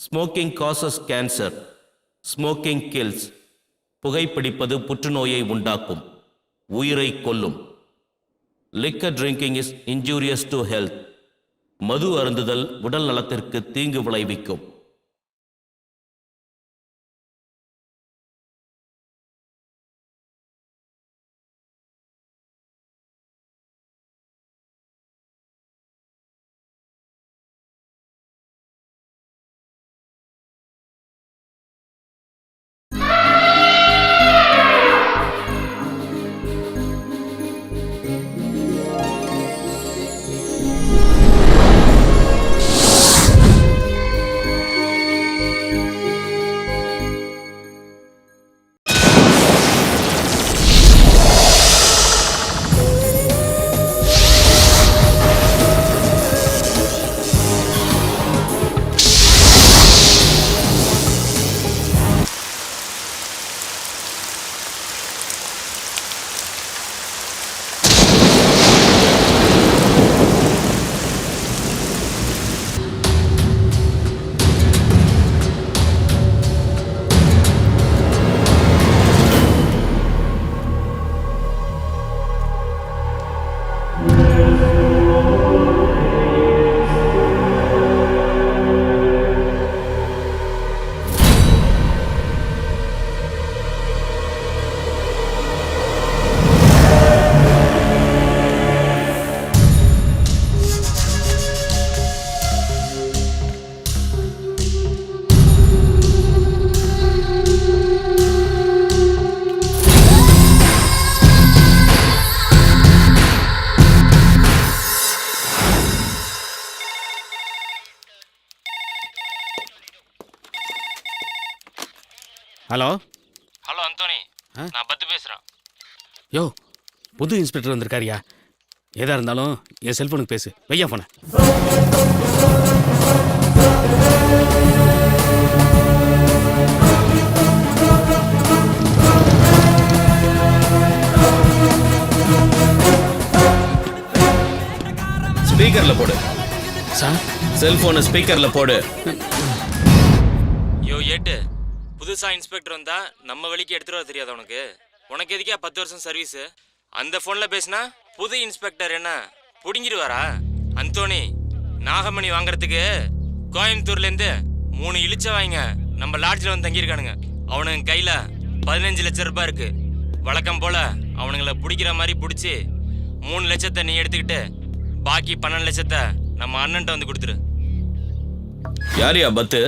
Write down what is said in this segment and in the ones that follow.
Smoking causes cancer, smoking kills. புகைப்பிடிப்பது புற்றுநோயை உண்டாக்கும், உயிரை கொல்லும். Liquor drinking is injurious to health. மது அருந்துதல் உடல் நலத்திற்கு தீங்கு விளைவிக்கும். ஹலோ ஹலோ அந்தோனி, நான் பத்து பேசுகிறேன். யோ, புது இன்ஸ்பெக்டர் வந்திருக்காரியா? எதா இருந்தாலும் என் செல்ஃபோனுக்கு பேசு. வையா போன. ஸ்பீக்கர்ல போடு சார். செல்போனை ஸ்பீக்கர்ல போடு. யோ ஏட்டு, புதுசா இன்ஸ்பெக்டர் வந்தா நம்ம வழிக்கு எடுத்துட்டு வர தெரியாது உனக்கு? உனக்கு எதுக்கே 10 வருஷம் சர்வீஸ்? அந்த போன்ல பேசினா புது இன்ஸ்பெக்டர் என்ன புடிங்கிடுவாரா? அந்தோனி, நாகமணி வாங்குறதுக்கு கோயம்புத்தூர்ல இருந்து 3 இழிச்ச வாங்க நம்ம லாட்ஜில் வந்து தங்கியிருக்கானுங்க. அவனுங்க கையில 15 லட்சம் ரூபாய் இருக்கு. வழக்கம் போல அவனுங்களை பிடிக்கிற மாதிரி பிடிச்சி 3 லட்சத்தை நீ எடுத்துக்கிட்டு பாக்கி 12 லட்சத்தை நம்ம அண்ணன்ட்ட வந்து கொடுத்துரு. யாரியா பத்து?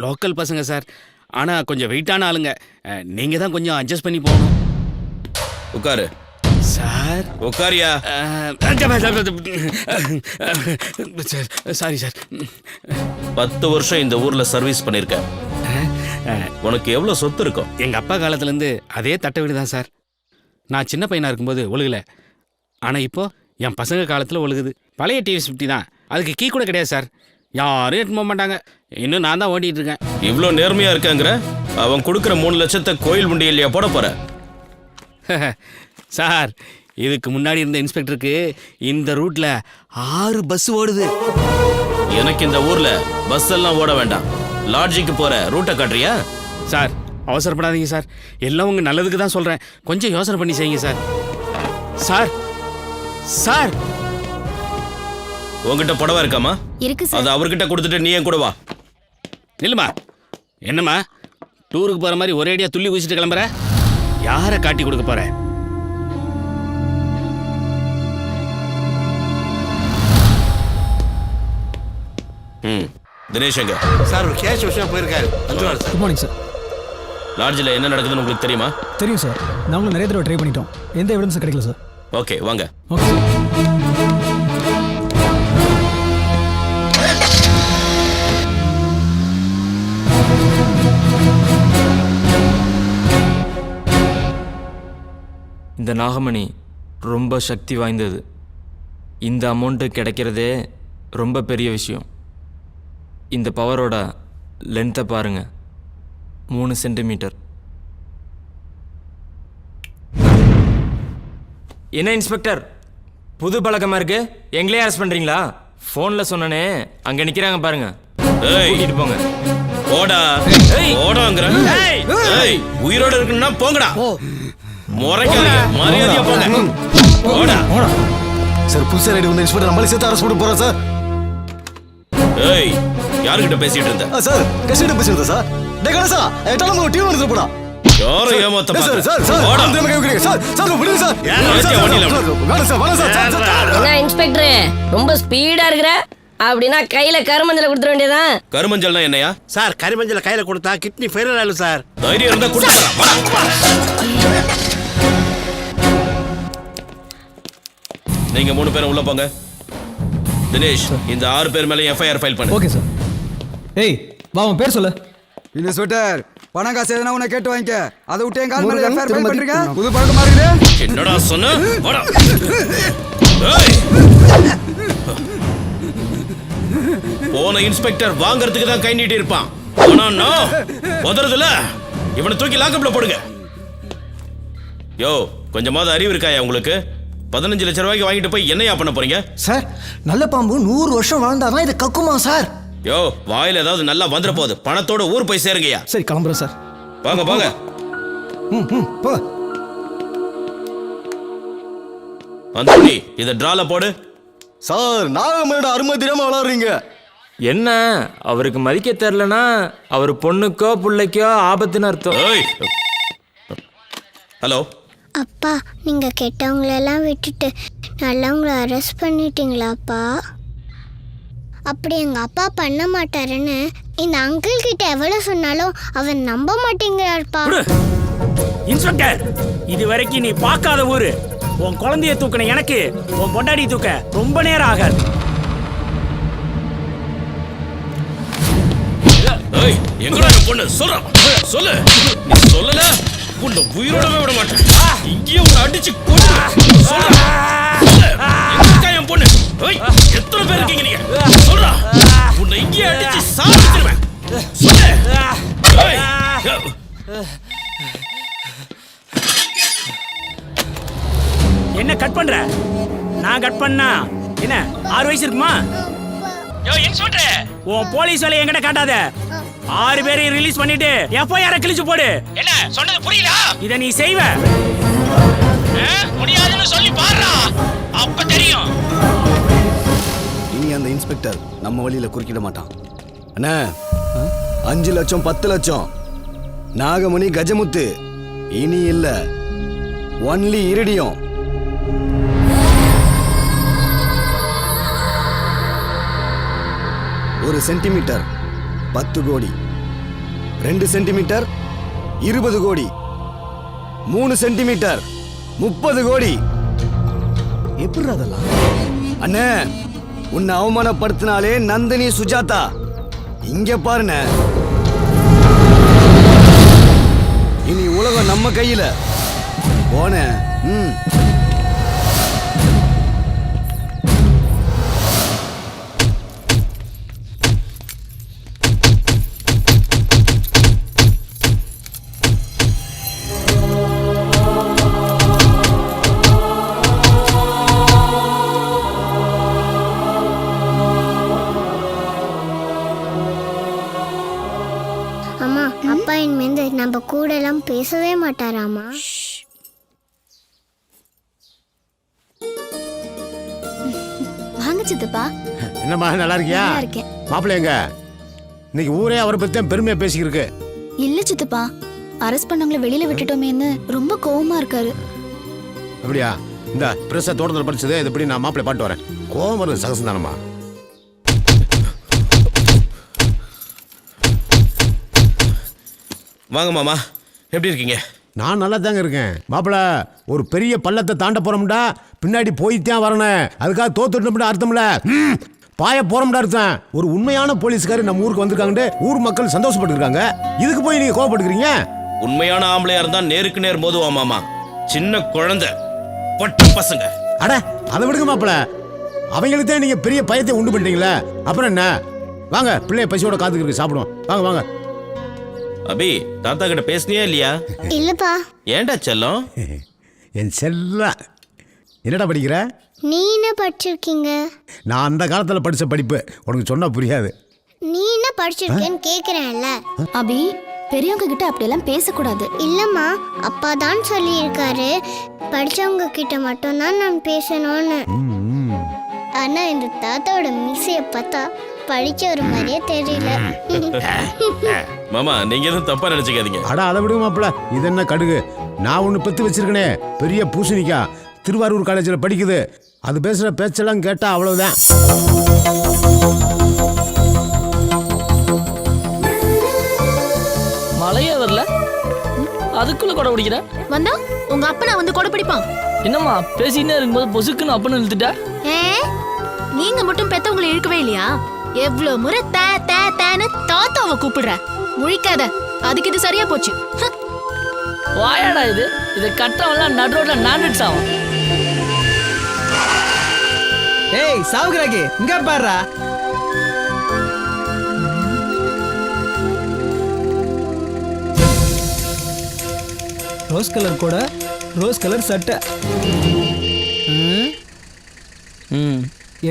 லோக்கல் பசங்க சார், ஆனால் கொஞ்சம் வெயிட்டான ஆளுங்க. நீங்கள் தான் கொஞ்சம் அட்ஜஸ்ட் பண்ணி போகணும். உட்காரு சார். உட்காரியா? Sorry sir. 10 வருஷம் இந்த ஊர்ல சர்வீஸ் பண்ணிருக்க. உனக்கு எவ்வளவு சொத்து இருக்கும்? எங்கள் அப்பா காலத்துலேருந்து அதே தட்டை வீடு தான் சார். நான் சின்ன பையனாக இருக்கும்போது ஒழுகலை, ஆனால் இப்போ என் பசங்க காலத்தில் ஒழுகுது. பழைய டிவிஎஸ் 50 தான், அதுக்கு கீ கூட கிடையாது சார். யாரும் எடுத்து போக மாட்டாங்க. இன்னும் நான் தான் ஓட்டிகிட்டு இருக்கேன். இவ்வளோ நேர்மையா இருக்காங்கிற? அவன் கொடுக்குற 3 லட்சத்தை கோயில் உண்டியல்லையா போட போற? சார், இதுக்கு முன்னாடி இருந்த இன்ஸ்பெக்டருக்கு இந்த ரூட்ல 6 பஸ் ஓடுது. எனக்கு இந்த ஊர்ல பஸ் எல்லாம் ஓட வேண்டாம். லாட்ஜுக்கு போற ரூட்டை காட்டுறியா? சார், அவசரப்படாதீங்க சார். எல்லாம் உங்க நல்லதுக்கு தான் சொல்றேன். கொஞ்சம் யோசனை பண்ணி செய்யுங்க சார். சார் சார், உங்ககிட்ட புடவை இருக்காமா? இருக்கு சார். அது அவர்கிட்ட கொடுத்துட்டு நீ ஏன் கூட வா. நில்லுமா. என்னம்மா, டூருக்கு போற மாதிரி ஒரேடியா துள்ளி குதிச்சுட்டு கிளம்புற? யாரை காட்டி கொடுக்க போற? தினேஷ் எங்க? சார், ஒரு கேஷ் விஷயம் போயிருக்காரு. வந்துருவாரு சார். Good morning sir. லாட்ஜில் என்ன நடக்குதுன்னு உங்களுக்கு தெரியுமா? தெரியும் சார். நாங்களும் நிறைய தடவை ட்ரை பண்ணிட்டோம். எந்த எவிடன்ஸும் கிடைக்கல சார். ஓகே, வாங்க. Okay sir. இந்த நாகமணி ரொம்ப சக்தி வாய்ந்தது. இந்த அமௌண்ட்டு கிடைக்கிறதே ரொம்ப பெரிய விஷயம். இந்த பவரோட லென்த்தை பாருங்க, 3 சென்டிமீட்டர். என்ன இன்ஸ்பெக்டர், புது பழக்கமாக இருக்கு? எங்களே அரெஸ்ட் பண்ணுறீங்களா? ஃபோனில் சொன்னனே, அங்கே நிற்கிறாங்க பாருங்க. ஏய் கூட்டிட்டு போங்க. ஓடா ஓடாங்கற ஏய் உயிரோட இருக்குன்னா போங்கடா முறைக்காதீங்க மரியாதையா போங்க ஓடா சார் புதுசா ரைடு வந்து இன்ஸ்பெக்டர் நம்மளே சேர்த்து அரெஸ்ட் பண்ண போறோம் சார். ஏய் யார்கிட்ட பேசிட்டு இருந்த சார் கசிட்ட பேசுறதா சார்? டேய் கணேசா எட்டால நம்ம டீம் வந்து போடா. யாரை ஏமாத்த சார் பாக்குற சார் சார் ஓடா அந்த மாதிரி கேக்குறீங்க சார் சார் விடுங்க சார். வேணாம் சார் என்ன இன்ஸ்பெக்டர் ரொம்ப ஸ்பீடா இருக்கிற? அப்படின்னா கையில கருமஞ்சல கொடுத்துட வேண்டியதான். கருமஞ்சள்னா என்னையா? சார் கரிமஞ்சள கையில கொடுத்தா கிட்னி ஃபெயிலியர் ஆயிடும் சார். தைரியம் இருந்தா கொடுத்துறா. நீங்க 3 பேரும் உள்ள போங்க. தினேஷ் இந்த 6 பேர் மேல எஃப்ஐஆர் ஃபைல் பண்ணு. Okay sir. ஏய் வா உன் பேர் சொல்லு. இன்ஸ்பெக்டர் பணம் காசு எதனா உன்னை கேட்டு வாங்கிக்க. அதை விட்டு என் கால் மேல எஃப்ஐஆர் ஃபைல் பண்றீங்க. புது பழக்கமா இருக்குது. என்னடா சொன்ன? வாடா. ஏய் போன இன்ஸ்பெக்டர் வாங்குறதுக்கு தான் கை நீட்டி இருப்பான். ஆனா நான் உதறதுல இவனை தூக்கி லாக்கப்ல போடுங்க. யோ கொஞ்சமாவது அறிவு இருக்காயா உங்களுக்கு? 15 லட்சம் ரூபாய்க்கு வாங்கிட்டு போய் என்னையா பண்ண போறீங்க? சார் நல்ல பாம்பு 100 வருஷம் வாழ்ந்தாதான் இதை கக்குமா சார்? யோ வாயில ஏதாவது நல்லா வந்துட போகுது. பணத்தோட ஊர் போய் சேருங்கய்யா. சரி கிளம்புறேன் சார். வாங்க போங்க. போ. அந்தோனி இத டிரால போடு. சார் நாகமேட அருமை தெரியாம வளர்றீங்க. என்ன அவருக்கு மதிக்க தெரியலனா அவர் பொண்ணுக்கோ பிள்ளைக்கோ ஆபத்துன்னு அர்த்தம். ஏய் ஹலோ அப்பா நீங்கள் கெட்டவங்களெல்லாம் விட்டுட்டு நல்லவங்கள அரெஸ்ட் பண்ணிட்டீங்களாப்பா? அப்படி எங்கள் அப்பா பண்ண மாட்டாருன்னு இந்த அங்கிள் கிட்ட எவ்வளோ சொன்னாலும் அவர் நம்ப மாட்டேங்கிறார்ப்பா. இன்ஸ்பெக்டர் இது வரைக்கும் நீ பார்க்காத ஊரு. உன் குழந்தைய தூக்கின எனக்கு உன் பொண்டாடி தூக்க ரொம்ப நேரம் ஆகாது. ஏய் எங்கடா என் பொண்ணு? சொல்றா சொல்லு. நீ சொல்லல உன்னை உயிரோடவே விட மாட்டேன். இங்கேயே உன்னை அடிச்சு கொல்லுடா. சொல்றா எங்க என் பொண்ணு? ஏய் எத்தனை பேர் இருக்கீங்க நீங்க? சொல்றா உன்னை இங்கேயே அடிச்சு சாவடிச்சிடுவேன். சொல்லு. ஏய் என்ன கட் பண்ற? நான் கட் பண்ணா என்ன 6 வயசு இருக்குமா? யோ இன்ஸ்பெக்டர் உன் போலீஸ் வேலையை என்கிட்ட காட்டாத. 6 பேரையும் ரிலீஸ் பண்ணிட்டு எஃப்ஐஆர் கிழிச்சு போடு. என்ன சொன்னது புரியல? இத நீ செய்வ? முடியாதுன்னு சொல்லி பாருடா, அப்ப தெரியும். இனி அந்த இன்ஸ்பெக்டர் நம்ம வழியில குறுக்கிட மாட்டான். அண்ணா 5 லட்சம் 10 லட்சம் நாகமணி கஜமுத்து இனி இல்ல, ஒன்லி இரிடியம். ஒரு சென்டிமீட்டர் 10 கோடி, 2 சென்டிமீட்டர் 20 கோடி, 3 சென்டிமீட்டர் 30 கோடி. எப்படி அதெல்லாம்? அண்ணே உன்னை அவமானப்படுத்தினாலே நந்தினி சுஜாதா. இங்க பாருண்ண, இனி உலகம் நம்ம கையில. போன அம்மா அப்பா இனிமேந்து நம்ம கூட எல்லாம் பேசவே மாட்டாராமா? வாங்க சித்தப்பா. என்னம்மா நல்லா இருக்கியா? இருக்கேன். மாப்பிள்ளை எங்க? இன்னைக்கு ஊரே அவரை பத்தி பெருமையா பேசிக்கிருக்கு. இல்ல சித்தப்பா, அரெஸ்ட் பண்ணவங்கள வெளியில விட்டுட்டோமேன்னு ரொம்ப கோவமா இருக்காரு. அப்படியா? இந்த பிரச தோட்டத்தில் படிச்சது இது எப்படி நான் மாப்பிள்ளை பாட்டு வரேன். கோவம் வருது சகசம் தானம்மா. வாங்க மாமா, எப்படி இருக்கீங்க? நான் நல்லா தாங்க இருக்கேன். மாப்பிள்ள ஒரு பெரிய பள்ளத்தை தாண்ட போறோம்டா, பின்னாடி போய்த்தான் வரணும். அதுக்காக தோத்துட்டோம்டா அர்த்தம்ல. பாய போறோம்டா அர்த்தம். ஒரு உண்மையான போலீஸ்காரர் நம்ம ஊருக்கு வந்திருக்காங்க, ஊர் மக்கள் சந்தோஷப்பட்டு இருக்காங்க. இதுக்கு போய் நீங்க கோவப்பட்டுக்கிறீங்க? உண்மையான ஆம்பளையா இருந்தா நேருக்கு நேர் மோதுவா மாமா. சின்ன குழந்தை பட்ட பசங்க. அட அதை விடுங்க மாப்பிள்ள, அவங்களுக்கு தான் நீங்க பெரிய பயத்தை உண்டு பண்ணிட்டீங்களே, அப்புறம் என்ன? வாங்க பிள்ளைய பசியோட காத்துக்கிட்டு சாப்பிடுவோம். வாங்க வாங்க. அபி தாத்தா கிட்ட பேசுனியா இல்லையா? இல்லப்பா. ஏன்டா செல்லம்? என் செல்ல என்னடா படிக்கிற? நீ என்ன படிச்சிருக்கீங்க? நான் அந்த காலத்தில் படித்த படிப்பு உனக்கு சொன்னால் புரியாது. நீ என்ன படிச்சிருக்கேன்னு கேக்குறேன்ல. அபி, பெரியவங்க கிட்ட அப்படியெல்லாம் பேசக்கூடாது. இல்லம்மா, அப்பா தான் சொல்லியிருக்காரு படிச்சவங்க கிட்ட மட்டும்தான் நான் பேசணும்னு. ஆனா இந்த தாத்தாவோட மீசைய பார்த்தா படிச்ச ஒரு மாதிரியே தெரியல. மாமா நீங்க எதுவும் தப்பா நினைச்சுக்காதீங்க. அட அதை விடுங்க மாப்பிள, இது என்ன கடுகு? நான் ஒன்று பெற்று வச்சிருக்கனே, பெரிய பூசணிக்கா, திருவாரூர் காலேஜில் படிக்குது. அது பேசுகிற பேச்செல்லாம் கேட்டா அவ்வளவுதான். மழையே வரல, அதுக்குள்ள கொடை பிடிக்கிற. வந்தா உங்க அப்பா நான் வந்து கொடை பிடிப்பான். என்னம்மா பேசிக்கிட்டே இருக்கும்போது பொசுக்குன்னு அப்பன்னு இழுத்துட்ட. நீங்க மட்டும் பெத்தவங்களை இழுக்கவே இல்லையா? எவ்வளவு முறை தே தே தேன்னு தாத்தாவை கூப்பிடுற. முழிக்காத, அதுக்கு இது சரியா போச்சு. வாயாடா இது, இதை கட்டவெல்லாம் நடு ரோட்ல நான்வெஜ் ஆகும். ஏய் சாவுகிறாக்கி, இங்க பாருடா. ரோஸ் கலர் கூட ரோஸ் கலர் சட்டை.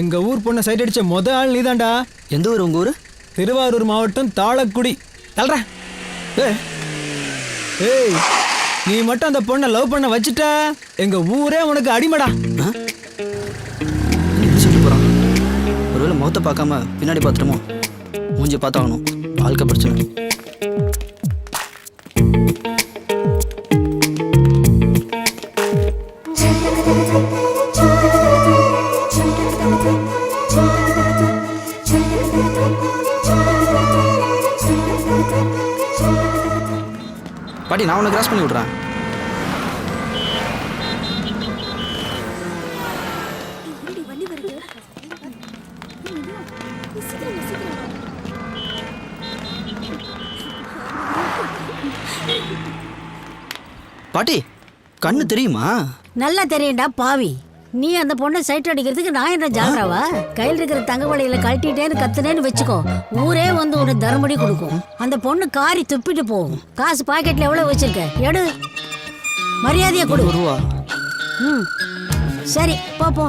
எங்க ஊர் பொண்ணை சைட் அடிச்ச ஆள் நீதான்டா. எந்த ஊர் உங்க ஊர்? திருவாரூர் மாவட்டம் தாளக்குடி. தல்றா. ஏய், நீ மட்டும் அந்த பொண்ணை லவ் பண்ண வச்சுட்ட, எங்க ஊரே உனக்கு அடிமடா. சொல்லிட்டு போறான். ஒருவேளை முகத்தை பார்க்காம பின்னாடி பார்த்துட்டோமோ? மூஞ்சி பார்த்தாகணும், வாழ்க்கை பிரச்சனை. பாட்டி, நான் உன்னை கிராஸ் பண்ணி விட்றேன். பாட்டி, கண்ணு தெரியுமா? நல்லா தெரியும்டா பாவி. நீ அந்த பொண்ணை சைட் அடிக்கிறதுக்கு நான் என்ன ஜாகராவா? கையில் இருக்கிற தங்க வளையல கழட்டிட்டேன்னு கத்துனேன்னு வச்சுக்கோ, ஊரே வந்து உனக்கு தர்மடி கொடுக்கும். அந்த பொண்ணு காரி துப்பிட்டு போகும். காசு பாக்கெட்ல எவ்வளவு வச்சிருக்க? எடு, மரியாதையா கொடு. ரூபா. சரி போ போ.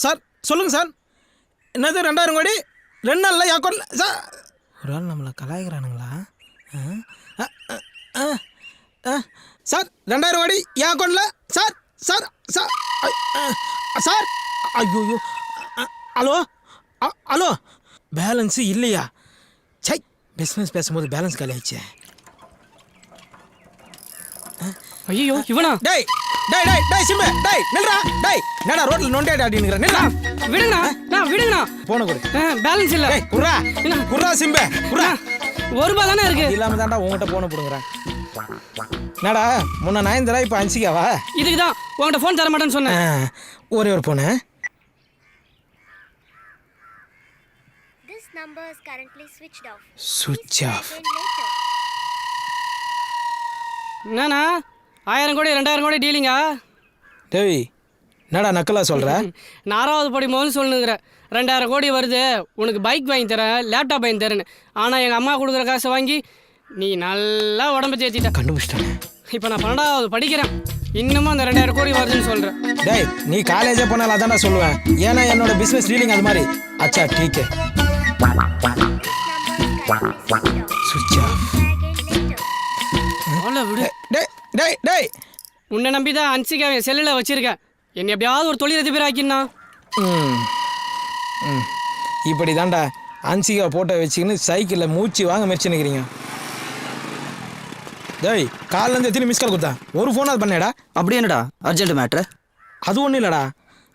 சார் சொல்லுங்க சார். என்னது 2000 கோடி 2 நாள்ல அக்கௌண்ட்ல சார்? ஒரு ஆள் நம்மளை கலாய்க்கிறானுங்களா? சார் 2000 கோடி என் அக்கௌண்ட்ல சார். சார் சார் சார், ஐயோ, ஹலோ ஹலோ, பேலன்ஸ் இல்லையா? சை, பிஸ்னஸ் பேசும்போது பேலன்ஸ் காலி ஆயிடுச்சு. ஐயோ இவனா? டேய் டேய் டேய் டேய் சிம்பு, டேய் நில்றா. டேய் என்னடா ரோட்ல நொண்டேடா அப்படிங்கற? நில்றா. விடுங்கண்ணா, நான் விடுங்கண்ணா. போன கொடு. பேலன்ஸ் இல்ல. டேய் குர்ரா குர்ரா சிம்பு குர்ரா. ₹1 தானே இருக்கு. இல்லாம தான்டா உன்கிட்ட போன புடுங்கறேன். என்னடா முன்ன 9 இப்போ 5 இதுக்கு தான் உன்கிட்ட ஃபோன் தர மாட்டேன்னு சொன்னேன். ஒரே ஒரு போன. This number is currently switched off. Switch off. என்னண்ணா 1000 கோடி 2000 கோடி டீலிங்கா? டேய் என்னடா நக்கலா சொல்ற? 4வது படிக்கும்போது சொல்லுங்கிற 2000 கோடி வருது, உனக்கு பைக் வாங்கி தரேன், லேப்டாப் வாங்கி தரேன்னு. ஆனால் எங்கள் அம்மா கொடுக்குற காசை வாங்கி நீ நல்லா உடம்பு தேய்ச்சிட்ட. கண்டுபிடிச்சிட்டானே. இப்போ நான் 12வது படிக்கிறேன், இன்னமும் அந்த 2000 கோடி வருதுன்னு சொல்கிறேன். டேய் நீ காலேஜே போனாலும் அதான்டா சொல்லுவேன். ஏன்னா என்னோட பிஸ்னஸ் டீலிங் அது மாதிரி. அச்சா டீக்கே. சுவிட்ச் ஆஃப். விடு. டேய் டேய் டேய், உன்னை நம்பி தான் அன்சிக்காவை செல்லில் வச்சிருக்கேன். என்னை எப்படியாவது ஒரு தொழிலதிபர் ஆக்கினா. இப்படி தான்டா அன்சிகா போட்டோ வச்சுக்கின்னு சைக்கிளில் மூச்சு வாங்க முயற்சி நிற்கிறீங்க. டேய் காலிலேருந்து எத்தனை மிஸ் கால் கொடுத்தா? ஒரு ஃபோன் அது பண்ணேடா. அப்படி என்னடா அர்ஜென்ட் மேட்ரு? அது ஒன்றும் இல்லைடா,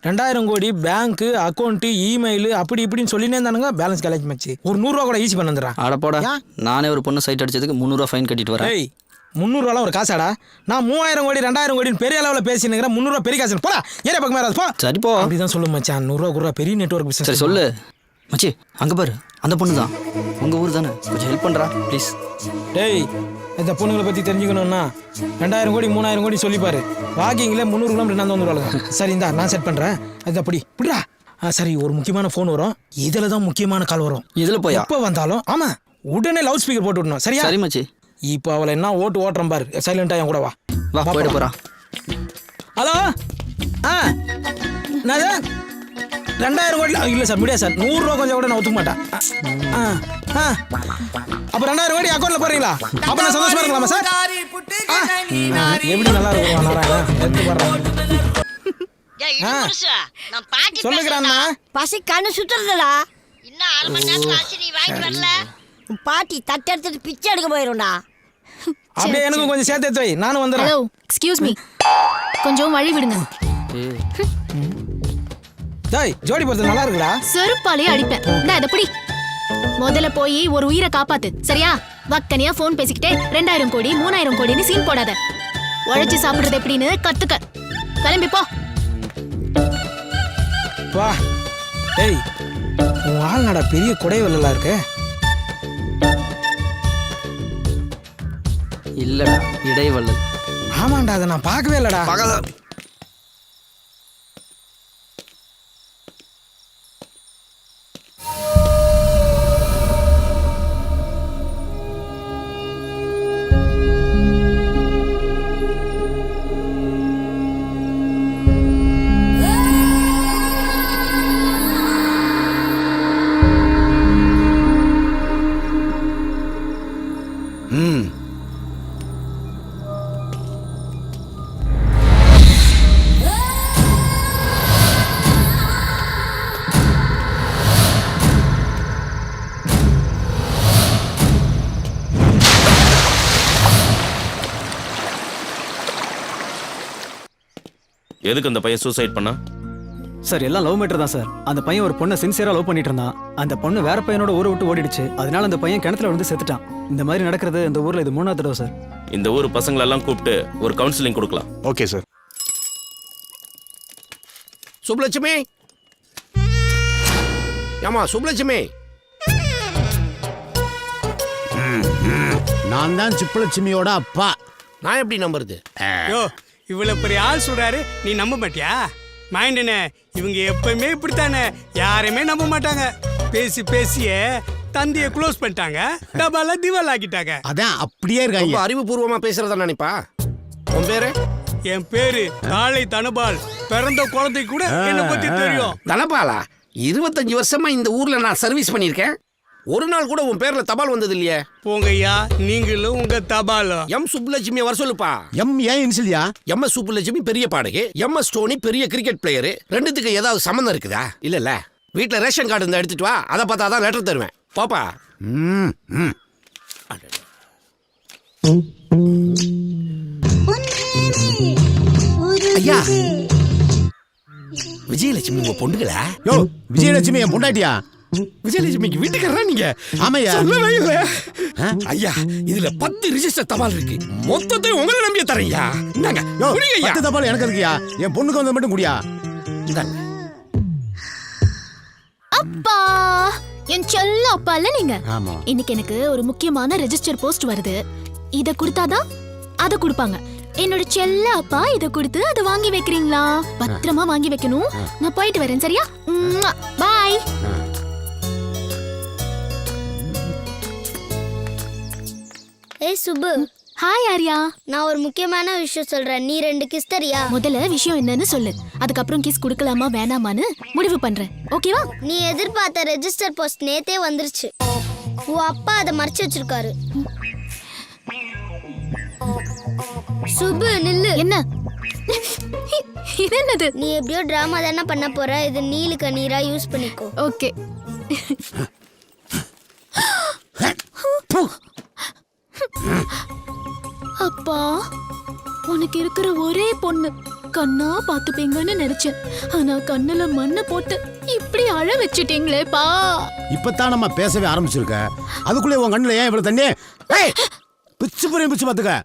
2000 கோடி பேங்க்கு அக்கௌண்ட்டு இமெயில் அப்படி இப்படின்னு சொல்லினே இருந்தானுங்க. பேலன்ஸ் காலேஜ் மச்சு ஒரு 100 ரூபா கூட ஈஸி பண்ணுறா. அடப்போடா, நானே ஒரு பொண்ணு சைட் அடிச்சதுக்கு 300 ரூபா ஃபைன் கட்டிட்டு வரேன். டேய் 300 ரூபாலாம் ஒரு காசாடா? நான் 3000 கோடி 2000 கோடின்னு பெரிய அளவில் பேசினுங்கிறேன். 300 ரூபா பெரிய காசு. போடா ஏரியா பக்கம் மேலே போ. சரி போ. அப்படிதான் சொல்லு மச்சான். 100 ரூபா குரூபா பெரிய நெட்வொர்க் பிசினஸ். சரி சொல்லு மச்சி. அங்கே பாரு, அந்த பொண்ணு தான். உங்கள் ஊர் தானே, கொஞ்சம் ஹெல்ப் பண்ணுறா ப்ளீஸ். டேய் இந்த பொண்ணுங்களை பற்றி தெரிஞ்சுக்கணும்னா 2000 கோடி 3000 கோடி சொல்லிப்பாரு. வாக்கிங்கில் 300 கிலோமீட்டர் நான் வந்துடுவாங்க. சரி இந்தா நான் செட் பண்ணுறேன். அது அப்படி இப்படிடா. சரி ஒரு முக்கியமான ஃபோன் வரும், இதில் தான் முக்கியமான கால் வரும். இதில் போய் எப்போ வந்தாலும் ஆமாம் உடனே லவுட் ஸ்பீக்கர் போட்டு விடணும். சரியா? சரி மச்சி. இப்போ அவளை என்ன ஓட்டுறேன் பாரு. சைலண்டாக என் கூட வா. வா போயிட்டு போகிறா. ஹலோ. நான் 2000 கோடி இல்லை சார், முடியாது சார். 100 ரூபா கொஞ்சம் கூட நான் ஒத்துக்க மாட்டேன். அப்போ 2000 கோடி அக்கௌண்ட்ல போடுறீங்களா? அப்போ நான் சந்தோஷமா இருக்கலாமா சார்? எப்படி நல்லா இருக்கும் எடுத்து போடுறேன். சொல்லுகிறான்னா பசி கண்ணு சுத்துறதுடா. இன்னும் 1/2 மணி நேரத்துல அரிசி நீ வாங்கிட்டு வரல, உன் பாட்டி தட்டு எடுத்துட்டு பிச்சை எடுக்க போயிரும்டா. அப்படியே எனக்கும் கொஞ்சம் சேர்த்து எடுத்து வை, நானும் வந்துடுறேன். ஹலோ, எக்ஸ்கியூஸ் மீ, கொஞ்சம் வழி விடுங்க. டேய், ஜோடி போறது நல்லா இருக்குடா. செருப்பாலே அடிப்பேன். இதை பிடி. முதல்ல போய் ஒரு உயிரை காப்பாத்து, சரியா? வக்கனியா போன் பேசிக்கிட்டே 2000 கோடி 3000 கோடின்னு சீன் போடாத. உழைச்சு சாப்பிடுறது எப்படின்னு கத்துக்க. கிளம்பி போ. வா. டேய், உன் ஆள் நடா பெரிய குடைவெல்லாம் இருக்கு. இல்லடா, இடைவள்ளல். ஆமாண்டா, அதை நான் பார்க்கவே இல்லடா. எதுக்கு அந்த பையன் சூசைட் பண்ணா? சார், எல்லாம் லவ் மேட்டர் தான் சார். அந்த பையன் ஒரு பொண்ணை சின்சியரா லவ் பண்ணிட்டு இருந்தான். அந்த பொண்ணு வேற பையனோட ஊரை விட்டு ஓடிடுச்சு. அதனால அந்த பையன் கிணத்துல விழுந்து செத்துட்டான். இந்த மாதிரி நடக்கிறது இந்த ஊர்ல இது 3வது தடவை சார். இந்த ஊர் பசங்களெல்லாம் கூப்பிட்டு ஒரு கவுன்சிலிங் கொடுக்கலாம். Okay sir. சுப்லட்சுமி, ஏமா சுப்லட்சுமி? நான் தான் சுப்புலட்சுமியோட அப்பா. நான் எப்படி நம்புறது? இவ்வளவு பெரிய ஆள் சொல்றாரு, நீ நம்ப மாட்டியா? மைண்டனே, இவங்க எப்பவுமே இப்படித்தானே, யாரையுமே நம்ப மாட்டாங்க. பேசி பேசியே தந்திய க்ளோஸ் பண்ணிட்டாங்க, டபால திவால் ஆக்கிட்டாங்க. அதான் அப்படியே இருக்காங்க. அறிவுபூர்வமா பேசுறதா நினைப்பா. உன் பேரு? என் பேரு காளை தனபால். பிறந்த குழந்தை கூட என்ன பத்தி தெரியும். தனபாலா? 25 வருஷமா இந்த ஊர்ல நான் சர்வீஸ் பண்ணிருக்கேன். ஒரு நாள் கூட உன் பேர்ல தபால் வந்தது இல்லையே. போங்கய்யா, நீங்களும் உங்க தபாலும். எம் சுப்புலட்சுமி வர சொல்லுப்பா. எம் ஏன் இன்சிலியா? எம் எஸ் சுப்புலட்சுமி பெரிய பாடகி, எம் எஸ் டோனி பெரிய கிரிக்கெட் பிளேயரு. ரெண்டுத்துக்கு ஏதாவது சம்மந்தம் இருக்குதா? இல்ல. வீட்டுல ரேஷன் கார்டு இருந்தா எடுத்துட்டு வா, அதை பார்த்தா தான் லெட்டர் தருவேன். பாப்பா. ஐயா, விஜயலட்சுமி உங்க பொண்ணுங்களா? யோ, விஜயலட்சுமி என் பொண்டாட்டியா? விஜயலட்சுமிக்கு வீட்டுக்காரரா நீங்க? ஆமையா. ஐயா, இதுல 10 ரிஜிஸ்டர் தபால் இருக்கு. மொத்தத்தையும் உங்களை நம்பிய தரையா. இந்தாங்க. 10 தபால் எனக்கு இருக்குயா. என் பொண்ணுக்கு வந்து மட்டும் குடியா. இந்தாங்க. அப்பா, என் செல்ல அப்பா இல்ல நீங்க. ஆமா. இன்னைக்கு எனக்கு ஒரு முக்கியமான ரெஜிஸ்டர் போஸ்ட் வருது. இத கொடுத்தாதான் அத கொடுப்பாங்க. என்னோட செல்ல அப்பா இத கொடுத்து அதை வாங்கி வைக்கிறீங்களா? பத்திரமா வாங்கி வைக்கணும். நான் போயிட்டு வரேன், சரியா? பாய். ஏய் சுப்பு. ஹாய் ஆர்யா. நான் ஒரு முக்கியமான விஷயம் சொல்றேன், நீ 2 கிஸ் தரியா? முதல்ல விஷயம் என்னன்னு சொல்லு, அதுக்கப்புறம் கிஸ் கொடுக்கலாமா வேணாமான்னு முடிவு பண்றேன், ஓகேவா? நீ எதிர்பார்த்த ரெஜிஸ்டர் போஸ்ட் நேத்தே வந்துருச்சு. உன் அப்பா அதை மறைச்சு வச்சிருக்காரு. சுப்பு நில்லு. என்ன இது? என்னது? நீ எப்படியோ டிராமா தானே பண்ண போற, இது நீலு கண்ணீரா யூஸ் பண்ணிக்கோ. ஓகே. அப்பா, உனக்கு இருக்கிற ஒரே பொண்ணு, கண்ணா பாத்துப்பீங்கன்னு நினைச்சேன். ஆனா கண்ணுல மண்ணை போட்டு இப்படி அழ வச்சுட்டீங்களேப்பா. இப்பதான் நம்ம பேசவே ஆரம்பிச்சிருக்க, அதுக்குள்ளே உன் கண்ணுல ஏன் இவ்வளவு தண்ணி? பிச்சு புரியும், பிச்சு பாத்துக்க.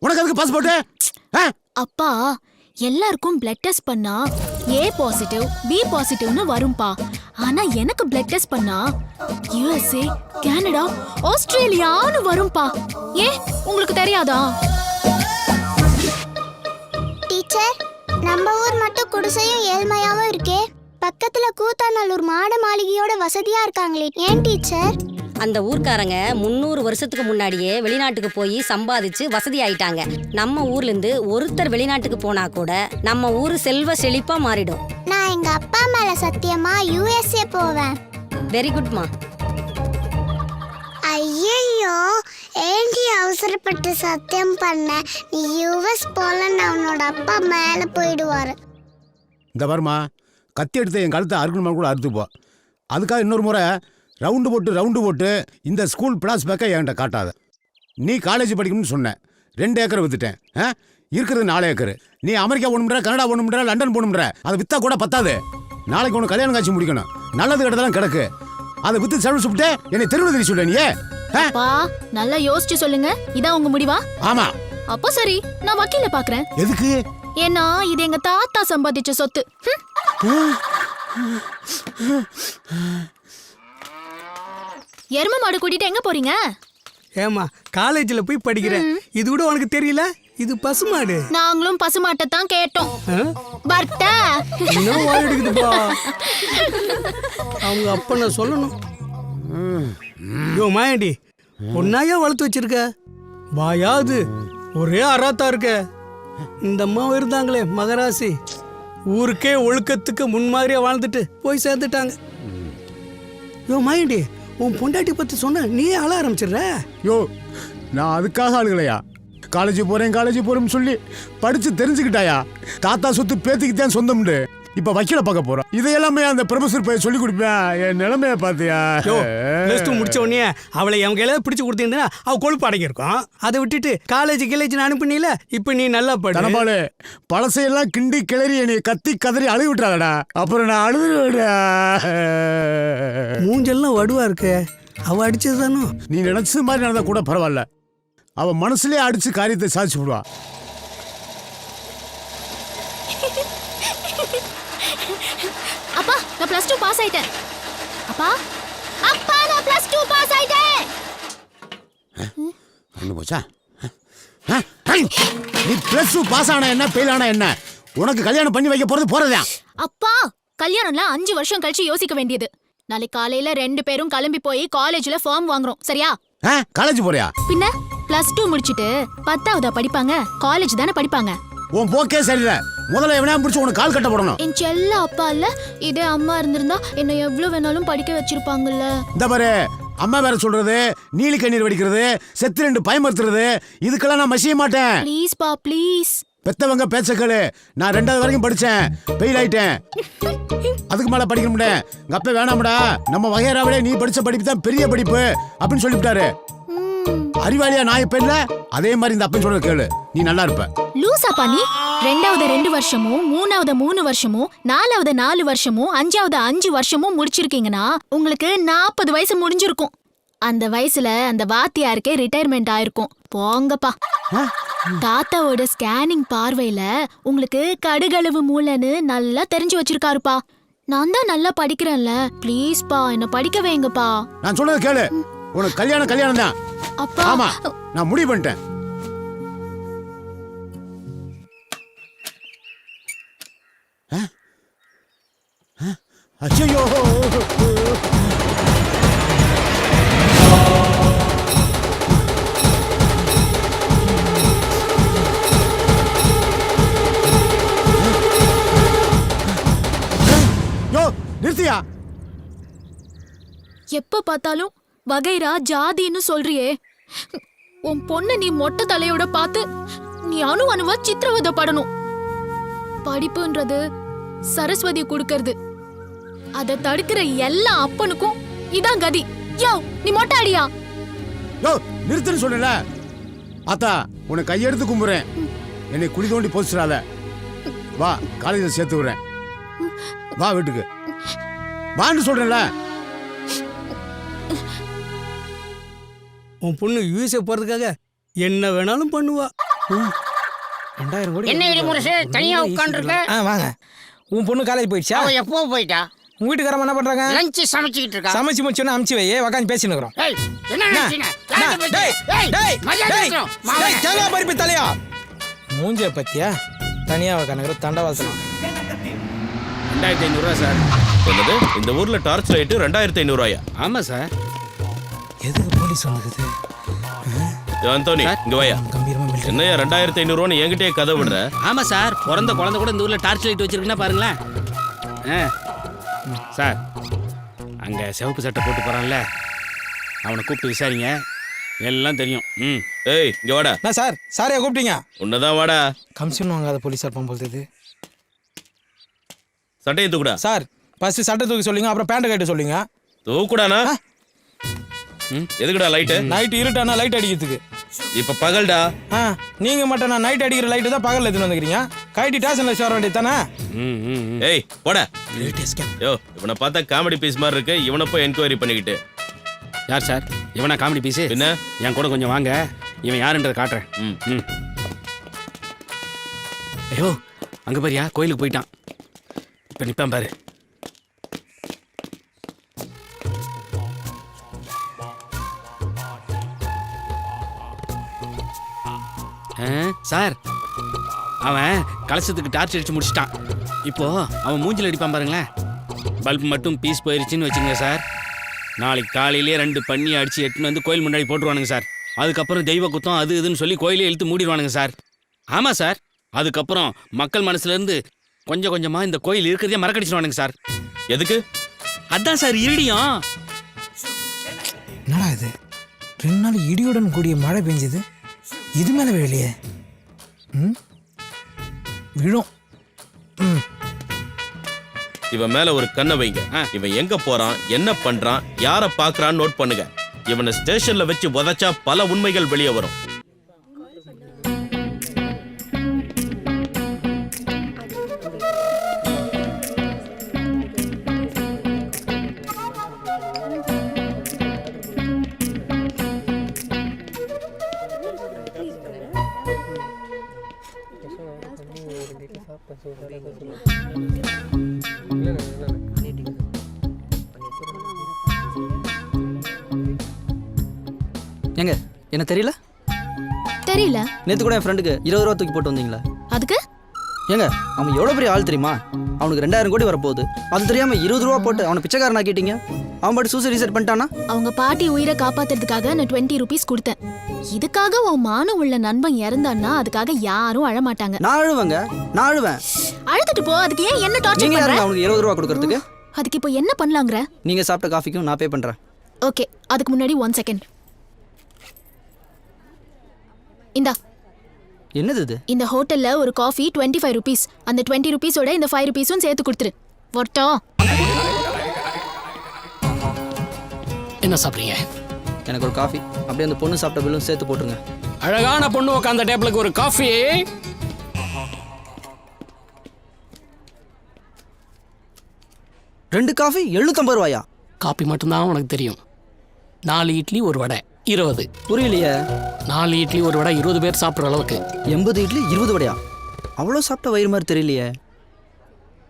உனக்கு அதுக்கு பாஸ்போர்ட்? அப்பா, எல்லாருக்கும் பிளட் டெஸ்ட் பண்ணா ஏ பாசிட்டிவ் பி பாசிட்டிவ்னு வரும்பா. ஆனா எனக்கு பிளட் டெஸ்ட் பண்ணா யுஎஸ்ஏ, கனடா, ஆஸ்திரேலியான்னு வரும்பா. ஏன் உங்களுக்கு தெரியாதா? டீச்சர், நம்ம ஊர் மட்டும் குடிசையும் ஏழ்மையாவும் இருக்கே, பக்கத்துல கூத்தாநல்லூர் மாட மாளிகையோட வசதியா இருக்காங்களே, ஏன் டீச்சர்? அந்த ஊர்க்காரங்க 300 வருஷத்துக்கு முன்னாடியே வெளிநாட்டுக்கு போய் சம்பாதிச்சு வசதி ஆயிட்டாங்க. நம்ம ஊர்ல இருந்து ஒருத்தர் வெளிநாட்டுக்கு போனா கூட நம்ம ஊரு செல்வ செழிப்பா மாறிடும். நான் எங்க அப்பா மேல சத்தியமா USA போவேன். வெரி குட்மா. ஐயோ ஏண்டி அவசரப்பட்டு சத்தியம் பண்ண? நீ US போலன்னு அவனோட அப்பா மேல போயிடுவாரு. இந்த பாருமா, கத்தி எடுத்து என் கழுத்தை அறுக்கணுமா கூட அறுத்துப்போ. அதுக்காக இன்னொரு முறை ரவுண்டு போட்டு இந்த ஸ்கூல் பிளாஸ் பேக்கை என்கிட்ட காட்டாத. நீ காலேஜ் படிக்கணும்னு சொன்னேன், 2 ஏக்கரை வித்துட்டேன். இருக்கிறது 4 ஏக்கர். நீ அமெரிக்கா போகணும்ன்ற, கனடா போகணும்ன்ற, லண்டன் போகணும்ன்ற, அதை விற்றா கூட பத்தாது. நாளைக்கு ஒன்று கல்யாணம் காட்சி முடிக்கணும். நல்லது கிட்டதெல்லாம் கிடக்கு. அதை விற்று செலவு சுப்பிட்டு என்னை தெருவில் தெரிய சொல்ல நீ. நல்லா யோசிச்சு சொல்லுங்க. இதான் உங்க முடிவா? ஆமா. அப்போ சரி, நான் வக்கீல பாக்குறேன். எதுக்கு? ஏன்னா இது எங்க தாத்தா சம்பாதிச்ச சொத்து. எரும மாடு கூட்டிட்டு எங்க போறீங்க? ஏமா காலேஜ்ல போய் படிக்கிறேன், இது கூட உனக்கு தெரியல? இது பசுமாடு. நாங்களும் பசுமாட்டை தான் கேட்டோம். பர்த்தா இன்னும் வாயிடுக்குதுப்பா. அவங்க அப்ப நான் சொல்லணும். யோ மாயாண்டி, பொண்ணாயா வளர்த்து வச்சிருக்க? வாயாது ஒரே அராத்தா இருக்க. இந்த அம்மா இருந்தாங்களே மகராசி, ஊருக்கே ஒழுக்கத்துக்கு முன்மாதிரியா வாழ்ந்துட்டு போய் சேர்ந்துட்டாங்க. யோ மாயாண்டி, உன் பொண்டாட்டி பத்தி சொன்ன நீ அழ ஆரம்பிச்சிடுற. யோ, நான் அதுக்காக ஆளுகளையா? காலேஜ் போறேன்னு சொல்லி படிச்சு தெரிஞ்சுக்கிட்டாயா? தாத்தா சொத்து பேத்திக்கு தான் சொந்தம்னு இப்ப வக்கீல பார்க்க போறோம். இதையெல்லாமே அந்த ப்ரொஃபசர் போய் சொல்லி கொடுப்பேன். என் நிலைமைய பாத்தியா? +2 முடிச்ச உடனே அவளை என் கையில பிடிச்சு கொடுத்திருந்தா அவ கொழுப்பு அடங்கியிருக்கும். அதை விட்டுட்டு காலேஜ் அனுப்புனீல, இப்ப நீ நல்லா படு. பழசையெல்லாம் கிண்டி கிளறி என்னை கத்தி கதறி அழுது விட்டுறாடா. அப்புறம் நான் அழுதுடா. மூஞ்செல்லாம் வடுவா இருக்கு. அவ அடிச்சதுதானோ? நீ நினைச்சது மாதிரி நடந்தா கூட பரவாயில்ல. அவ மனசுலயே அடிச்சு காரியத்தை சாதிச்சு விடுவா. அப்பா, நான் +2 பாஸ் ஆயிட்டேன். அப்பா நான் +2 பாஸ் ஆயிட்டேன். என்ன போச்சா? நீ +2 பாஸ் ஆனா என்ன, ஃபெயில் ஆனா என்ன? உனக்கு கல்யாணம் பண்ணி வைக்க போறதா? அப்பா, கல்யாணம்லாம் 5 வருஷம் கழிச்சு யோசிக்க வேண்டியது. நாளைக்கு காலையில 2 பேரும் கிளம்பி போய் காலேஜ்ல ஃபார்ம் வாங்குறோம், சரியா? காலேஜ் போறியா? பின்ன +2 முடிச்சிட்டு 10ஆவதா படிப்பாங்க? காலேஜ் தானே படிப்பாங்க. உன் போக்கே சரியில்லை. முதல்ல எவனா பிடிச்சு உனக்கு கால் கட்ட போடணும். என் செல்ல அப்பா இல்ல, இதே அம்மா இருந்திருந்தா என்ன எவ்வளவு வேணாலும் படிக்க வச்சிருப்பாங்கல்ல. இந்த பாரு, அம்மா வேற சொல்றது, நீலி கண்ணீர் வடிக்கிறது, செத்து 2 பயமறுத்துறது, இதுக்கெல்லாம் நான் மசிய மாட்டேன். ப்ளீஸ் பா, ப்ளீஸ். பெத்தவங்க பேச்சக்களு. நான் 2வது வரைக்கும் படிச்சேன், ஃபெயில் ஆயிட்டேன். அதுக்கு மேல படிக்க முடியல. உங்க அப்பா வேணாம்டா, நம்ம வகையறாவிலே நீ படிச்ச படிப்பு தான் பெரிய படிப்பு அப்படின்னு சொல்லிவிட்டாரு. அறிவாளியா நான் இப்ப இல்ல, அதே மாதிரி இந்த அப்பன் சொல்றது கேளு, நீ நல்லா இருப்ப. லூசாப்பா நீ? 2வது 2 வருஷமும், 3வது 3 வருஷமும், 4வது 4 வருஷமும், 5வது 5 வருஷமும் முடிச்சிருக்கீங்கன்னா உங்களுக்கு 40 வயசு முடிஞ்சிருக்கும். அந்த வயசுல அந்த வாத்தியாருக்கே ரிட்டையர்மெண்ட் ஆயிருக்கும். போங்கப்பா. தாத்தாவோட ஸ்கேனிங் பார்வையில உங்களுக்கு கடுகளவு மூளைன்னு நல்லா தெரிஞ்சு வச்சிருக்காருப்பா. நான் தான் நல்லா படிக்கிறேன்ல, ப்ளீஸ் பா என்ன படிக்க வைங்கப்பா. நான் சொல்றது கேளு, உனக்கு கல்யாணம் தான். அப்பா, ஆமா, நான் முடிவு பண்ணிட்டேன். ஐயோ, நிறுத்தியா? எப்ப பார்த்தாலும் வகைரா ஜாதின்னு சொல்றியே. உன் பொண்ணு நீ மொட்டை தலையோட பார்த்து நீ அணுவா சித்திரவதைப்படணும். படிப்புன்றது சரஸ்வதி கொடுக்கறது. அதை தடுக்கிற எல்லா அப்பனுக்கும் இதான் கதி. யோ, நீ மொட்டை அடியா? யோ, நிறுத்துன்னு சொல்லல. ஆத்தா, உன்னை கையெடுத்து கும்புறேன். என்னை குழி தோண்டி போச்சுடாத. வா, காலேஜில் சேர்த்து விடுறேன். வா வீட்டுக்கு வான்னு சொல்றேன்ல. உன் பொண்ணு USA போறதுக்காக என்ன வேணாலும் பண்ணுவா. 2000 கோடி. என்ன விடுமுறை தனியா உட்கார்ந்துருக்க? வாங்க. உன் பொண்ணு காலேஜ் போயிடுச்சா? அவ எப்போ போயிட்டா? உங்க வீட்டுக்காரமா என்ன பண்றாங்க? லஞ்ச் சமைச்சிட்டு இருக்கா. சமைச்சு முடிச்சோன்னா அமுச்சு வை, உட்காந்து பேசிட்டு இருக்கோம். பருப்பு தலையா மூஞ்ச பத்தியா தனியா உட்காந்துக்கிற தண்டவாசனம். 2500 ரூபா சார். என்னது, இந்த ஊர்ல டார்ச் லைட் 2500 ரூபாயா? ஆமா சார். எதுக்கு போலீஸ் வந்துக்குது? அந்தோனி இங்க வாயா. கம்பீரமா மிலிட்டரி. என்னையா 2500 என்கிட்டயே கதை விடுற? ஆமா சார், பிறந்த குழந்தை கூட இந்த ஊர்ல டார்ச் லைட் வச்சிருக்குன்னா பாருங்களேன். சார், அங்க சிவப்பு சட்டை போட்டு போறான்ல, அவனை கூப்பிட்டு விசாரிங்க, எல்லாம் தெரியும். ஏய் இங்க வாடா. நான் சார், சாரையா கூப்பிட்டீங்க? உன்னதான் வாடா. கமிஷன் வாங்காத போலீஸார் போகும்போது இது. சட்டையை தூக்குடா. சார், ஃபர்ஸ்ட் சட்டை தூக்கி சொல்லுங்க, அப்புறம் பேண்ட் கட்ட சொல்லுங்க. தூக்குடானா? எதுக்குடா லைட்டு? நைட் இருட்டானா லைட் அடிக்கிறதுக்கு. இப்ப பகல்டா. நீங்க மட்டும் நான் நைட் அடிக்கிற லைட்டு தான் பகல்ல எடுத்துன்னு வந்துக்கிறீங்க. கைட்டி ஸ்டேஷன்ல சேர வேண்டியது தானே? ஏய் போடா. யோ, இவனை பார்த்தா காமெடி பீஸ் மாதிரி இருக்கு. இவனை போய் என்கொயரி பண்ணிக்கிட்டு. யார் சார் இவனா காமெடி பீஸு? என்ன, என் கூட கொஞ்சம் வாங்க, இவன் யாருன்றதை காட்டுறேன். ஐயோ, அங்கே பாரியா, கோயிலுக்கு போயிட்டான். இப்போ நிற்பான் பாரு. சார், அவன் கலசத்துக்கு டார்ச் அடிச்சு முடிச்சிட்டான். இப்போ அவன் மூஞ்சில் அடிப்பான் பாருங்களேன். பல்ப் மட்டும் பீஸ் போயிருச்சுன்னு வச்சுங்க சார், நாளைக்கு காலையிலே 2 பண்ணி அடிச்சு எட்டுன்னு வந்து கோயில் முன்னாடி போட்டுருவானுங்க சார். அதுக்கப்புறம் தெய்வ குத்தம் அது இதுன்னு சொல்லி கோயிலே இழுத்து மூடிடுவானுங்க சார். ஆமாம் சார், அதுக்கப்புறம் மக்கள் மனசுலேருந்து கொஞ்சம் கொஞ்சமாக இந்த கோயில் இருக்கிறதே மறக்கடிச்சிடுவானுங்க சார். எதுக்கு? அதான் சார் இடியும். என்னடா இது, 2 நாள் இடியுடன் கூடிய மழை பெஞ்சது, இது மேலே விழலையே. விழும். இவன் மேல ஒரு கண்ணை வைங்க. இவன் எங்க போறான், என்ன பண்றான், யார பாக்குறான்னு நோட் பண்ணுங்க. இவனை ஸ்டேஷன்ல வச்சு உதைச்சா பல உண்மைகள் வெளியே வரும். ஏங்க என்ன தெரியல? தெரியல. நேற்று கூட என் ஃப்ரெண்டுக்கு 20 ரூபா தூக்கி போட்டு வந்தீங்களா? அதுக்கு ஏங்க அவன் எவ்வளோ பெரிய ஆள் தெரியுமா? அவனுக்கு 2000 கோடி வரப்போகுது. அது தெரியாமல் 20 ரூபா போட்டு அவனை பிச்சைக்காரனா கேட்டீங்க. அவன் பாட்டு சூசைட் ரீசெட் பண்ணிட்டானா? அவங்க பாட்டி உயிரை காப்பாத்துறதுக்காக நான் 20 ரூபீஸ் கொடுத்தேன். இதுக்காக உன் மானம் உள்ள நண்பன் இறந்தான்னா அதுக்காக யாரும் அழமாட்டாங்க. நான் அழுவேங்க, நான் அழுவேன். அழுதுட்டு போ, அதுக்கு ஏன் என்ன டார்ச்சர் நீங்க பண்ற? யாருங்க அவனுக்கு 20 ரூபா கொடுக்கறதுக்கு? அதுக்கு இப்போ என்ன பண்ணலாங்கற? நீங்க சாப்பிட்ட காஃபிக்கும் நான் பே பண்றேன். ஓகே, அதுக்கு முன்னாடி 1 செகண்ட். இந்தா. என்னது இது? இந்த ஹோட்டல்ல ஒரு காஃபி 25 ரூபீஸ். அந்த 20 ரூபீஸோட இந்த 5 ரூபீஸும் சேர்த்து கொடுத்துரு. வர்ட்டா. என்ன சாப்பிட்றீங்க? எனக்கு ஒரு காஃபி, அப்படியே அந்த பொண்ணு சாப்பிட்ட பில்லும் சேர்த்து போட்டுருங்க. அழகான பொண்ணு உட்காந்த டேபிளுக்கு ஒரு காஃபி. 2 காஃபி 750 ரூபாயா? காப்பி மட்டும்தான் உனக்கு தெரியும். 4 இட்லி 1 வடை 20. புரியலையே. 4 இட்லி 1 வடை 20 பேர் சாப்பிட்ற அளவுக்கு. 80 இட்லி 20 வடையா? அவ்வளோ சாப்பிட்ட வயிறு மாதிரி தெரியலையே.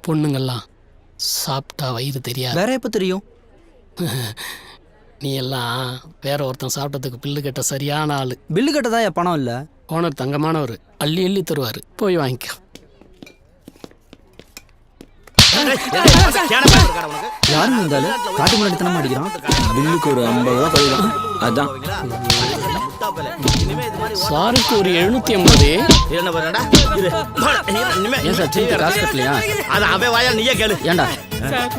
பொண்ணுங்கள்லாம் சாப்பிட்டா வயிறு தெரியாது. வேற எப்போ தெரியும்? நீ எல்லாம் வேற ஒருத்தன் சாப்பிட்டதுக்கு பில்லு கட்ட சரியான ஆளு. பில்லு கட்டதான் என் பணம் இல்லை. ஓனர் தங்கமானவர், அள்ளி அள்ளி தருவார். போய் வாங்கிக்கோ. யாருங்க இருந்தாலும் காட்டு முன்னாடி தானே அடிக்கிறான். பில்லுக்கு ஒரு 50 ரூபா கழிக்கலாம். அதான் சாருக்கு ஒரு 750. ஏன் சார் திருப்பி காசு கட்டலையா? அதான் அவன் வாயால் நீயே கேளு. ஏண்டா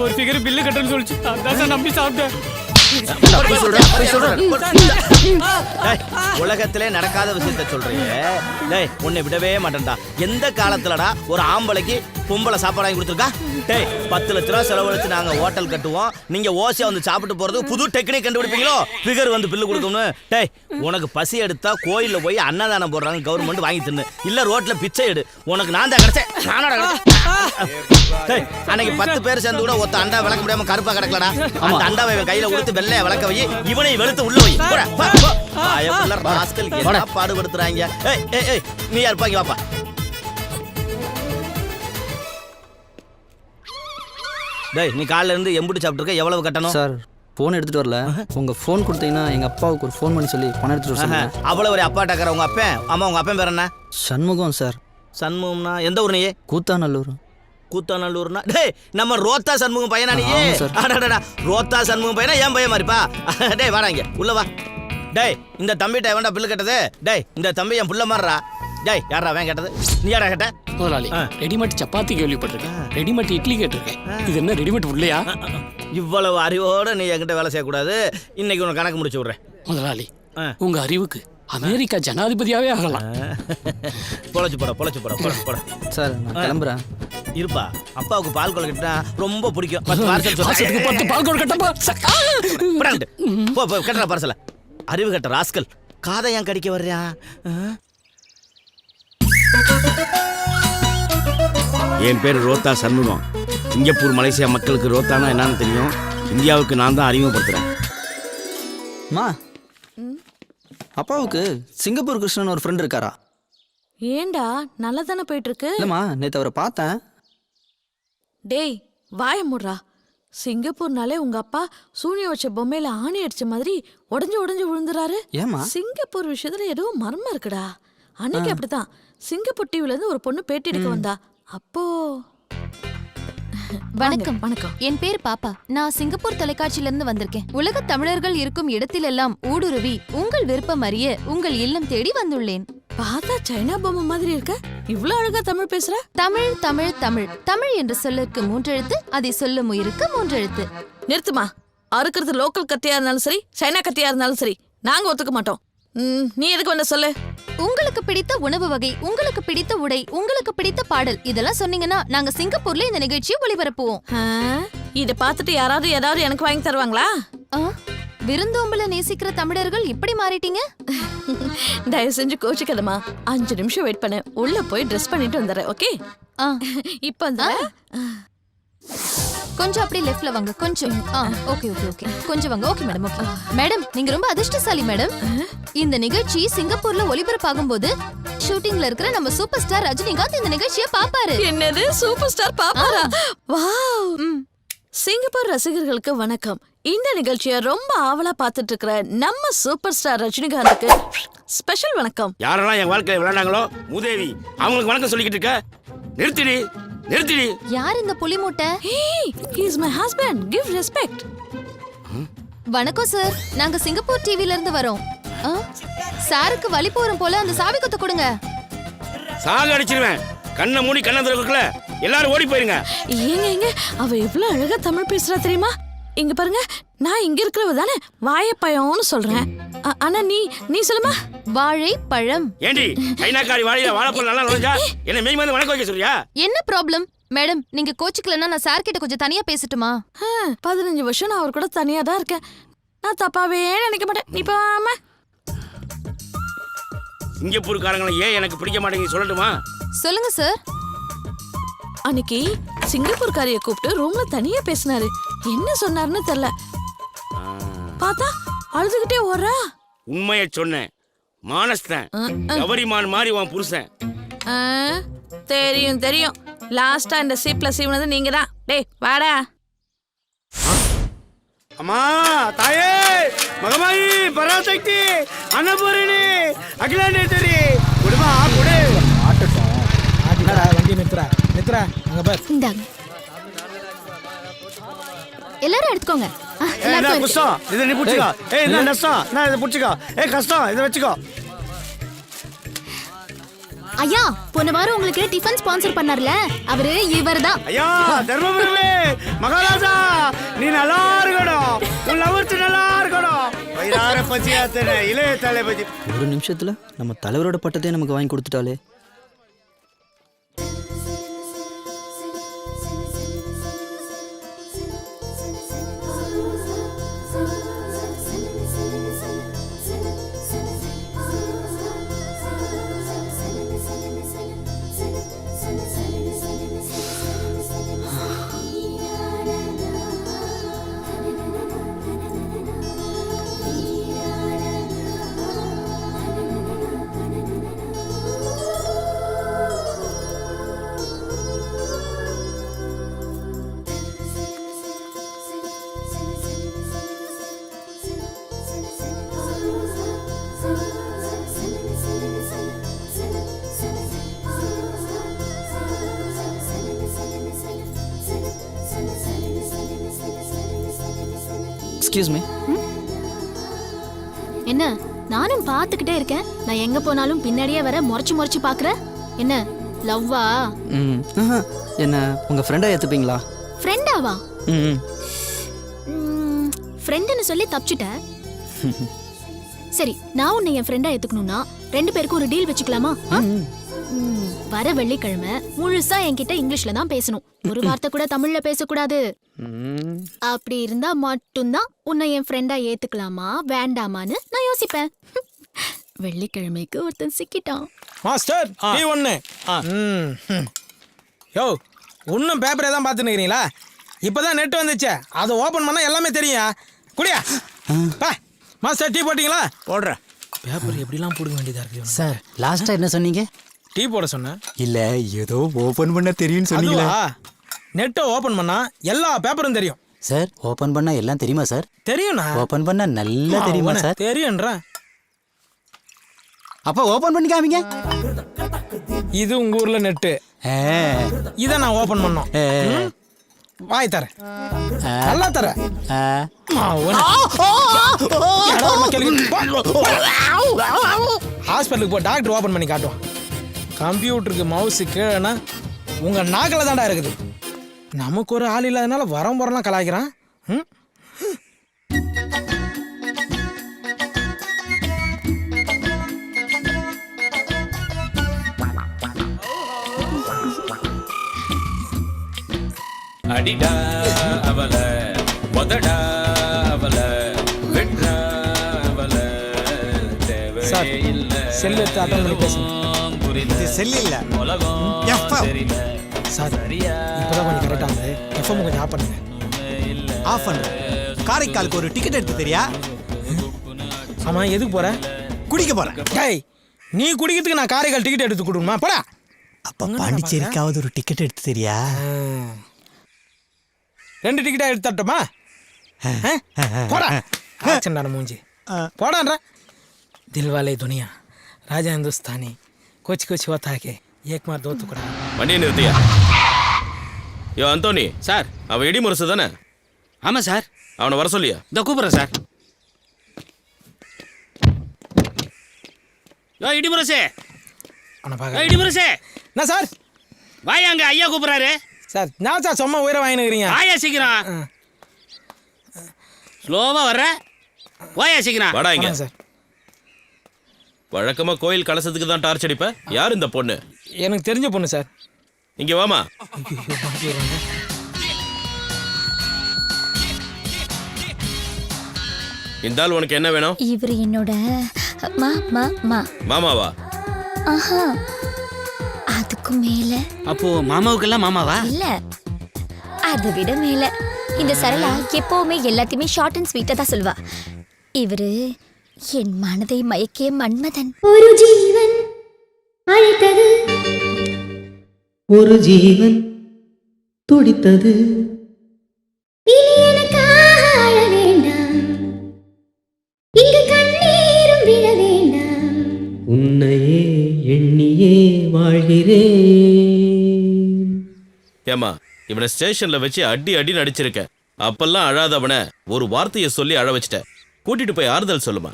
ஒரு ஃபிகர் பில்லு கட்டணும்னு சொல்லிச்சு, அதான் சார் நம்பி சாப்பிட்டேன். உலகத்திலே நடக்காத விஷயத்த சொல்றீங்க. டேய் உன்னை விடவே மாட்டேன்டா. எந்த காலத்துலடா ஒரு ஆம்பளைக்கு பொம்பளை சாப்பாடு வாங்கி கொடுத்துருக்கா? டேய் 10 லட்ச ரூபா செலவழிச்சு நாங்க ஹோட்டல் கட்டுவோம், நீங்க ஓசியா வந்து சாப்பிட்டு போறதுக்கு புது டெக்னிக் கண்டுபிடிப்பீங்களோ? ஃபிகர் வந்து பில்லு கொடுக்கணும். டேய் உனக்கு பசி எடுத்தா கோயில்ல போய் அன்னதானம் போடுறாங்க, கவர்மெண்ட் வாங்கி தின்னு. இல்ல ரோட்ல பிச்சை எடு. உனக்கு நான் தான் கிடைச்சேன். டேய் அன்னைக்கு 10 பேர் சேர்ந்து கூட ஒத்த அண்டா விளக்க முடியாம கருப்பா கிடக்கலடா. அந்த அண்டாவை இவன் கையில கொடுத்து வெள்ளைய விளக்க வை, இவனை வெளுத்து உள்ள வை. ராஸ்கல் என்ன பாடுபடுத்துறாங்க. ஏய் ஏய் ஏய் நீ யார் பாங்க வாப்பா. டேய் நீ காலைல இருந்து எம்புட்டு சாப்பிட்டுருக்க, எவ்வளவு கட்டணும்? சார் ஃபோன் எடுத்துட்டு வரல. உங்க ஃபோன் கொடுத்தீங்கன்னா எங்க அப்பாவுக்கு ஒரு ஃபோன் பண்ணி சொல்லி பணம் எடுத்துட்டு வர சொல்லுங்க. அவ்வளவு ஒரு அப்பா டக்கற உங்க அப்பன். ஆமா உங்க அப்பன் பேர் என்ன? சண்முகம் சார். சண்முகம்னா எந்த ஊர்? நீ கூத்தாநல்லூர். கூத்தாநல்லூர்னா டேய் நம்ம ரோத்தா சண்முகம் பையனா நீ? அடடடா ரோத்தா சண்முகம் பையனா ஏன் பையன் மாதிரிப்பா? டேய் வாடா இங்க உள்ள வா. டேய் இந்த தம்பிட்ட எவன்டா பில்லு கட்டது? டேய் இந்த தம்பி என் புள்ள மாறுறா. டேய் யாரா அவன் கேட்டது? நீ யாரா கேட்ட? முதலாளி ரெடிமேட் சப்பாத்தி கேள்விப்பட்டிருக்கேன், ரெடிமேட் இட்லி கேட்டிருக்கேன். இது என்ன ரெடிமேட் உள்ளையா? இவ்வளவு அறிவோட நீ என்கிட்ட வேலை செய்யக்கூடாது. இன்னைக்கு உனக்கு கணக்கு முடிச்சு விட்றேன். முதலாளி உங்க அறிவுக்கு அமெரிக்கா ஜனாதிபதியாவே ஆகலாம். பொழைச்சு போட போட. சார் நான் கிளம்புறேன். இருப்பா, அப்பாவுக்கு பால் கொலை கட்டினா ரொம்ப பிடிக்கும். 10 பால் கொலை கட்டப்பா. போ கட்டுற பார்சல. அறிவு கட்ட ராஸ்கல், காதை ஏன் கடிக்க வர்றியா? என் பேர் ரோத்தா சண்முகம். சிங்கப்பூர் மலேசியா மக்களுக்கு ரோத்தானா என்னன்னு தெரியும், இந்தியாவுக்கு நான் தான் அறிமுகப்படுத்துறேன். மா அப்பாவுக்கு சிங்கப்பூர் கிருஷ்ணன் ஒரு ஃப்ரெண்ட் இருக்காரா? ஏண்டா நல்லா தானே போயிட்டு இருக்கு. இல்லைம்மா நேற்று அவரை பார்த்தேன். டேய் வாய முடுறா. சிங்கப்பூர்னாலே உங்க அப்பா சூனிய வச்ச பொம்மையில ஆணி அடிச்ச மாதிரி உடஞ்சு விழுந்துறாரு. ஏமா சிங்கப்பூர் விஷயத்துல ஏதோ மர்மம் இருக்குடா. அன்னைக்கு அப்படித்தான் சிங்கப்பூர் டிவில இருந்து ஒரு பொண்ணு பேட்டி எடுக்க வந்தா. அப்போ வணக்கம். வணக்கம். என் பேர் பாப்பா. நான் சிங்கப்பூர் தொலைக்காட்சியிலிருந்து வந்திருக்கேன். உலக தமிழர்கள் இருக்கும் இடத்திலெல்லாம் ஊடுருவி உங்கள் விருப்பம் அறிய உங்கள் இல்லம் தேடி வந்துள்ளேன். பார்த்தா சைனா பொம்மை மாதிரி இருக்க. இவ்ளோ அழகா தமிழ் பேசுற. தமிழ் தமிழ் தமிழ் தமிழ் என்ற சொல்லுக்கு 3 எழுத்து, அதை சொல்லும் உயிருக்கு 3 எழுத்து. நிறுத்துமா. அறுக்கிறது லோக்கல் கத்தியா இருந்தாலும் சரி, சைனா கத்தியா இருந்தாலும் சரி, நாங்க ஒத்துக்க மாட்டோம். நீ எதுக்கு வந்த சொல்லு. உங்களுக்கு பிடித்த உணவு வகை, உங்களுக்கு பிடித்த உடை, உங்களுக்கு பிடித்த பாடல், இதெல்லாம் சொன்னீங்கன்னா நாங்க சிங்கப்பூர்ல இந்த நிகழ்ச்சியை ஒளிபரப்புவோம். இத பார்த்துட்டு யாராவது ஏதாவது எனக்கு வாங்கி தருவாங்களா? விருந்தோம்பல நேசிக்கிற தமிழர்கள் இப்படி மாறிட்டீங்க. தயவு செஞ்சு கோச்சிக்கதமா. 5 நிமிஷம் வெயிட் பண்ண, உள்ள போய் ட்ரெஸ் பண்ணிட்டு வந்துடுறேன். ஓகே? இப்ப அந்த கொஞ்சம் அப்படியே லெஃப்ட்ல வாங்க. கொஞ்சம் ஓகே ஓகே ஓகே கொஞ்சம் வாங்க. Okay madam. ஓகே மேடம், நீங்க ரொம்ப அதிர்ஷ்டசாலி மேடம். இந்த நிகழ்ச்சி சிங்கப்பூர்ல ஒளிபரப்பாகும் போது ஷூட்டிங்ல இருக்கிற நம்ம சூப்பர் ஸ்டார் ரஜினிகாந்த் இந்த நிகழ்ச்சியை பாப்பாரு. என்னது சூப்பர் ஸ்டார் பாப்பாரா? வாவ். சிங்கப்பூர் ரசிகர்களுக்கு வணக்கம். இந்த நிகழ்ச்சியை ரொம்ப ஆவலா பார்த்துட்டு இருக்கிற நம்ம சூப்பர் ஸ்டார் ரஜினிகாந்துக்கு ஸ்பெஷல் வணக்கம். யாரெல்லாம் என் வாழ்க்கையில விளையாண்டாங்களோ மூதேவி, அவங்களுக்கு வணக்கம் சொல்லிக்கிட்டு இருக்க. நிறுத்திடி. யார் இந்த புலி மூட்டை? He is my husband. Give respect. வணக்கம் சார், நாங்க சிங்கப்பூர் டிவில இருந்து வரோம். சாருக்கு வலி போறோம் போல, அந்த சாவி கொத்த கொடுங்க. சாக அடிச்சிருவேன். கண்ணை மூடி கண்ணை திறக்கல, எல்லாரும் ஓடி போயிருங்க. ஏங்க அவ எவ்வளவு அழகா தமிழ் பேசுறா தெரியுமா? இங்க பாருங்க, நான் இங்க இருக்கிறவ தானே வாழைப்பழம்னு சொல்றேன். ஆனா நீ சொல்லுமா? வாழைப்பழம். ஏண்டி சைனாக்காரி வாழையில வாழைப்பழம் நல்லா நுழைஞ்சா என்ன மெய் வந்து வணக்கம் வைக்க சொல்றியா? என்ன ப்ராப்ளம் மேடம்? நீங்க கோச்சிக்கலன்னா நான் சார் கிட்ட கொஞ்சம் தனியா பேசட்டுமா? 15 வருஷம் நான் அவர் கூட தனியா தான் இருக்கேன். நான் தப்பாவே நினைக்க மாட்டேன். நீ பாமா. சிங்கப்பூர்காரங்களை ஏன் எனக்கு பிடிக்க மாட்டேங்குது சொல்லட்டுமா? சொல்லுங்க சார். அன்னைக்கு சிங்கப்பூர்காரிய கூப்பிட்டு ரூம்ல தனியா பேசினாரு. என்ன சொன்னாருன்னு தெரியல. பார்த்தா அழுதுகிட்டே ஓடுறா. உண்மையை சொன்னேன். மானஸ்தன் கவரிமான் மாதிரி உன் புருஷன். தெரியும். லாஸ்டா இந்த சீப்ல சீவனது நீங்க தான். டேய் வாடா. அம்மா, தாயே, மகமாயி, பராசக்தி, அன்னபூரணி, அகிலாண்டேஸ்வரி, குடுமா குடு. ஆட்டடா வண்டி நித்ரா அங்க பார். இந்தாங்க. எல்லாரும் எடுத்துக்கோங்க. கஷ்டம் இதை நீ புடிச்சுக்கோ. இந்த நஷ்டம் நான் இதை புடிச்சுக்கோ. கஷ்டம் இதை வச்சுக்கோ. ஐயா, போன வாரம் உங்களுக்கு டிஃபன் ஸ்பான்சர் பண்ணார்ல, அவரு இவர்தான். ஐயா தர்மபுரமே மகாராஜா, நீ நல்லா இருக்கணும். உன் லவர்த்து நல்லா இருக்கணும். வயிறார பசியாத்தன இளைய தளபதி. ஒரு நிமிஷத்துல நம்ம தலைவரோட பட்டத்தை நமக்கு வாங்கி கொடுத்துட்டாலே. Excuse me. என்ன நானும் பார்த்துக்கிட்டே இருக்கேன். நான் எங்க போனாலும் பின்னாடியே வர முறைச்சு முறைச்சு பாக்குற. என்ன லவ்வா? என்ன உங்க ஃப்ரெண்டா ஏத்துப்பீங்களா? ஃப்ரெண்டாவா? ஃப்ரெண்டுன்னு சொல்லி தப்பிச்சிட்ட. சரி, நான் உன்னை என் ஃப்ரெண்டா ஏத்துக்கணும்னா 2 பேருக்கும் ஒரு டீல் வச்சுக்கலாமா? வர வெள்ளிக்கிழமை முழுசா என்கிட்ட இங்கிலீஷ்ல தான் பேசணும். ஒரு வார்த்தை கூட தமிழ்ல பேசக்கூடாது. அப்படி இருந்தா மட்டும்தான் உன்னை என் ஃப்ரெண்டா ஏத்துக்கலாமா வேண்டாமான்னு நான் யோசிப்பேன். வெள்ளிக்கிழமைக்கு ஒருத்தன் சிக்கிட்டான். மாஸ்டர் டீ ஒன்று. யோ இன்னும் பேப்பரே தான் பார்த்துன்னு இருக்கிறீங்களா? இப்போதான் நெட் வந்துச்சே, அதை ஓப்பன் பண்ணால் எல்லாமே தெரியும். குடியா மாஸ்டர் டீ போட்டிங்களா? போடுறேன். பேப்பர் எப்படிலாம் போடுங்க வேண்டியதாக இருக்குது சார். லாஸ்டா என்ன சொன்னீங்க? டீ போட சொன்னேன். இல்ல ஏதோ ஓபன் பண்ண தெரியும்னு சொன்னீங்களா? நெட்டை ஓப்பன் பண்ணா எல்லா பேப்பரும் தெரியும் சார். ஓபன் பண்ணா எல்லாம் தெரியுமா சார்? தெரியும்ண்ணா. ஓபன் பண்ணா நல்லா தெரியுமா சார்? தெரியும்ன்றேன். அப்ப ஓபன் பண்ணி காமிங்க. இது உங்க ஊர்ல நெட்டு. இதை நான் ஓபன் பண்ணோம். வாய் தரேன், நல்லா தரேன். ஹாஸ்பிட்டலுக்கு போ, டாக்டர் ஓபன் பண்ணி காட்டுவான். கம்ப்யூட்டருக்கு மவுஸ் கீழேனா உங்க நாக்கில் தான்டா இருக்குது. நமக்கு ஒரு ஆள் இல்லாதனால வரம் வரலாம் கலாய்க்கிறான். அடிடா அவல உதடா அவல வெட்றா அவல தேவையே இல்ல. செல்லு எடுத்து அட்டன் பண்ணி பேசுங்க. இது செல் இல்ல, உலகம் தெரியல. சார் இப்போதான் கொஞ்சம் கரெக்டாக இருந்தது. எஃப்எம் கொஞ்சம் ஆஃப் பண்ணுங்க. ஆஃப் பண்ணு. காரைக்காலுக்கு ஒரு டிக்கெட் எடுத்து தெரியா? ஆமா, எதுக்கு போற? குடிக்க போறேன். டேய், நீ குடிக்கிறதுக்கு நான் காரைக்கால் டிக்கெட் எடுத்து கொடுக்கணுமா? போடா. அப்ப பாண்டிச்சேரிக்காவது ஒரு டிக்கெட் எடுத்து தெரியா? 2 டிக்கெட்டா எடுத்து தரட்டுமா? போடா. ஆச்சண்டான மூஞ்சி போடான்ற. தில்வாலே துனியா ராஜா இந்துஸ்தானி கோச்சி கோச்சி ஓத்தாக்கே ஏக்மார் தோத்து கூட. வண்டியை நிறுத்தியா? யோ அந்தோனி சார். அவன் இடி முரசு தானே? ஆமாம் சார். அவனை வர சொல்லியா? இதோ கூப்பிட்றேன் சார். யோ இடிமுரசே, இடிமுரசே. என்ன சார்? வாயாங்க, ஐயா கூப்பிட்றாரு சார். நான் சார் சும்மா உயிரை வாங்கினுக்கிறீங்க. வாயா சீக்கிரம். ஸ்லோவா வர்ற, வாயா சீக்கிரம். வாடா இங்க. சார் வழக்கமா கோயில் கலசத்துக்கு தான் டார்ச் அடிப்ப. யார் இந்த பொண்ணு? எனக்கு தெரிஞ்ச பொண்ணு சார். இங்க வாமா. இந்த ஆள் உனக்கு என்ன வேணும்? இவர் என்னோட மாமாவா? ஆஹா, அதுக்கு மேல. அப்போ மாமாவுக்கெல்லாம் மாமாவா? இல்ல, அதை விட மேல. இந்த சரளா எப்பவுமே எல்லாத்தையுமே ஷார்ட் அண்ட் ஸ்வீட்டா தான் சொல்வா. இவரு என் மனதை மயக்கிய மன்மதன். ஒரு ஜீவன் அழைத்தது, ஒரு ஜீவன் துடித்தது. இனி எனக்காக அழ வேண்டாம், இங்கு கண்ணீரும் விழ வேண்டாம். உன்னையே எண்ணியே வாழ்கிறேன். ஏமா, இவனை ஸ்டேஷன்ல வச்சு அடி அடி நடிச்சிருக்க. அப்பெல்லாம் அழாதவனை ஒரு வார்த்தையை சொல்லி அழ வச்சிட்ட. கூட்டிட்டு போய் ஆறுதல் சொல்லுமா.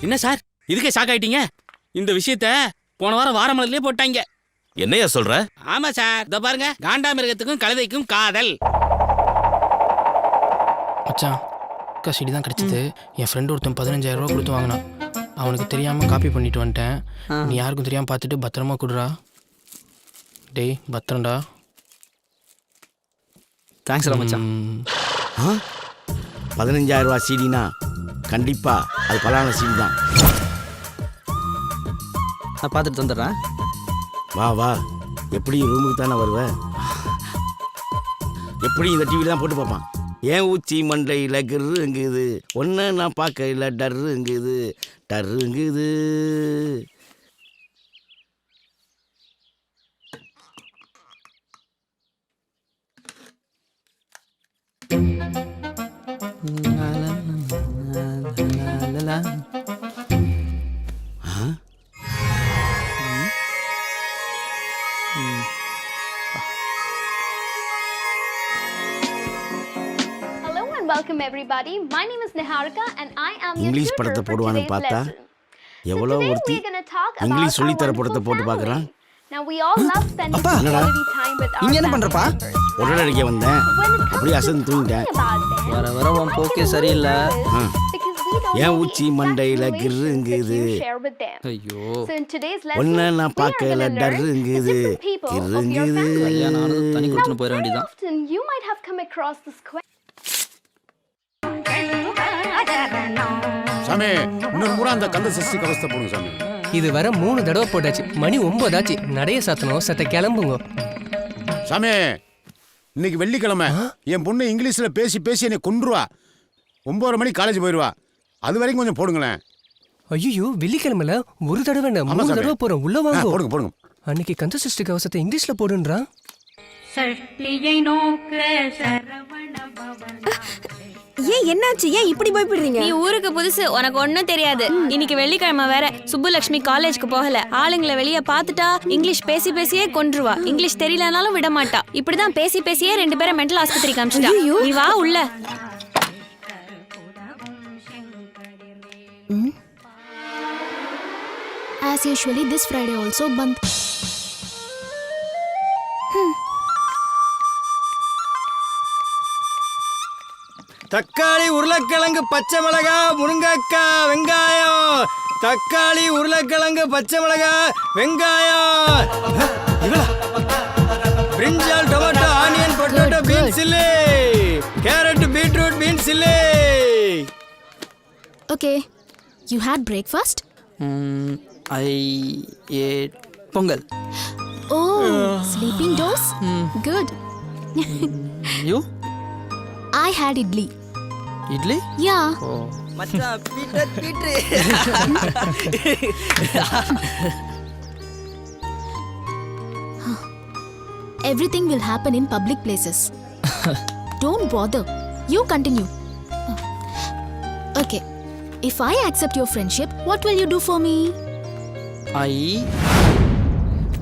என்ன சார் இதுக்கே ஷாக் ஆயிட்டீங்க? இந்த விஷயத்த போன வாரம் வாரமலர்லயே போட்டாங்க. என்னையா சொல்ற? ஆமா சார். இதோ பாருங்க, காண்டாமிருகத்துக்கும் கழுதைக்கும் காதல். மச்சான், கசிடி தான் கிடைச்சது. என் ஃப்ரெண்டு ஒருத்தன் 15,000 ரூபா கொடுத்து வாங்கினான். அவனுக்கு தெரியாம காப்பி பண்ணிட்டு வந்துட்டேன். நீ யாருக்கும் தெரியாம பார்த்துட்டு பத்திரமா கொடுறா. டேய் பத்திரம்டா. தேங்க்ஸ் மச்சான். 15,000 ரூபா சீடினா கண்டிப்பா அது பலான சீடி தான். நான் பார்த்துட்டு தந்துடுறேன். வா வா. எப்படி ரூமுக்கு தானே வருவேன்? எப்படி இந்த டிவியில் தான் போட்டு பார்ப்பான். ஏன் ஊச்சி மண்டையில் கிருங்குது, ஒன்று நான் பார்க்கல டர்ருங்குது டர்ருங்குது. Hello and welcome everybody. My name is Niharika and I am your English tutor படத்தை for போடுவான்னு today's பார்த்தா lesson. எவ்வளோ Today ஒருத்தி we're going to talk about English our சொல்லித்தர படத்தை wonderful போட்டு family. பார்க்குறான். Now we all love spending அப்பா, quality time with our இங்க என்ன family பண்றப்பா? members. உடனே அடிக்க வந்தேன் When it comes அப்படியே to அசந்து தூங்கிட்டேன். talking about them, வர வர உன் போக்கே சரியில்லை. because we don't N know உச்சி the exact மண்டையில relationship கிருங்குது. that you share with them. ஐயோ So in today's lesson, ஒன்ன நான் we are பார்க்கல going to learn the டருங்குது different people of your கிருங்குது. family. கல்யாணம் தனி Now, கொடுத்துன்னு போயிட very வேண்டியதான். often you might have come across this question. சாமி இன்னொரு முறை அந்த கந்த சஷ்டி கவசத்தை போடுங்க சாமி. இது வர 3 தடவை போட்டாச்சு. மணி 9 ஆச்சு. நடைய சாத்தணும். சத்த கிளம்புங்க. சாமி இன்னைக்கு வெள்ளிக்கிழமை என் பொண்ணு இங்கிலீஷ்ல பேசி பேசி என்னை கொன்றுவா. 9:30 மணி காலேஜ் போயிடுவா. அது வரைக்கும் கொஞ்சம் போடுங்களேன். ஐயோ வெள்ளிக்கிழமைல ஒரு தடவை என்ன ஆமா 3 சாமி. தடவை போறோம். உள்ள வாங்க. போடுங்க போடுங்க. அன்னைக்கு கந்த சஷ்டி கவசத்தை இங்கிலீஷ்ல போடுன்றான். ஏன் என்னாச்சு? ஏன் இப்படி பயப்படுறீங்க? நீ ஊருக்கு புதுசு, உனக்கு ஒன்றும் தெரியாது. இன்னைக்கு வெள்ளிக்கிழமை வேற. சுப்புலட்சுமி காலேஜ்க்கு போகல. ஆளுங்களை வெளியே பார்த்துட்டா இங்கிலீஷ் பேசி பேசியே கொன்றுவா. இங்கிலீஷ் தெரியலனாலும் விட மாட்டா. இப்படிதான் பேசி பேசியே 2 பேரை மென்டல் ஆஸ்பத்திரி காமிச்சிட்டா. நீ வா உள்ள. As usually, this Friday also band. தக்காளி உருளைக்கிழங்கு பச்சை மிளகா முருங்கக்காய் வெங்காயம் தக்காளி உருளைக்கிழங்கு பச்சை மிளகா வெங்காயம் brinjal tomato onion potato beans chilli carrot beetroot beans chilli. Okay, you had breakfast? I ate pongal. Oh, sleeping dose? Good. You I had idli. Idli? Yeah. மச்சான் பீட்ரு. Everything will happen in public places. Don't bother. You continue. Okay. If I accept your friendship, what will you do for me?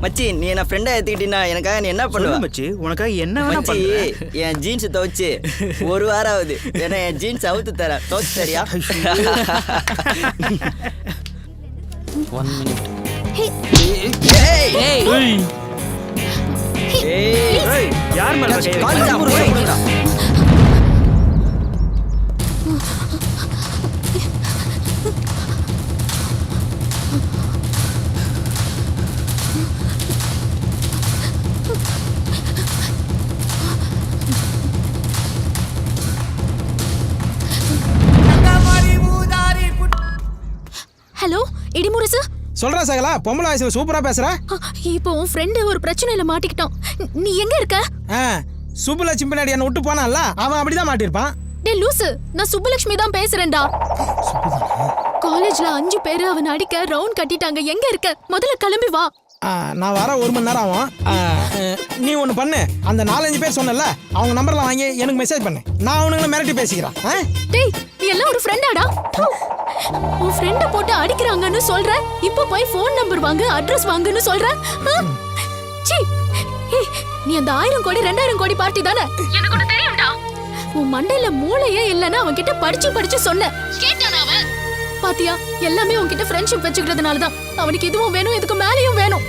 மச்சி நீ என்ன ஃப்ரெண்டா ஏத்துக்கிட்டீனா எனக்காக நீ என்ன பண்ணுவ? மச்சி உனக்காக என்ன வேணா பண்ணுவேன். என் ஜீன்ஸ் துவைச்சு 1 வாரம் ஆகுது. வேணா என் ஜீன்ஸ் அவுத்து தரேன். துவைச்சு தரியா? 1 minute. Hey. ஏய் யார் மேல கை? ஹலோ இடிமுரசு. சொல்றா சகலா, பொம்பளை வயசுல சூப்பரா பேசுற. இப்போ உன் ஃப்ரெண்டு ஒரு பிரச்சனையில மாட்டிக்கிட்டான். நீ எங்க இருக்க? சுப்புலட்சுமி பின்னாடி என்ன விட்டு போனான்ல, அவன் அப்படிதான் மாட்டிருப்பான். டே லூசு, நான் சுப்புலட்சுமி தான் பேசுறேன்டா. காலேஜ்ல 5 பேரு அவன் அடிக்க ரவுண்ட் கட்டிட்டாங்க. எங்க இருக்க? முதல்ல கிளம்பி வா. நான் வர 1 மணி நேரம் ஆகும். நீ ஒன்று பண்ணு, அந்த 4-5 பேர் சொன்னல அவங்க நம்பர்லாம் வாங்கி எனக்கு மெசேஜ் பண்ணு. நான் அவனுங்களை மிரட்டி பேசிக்கிறேன். டேய் நீ எல்லாம் ஒரு ஃப்ரெண்டாடா? உன் ஃப்ரெண்ட போட்டு அடிக்கிறாங்கன்னு சொல்ற. இப்போ போய் ஃபோன் நம்பர் வாங்கு, அட்ரஸ் வாங்குன்னு சொல்ற. சீ, நீ அந்த 1000 கோடி 2000 கோடி பார்ட்டி தானே? எனக்கு ஒன்னு தெரியும்டா. உன் மண்டையில மூளையே இல்லைன்னா அவன் கிட்ட படிச்சு சொன்ன. கேட்டானா அவன்? பாத்தியா, எல்லாமே உன்கிட்ட ஃப்ரெண்ட்ஷிப் வச்சுக்கிறதுனால தான். அவனுக்கு இதுவும் வேணும், இதுக்கு மேலேயும் வேணும்.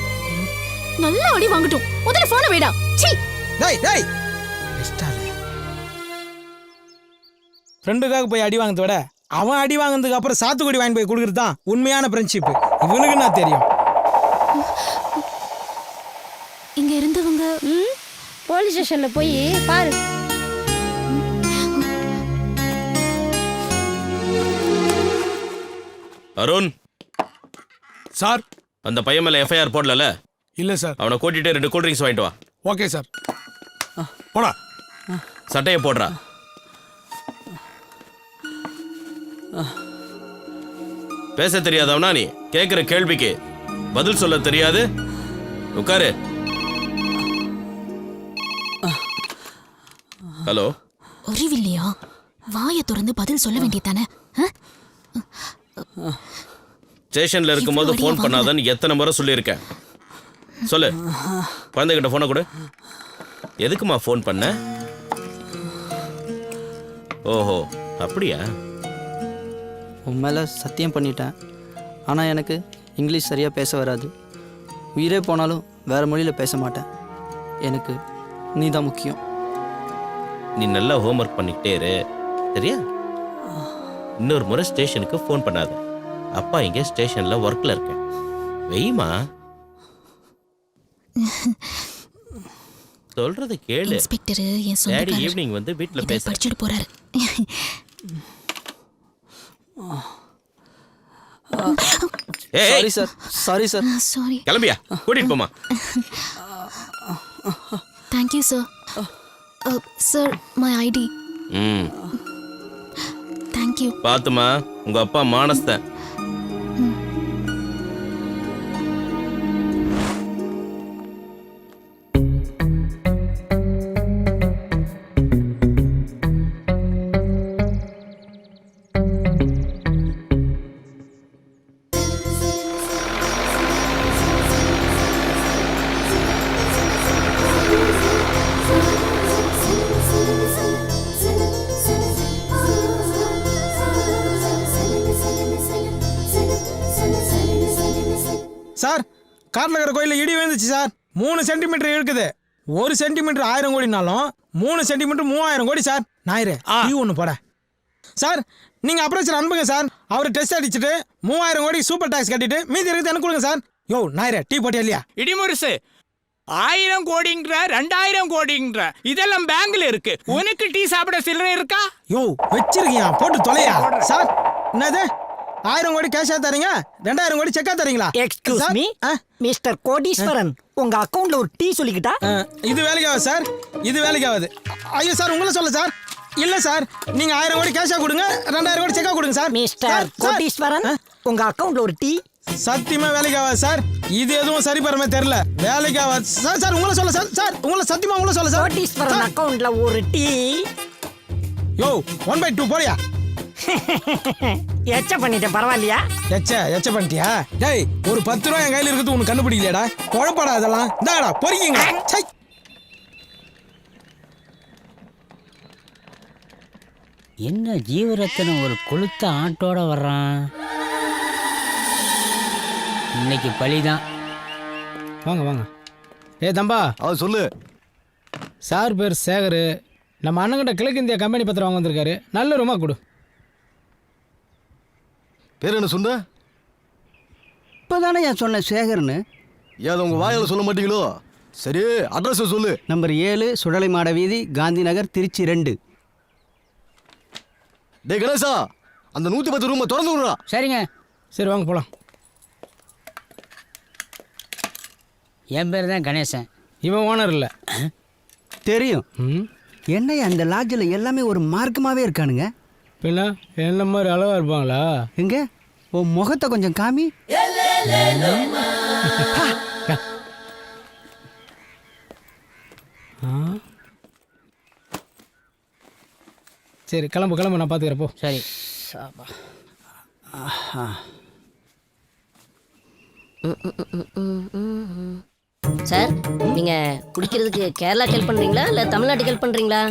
நல்லா அடி வாங்கட்டும். முதல்ல போனை வைடா. சீ. டேய் ஃப்ரெண்டுக்காக போய் அடி வாங்குறத விட அவன் அடி வாங்கினதுக்கு அப்புறம் சாத்துக்குடி வாங்கி போய் கொடுக்குறது தான் உண்மையான ஃப்ரெண்ட்ஷிப். இவனுக்கு நான் தெரியும். இங்க இருந்தவங்க போலீஸ் ஸ்டேஷன்ல போய் பாரு. அருண் சார், அந்த பையன் மேல எஃப்ஐஆர் போடல? இல்ல சார். அவனை கூட்டிட்டு 2 கூல் ட்ரிங்க்ஸ் வாங்கிட்டு வா. Okay sir. போடா. சட்டையை போடுறா. பேச தெரியாதவனா நீ? கேட்கிற கேள்விக்கு பதில் சொல்ல தெரியாது? உட்காரு. ஹலோ. அறிவில்லையா? வாயை திறந்து பதில் சொல்ல வேண்டியதானே? ஸ்டேஷன்ல இருக்கும்போது ஃபோன் பண்ணாதன்னு எத்தனை முறை சொல்லியிருக்கேன். சொல்லு, குழந்தைகிட்ட ஃபோனை கொடு. எதுக்குமா ஃபோன் பண்ண? ஓஹோ, அப்படியா? உன் மேலே சத்தியம் பண்ணிட்டேன். ஆனால் எனக்கு இங்கிலீஷ் சரியாக பேச வராது. உயிரே போனாலும் வேறு மொழியில் பேச மாட்டேன். எனக்கு நீ தான் முக்கியம். நீ நல்லா ஹோம்ஒர்க் பண்ணிக்கிட்டே இரு, சரியா? இன்னொரு முறை ஸ்டேஷனுக்கு ஃபோன் பண்ணாத. அப்பா இங்கே ஸ்டேஷனில் ஒர்க்கில் இருக்கேன். வெய்மா, சொல்றத கேளு. இன்ஸ்பெக்டர் என் டாடி சொந்தக்காரர் ஈவினிங் வந்து வீட்டில் இதை பேச. படிச்சுட்டு போறாரு. Sorry sir, sorry sir. Sorry. கிளம்பியா, கூட்டிட்டு போமா. Thank you sir. Sir my ID. Thank you. பாத்துமா, உங்க அப்பா மானஸ்தன். சார், காட்டில் இருக்கிற கோயிலில் இடி விழுந்துச்சு சார். 3 சென்டிமீட்டர் இருக்குது. 1 சென்டிமீட்டர் 1000 கோடினாலும் 3 சென்டிமீட்டர் 3000 கோடி சார். ஞாயிறு டீ ஒன்று போட சார். நீங்கள் அப்ரோச்சர் அனுப்புங்க சார். அவர் டெஸ்ட் அடிச்சுட்டு 3000 கோடி சூப்பர் டாக்ஸ் கட்டிட்டு மீதி இருக்குது எனக்கு கொடுங்க சார். யோ ஞாயிறு டீ போட்டியா இல்லையா? இடிமுரசு 1000 கோடிங்கிற 2000 கோடிங்கிற இதெல்லாம் பேங்க்ல இருக்கு. உனக்கு டீ சாப்பிட சில்லறை இருக்கா? யோ வச்சிருக்கியா, போட்டு தொலையா சார். என்னது 1000 கோடி கேஷா தரீங்க, 2000 கோடி செக்கா தரீங்களா? எக்ஸ்கியூஸ் மீ மிஸ்டர் கோடீஸ்வரன், உங்க அக்கவுண்ட்ல ஒரு டீ சொல்லிக்கிட்டா? இது வேலைக்காவது சார், இது வேலைக்காவது. ஐயோ சார், உங்களை சொல்ல சார். இல்ல சார், நீங்க 1000 கோடி கேஷா கொடுங்க, 2000 கோடி செக்கா கொடுங்க சார். மிஸ்டர் கோடீஸ்வரன், உங்க அக்கவுண்ட்ல ஒரு டீ. சத்தியமா வேலைக்காவது சார். இது எதுவும் சரி பரமே தெரியல. வேலைக்காவது சார். சார் உங்களை சொல்ல சார். சார் உங்களை சத்தியமா உங்களை சொல்ல சார். கோடீஸ்வரன் அக்கவுண்ட்ல ஒரு டீ. யோ 1/2 போடியா. எச்ச பண்ணிட்டேன், பரவாயில்லையா? எச்ச பண்ணிட்டியா? டேய், ஒரு 10 ரூபா என் கையில இருக்குது, உனக்கு கண்டுபிடிக்கலையாடா? குழப்படா இதெல்லாம். இந்தாடா பொறிக்கிங்க. என்ன ஜீவரத்தனம் ஒரு கொளுத்த ஆட்டோட வர்றான். இன்னைக்கு பழிதான். வாங்க வாங்க. தம்பா, சொல்லு. சார் பேர் சேகர். நம்ம அண்ணங்கிட்ட கிழக்கு இந்தியா கம்பெனி பத்திரம் வாங்க வந்திருக்காரு. நல்ல ரூமா கொடு. பேர் என்ன சொன்ன? இப்போதானே என் சொன்ன சேகர்னு. ஏன் உங்க வாயால சொல்ல மாட்டீங்களோ? சரி, அட்ரஸ் சொல்லு. நம்பர் 7 சுடலை மாட வீதி, காந்தி நகர், திருச்சி 2. டே கணேசா, அந்த 110 ரூமை திறந்து விடுறா. சரிங்க. சரி வாங்க போலாம். என் பேர் தான் கணேசன். இவன் ஓனர் இல்லை. தெரியும். என்ன அந்த லாட்ஜில் எல்லாமே ஒரு மார்க்கமாகவே இருக்கானுங்க. பின்ன என்ன மாதிரி அளவாக இருப்பாங்களா? எங்க உன் முகத்தை கொஞ்சம் காமி. சரி கிளம்பு, நான் பார்த்துக்கிறப்போ. சரி. சார், நீங்க குடிக்கிறதுக்கு கேரளாக்கு ஹெல்ப் பண்றீங்களா இல்ல தமிழ்நாட்டுக்கு ஹெல்ப் பண்றீங்களா?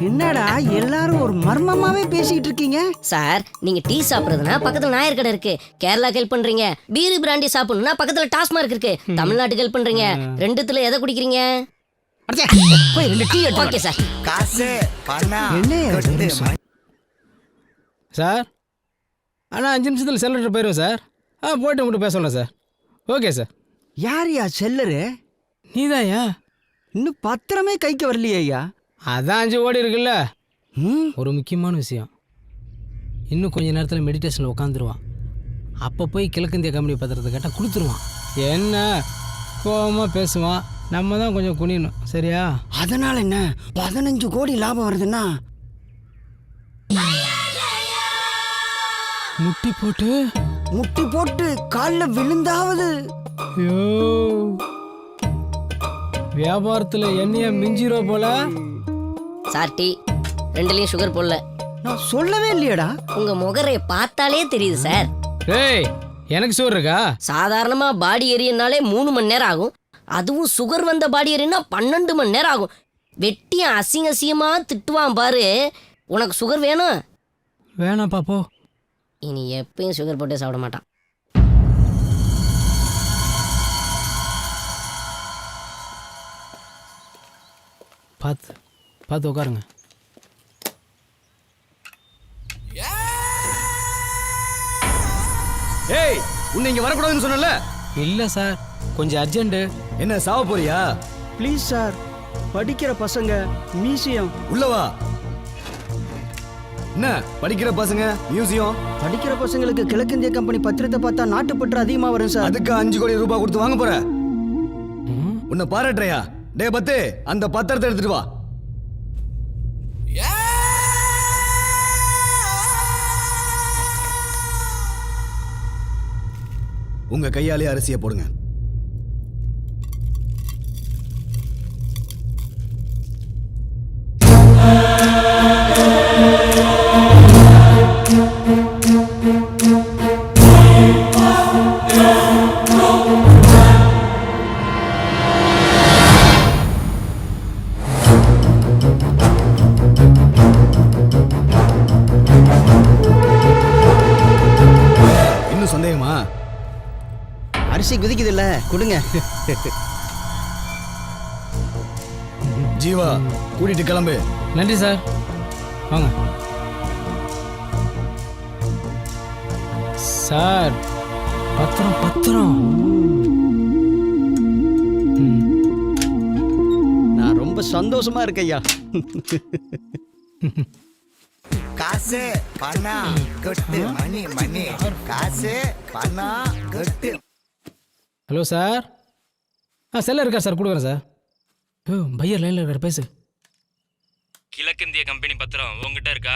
என்னடா எல்லாரும் ஒரு மர்மமாவே பேசிக்கிட்டு இருக்கீங்க? சார், நீங்க டீ சாப்பிடுறதுனா பக்கத்துல நாயர் கடை இருக்கு. கேரளாக்கு ஹெல்ப் பண்றீங்க. பீரு பிராண்டி சாப்பிடணும்னா பக்கத்துல டாஸ்மார்க் இருக்கு. தமிழ்நாட்டுக்கு ஹெல்ப் பண்றீங்க. ரெண்டுத்துல எதை குடிக்கிறீங்க? Okay sir. சார், ஆனால் 5 நிமிஷத்தில் செல்லர் போயிடுவோம் சார். போய்ட்டு உங்கள்கிட்ட பேச சொல்லலாம் சார். Okay sir. யாரையா செல்லரு? நீதான்யா. இன்னும் பத்திரமே கைக்கு வரலையே ஐயா. அதான் 5 கோடி இருக்குல்ல. ஒரு முக்கியமான விஷயம், இன்னும் கொஞ்ச நேரத்தில் மெடிடேஷனில் உட்காந்துருவான். அப்போ போய் கிழக்கிந்திய கம்பெனி பத்திரத்தை கேட்டால் கொடுத்துருவான். என்ன கோபமாக பேசுவான், நம்ம தான் கொஞ்சம் குனியணும். சரியா? அதனால என்ன 15 கோடி லாபம் வருதுன்னா முட்டி போட்டு காலில் விழுந்தாவது. ஐயோ, வியாபாரத்தில் என்னைய மிஞ்சிரோ போல. சார், டீ 2லயும் சுகர் போடல. நான் சொல்லவே இல்லையடா. உங்க முகரை பார்த்தாலே தெரியுது சார். ஏய், எனக்கு சுகர் இருக்கா? சாதாரணமா பாடி ஏரியனாலே 3 மணி நேரம் ஆகும். அதுவும் சுகர் வந்த பாடி ஏரியனா 12 மணி நேரம் ஆகும். வெட்டியும் அசிங்கமா திட்டுவான் பாரு. உனக்கு சுகர் வேணும்? வேணாம் பாப்போ. இனி எப்பயும் சுகர் போட்டே சாப்பிட மாட்டான். பார்த்து உட்காருங்க. ஏய், உன்னை இங்க வரக்கூடாதுன்னு சொன்னல? இல்லை சார், கொஞ்சம் அர்ஜென்ட்டு. என்ன சாவ போறியா? ப்ளீஸ் சார், படிக்கிற பசங்க மியூசியம். உள்ளவா. என்ன படிக்கிற பசங்க மியூசியம்? படிக்கிற பசங்களுக்கு கிழக்கிந்திய கம்பெனி பத்திரத்தை பார்த்தா நாட்டுப்பற்று அதிகமாக வரும் சார். அதுக்கு 5 கோடி ரூபாய் கொடுத்து வாங்க போற? உன்னை பாராட்டுறையா? டே பத்து, அந்த பத்திரத்தை எடுத்துட்டு வா. உங்க கையாலே அரிசியை போடுங்க. இன்னும் சந்தேகமா? அரிசி குதிக்குது இல்ல, கொடுங்க. ஜீவா, கூட்டிட்டு கிளம்பு. நன்றி சார், வாங்க. சார், பத்திரம். நான் ரொம்ப சந்தோஷமா இருக்கேன் ஐயா. காசு பணம் கொட்டு, மணி காசு பணம் கொட்டு. Hello sir. செல்ல இருக்கா சார்? கொடுக்குறேன் சார். பையர் லைனில் இருக்கார், பேசு. கிழக்கிந்திய கம்பெனி பத்திரம் உங்ககிட்ட இருக்கா?